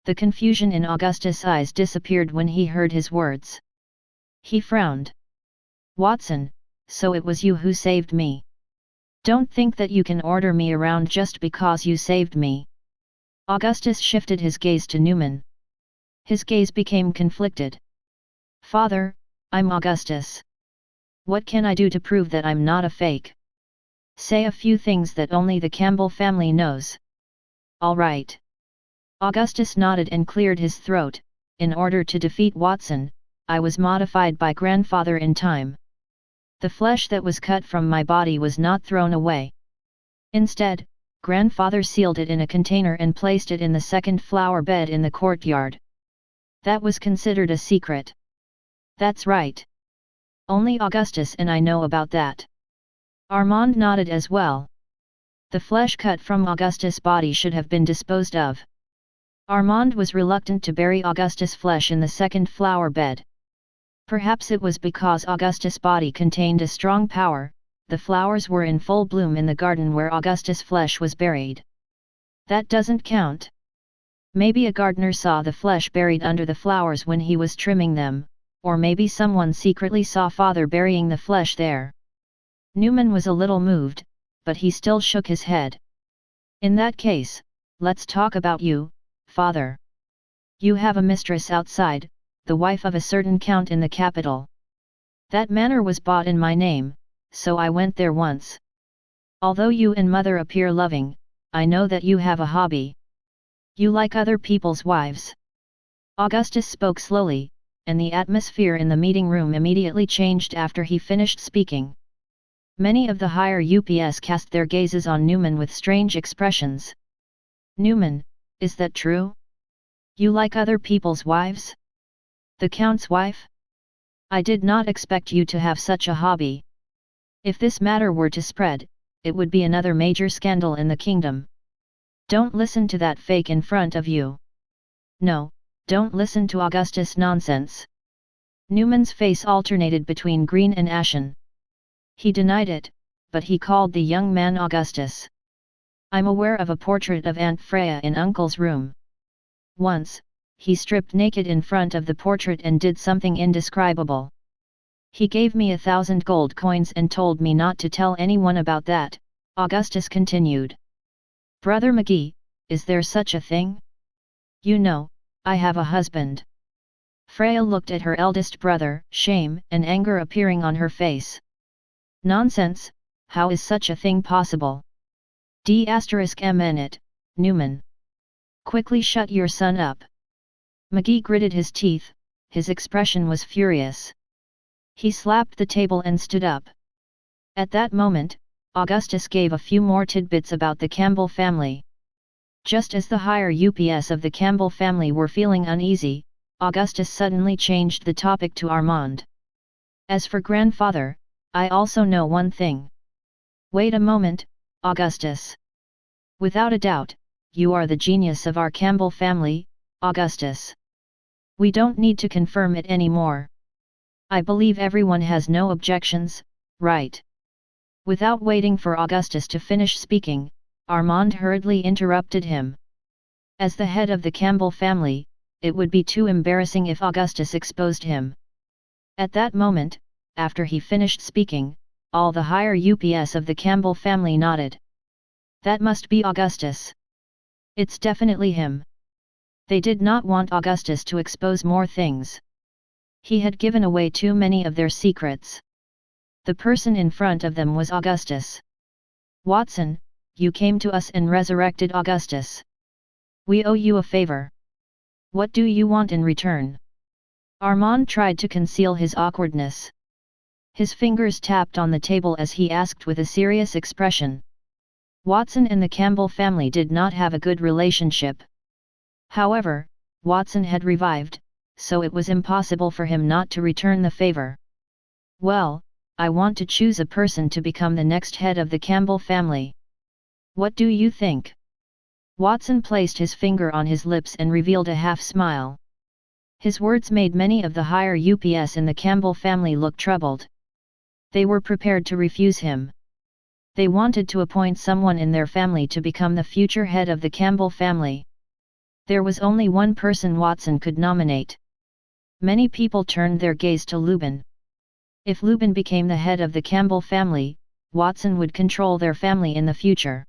The confusion in Augustus' eyes disappeared when he heard his words. He frowned. Watson, so it was you who saved me. Don't think that you can order me around just because you saved me. Augustus shifted his gaze to Newman. His gaze became conflicted. Father, I'm Augustus. What can I do to prove that I'm not a fake? Say a few things that only the Campbell family knows. All right. Augustus nodded and cleared his throat. In order to defeat Watson, I was modified by grandfather in time. The flesh that was cut from my body was not thrown away. Instead, grandfather sealed it in a container and placed it in the second flower bed in the courtyard. That was considered a secret. That's right. Only Augustus and I know about that. Armand nodded as well. The flesh cut from Augustus' body should have been disposed of. Armand was reluctant to bury Augustus' flesh in the second flower bed. Perhaps it was because Augustus' body contained a strong power. The flowers were in full bloom in the garden where Augustus' flesh was buried. That doesn't count. Maybe a gardener saw the flesh buried under the flowers when he was trimming them, or maybe someone secretly saw father burying the flesh there. Newman was a little moved, but he still shook his head. In that case, let's talk about you, father. You have a mistress outside, the wife of a certain count in the capital. That manor was bought in my name, so I went there once. Although you and mother appear loving, I know that you have a hobby. You like other people's wives. Augustus spoke slowly, and the atmosphere in the meeting room immediately changed after he finished speaking. Many of the higher UPS cast their gazes on Newman with strange expressions. Newman, is that true? You like other people's wives? The Count's wife? I did not expect you to have such a hobby. If this matter were to spread, it would be another major scandal in the kingdom. Don't listen to that fake in front of you. No, don't listen to Augustus' nonsense. Newman's face alternated between green and ashen. He denied it, but he called the young man Augustus. I'm aware of a portrait of Aunt Freya in Uncle's room. Once, he stripped naked in front of the portrait and did something indescribable. He gave me 1,000 gold coins and told me not to tell anyone about that, Augustus continued. Brother McGee, is there such a thing? You know, I have a husband. Freya looked at her eldest brother, shame and anger appearing on her face. Nonsense, how is such a thing possible? D****, Newman. Quickly shut your son up. McGee gritted his teeth, his expression was furious. He slapped the table and stood up. At that moment, Augustus gave a few more tidbits about the Campbell family. Just as the higher UPS of the Campbell family were feeling uneasy, Augustus suddenly changed the topic to Armand. As for grandfather, I also know one thing. Wait a moment, Augustus. Without a doubt, you are the genius of our Campbell family, Augustus. We don't need to confirm it anymore. I believe everyone has no objections, right? Without waiting for Augustus to finish speaking, Armand hurriedly interrupted him. As the head of the Campbell family, it would be too embarrassing if Augustus exposed him. At that moment, after he finished speaking, all the higher UPS of the Campbell family nodded. That must be Augustus. It's definitely him. They did not want Augustus to expose more things. He had given away too many of their secrets. The person in front of them was Augustus. Watson, you came to us and resurrected Augustus. We owe you a favor. What do you want in return? Armand tried to conceal his awkwardness. His fingers tapped on the table as he asked with a serious expression. Watson and the Campbell family did not have a good relationship. However, Watson had revived, so it was impossible for him not to return the favor. Well, I want to choose a person to become the next head of the Campbell family. What do you think? Watson placed his finger on his lips and revealed a half-smile. His words made many of the higher UPS in the Campbell family look troubled. They were prepared to refuse him. They wanted to appoint someone in their family to become the future head of the Campbell family. There was only one person Watson could nominate. Many people turned their gaze to Lubin. If Lubin became the head of the Campbell family, Watson would control their family in the future.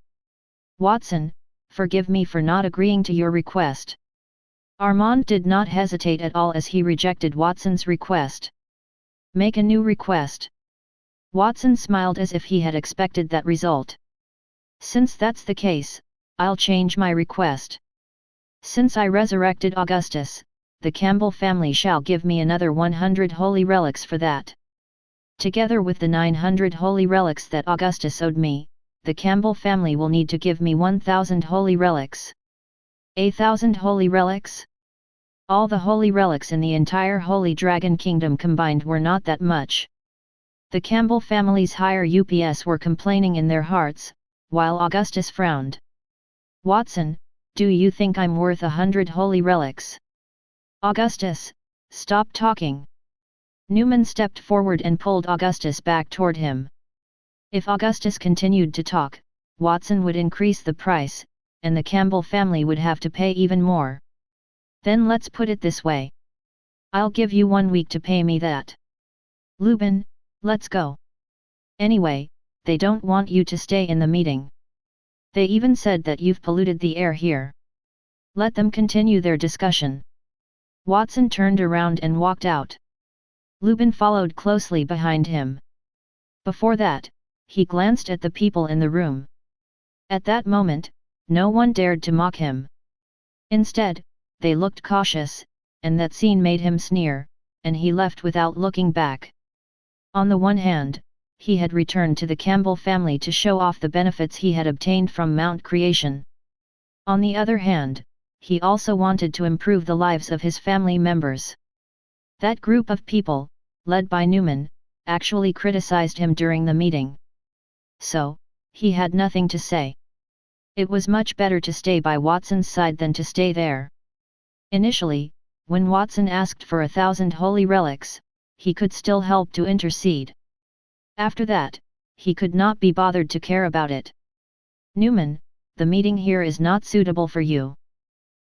Watson, forgive me for not agreeing to your request. Armand did not hesitate at all as he rejected Watson's request. Make a new request. Watson smiled as if he had expected that result. Since that's the case, I'll change my request. Since I resurrected Augustus, the Campbell family shall give me another 100 holy relics for that. Together with the 900 holy relics that Augustus owed me, the Campbell family will need to give me 1,000 holy relics. 1,000 holy relics? All the holy relics in the entire Holy Dragon Kingdom combined were not that much. The Campbell family's higher UPS were complaining in their hearts, while Augustus frowned. Watson, do you think I'm worth 100 holy relics? Augustus, stop talking. Newman stepped forward and pulled Augustus back toward him. If Augustus continued to talk, Watson would increase the price, and the Campbell family would have to pay even more. Then let's put it this way. I'll give you 1 week to pay me that. Lubin, let's go. Anyway, they don't want you to stay in the meeting. They even said that you've polluted the air here. Let them continue their discussion. Watson turned around and walked out. Lubin followed closely behind him. Before that, he glanced at the people in the room. At that moment, no one dared to mock him. Instead, they looked cautious, and that scene made him sneer, and he left without looking back. On the one hand, he had returned to the Campbell family to show off the benefits he had obtained from Mount Creation. On the other hand, he also wanted to improve the lives of his family members. That group of people, led by Newman, actually criticized him during the meeting. So, he had nothing to say. It was much better to stay by Watson's side than to stay there. Initially, when Watson asked for 1,000 holy relics, he could still help to intercede. After that, he could not be bothered to care about it. Newman, the meeting here is not suitable for you.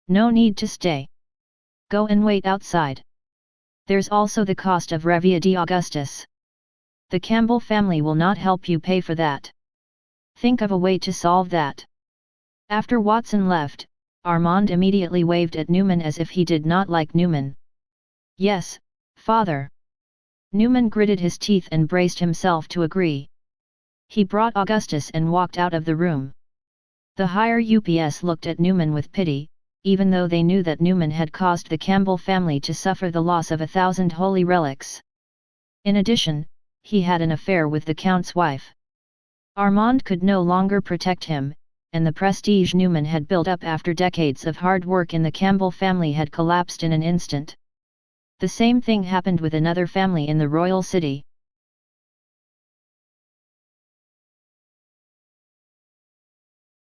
No need to stay. Go and wait outside. There's also the cost of Revia de Augustus. The Campbell family will not help you pay for that. Think of a way to solve that. After Watson left, Armand immediately waved at Newman as if he did not like Newman. Yes, father. Newman gritted his teeth and braced himself to agree. He brought Augustus and walked out of the room. The higher UPS looked at Newman with pity, even though they knew that Newman had caused the Campbell family to suffer the loss of 1,000 holy relics. In addition, he had an affair with the Count's wife. Armand could no longer protect him, and the prestige Newman had built up after decades of hard work in the Campbell family had collapsed in an instant. The same thing happened with another family in the royal city.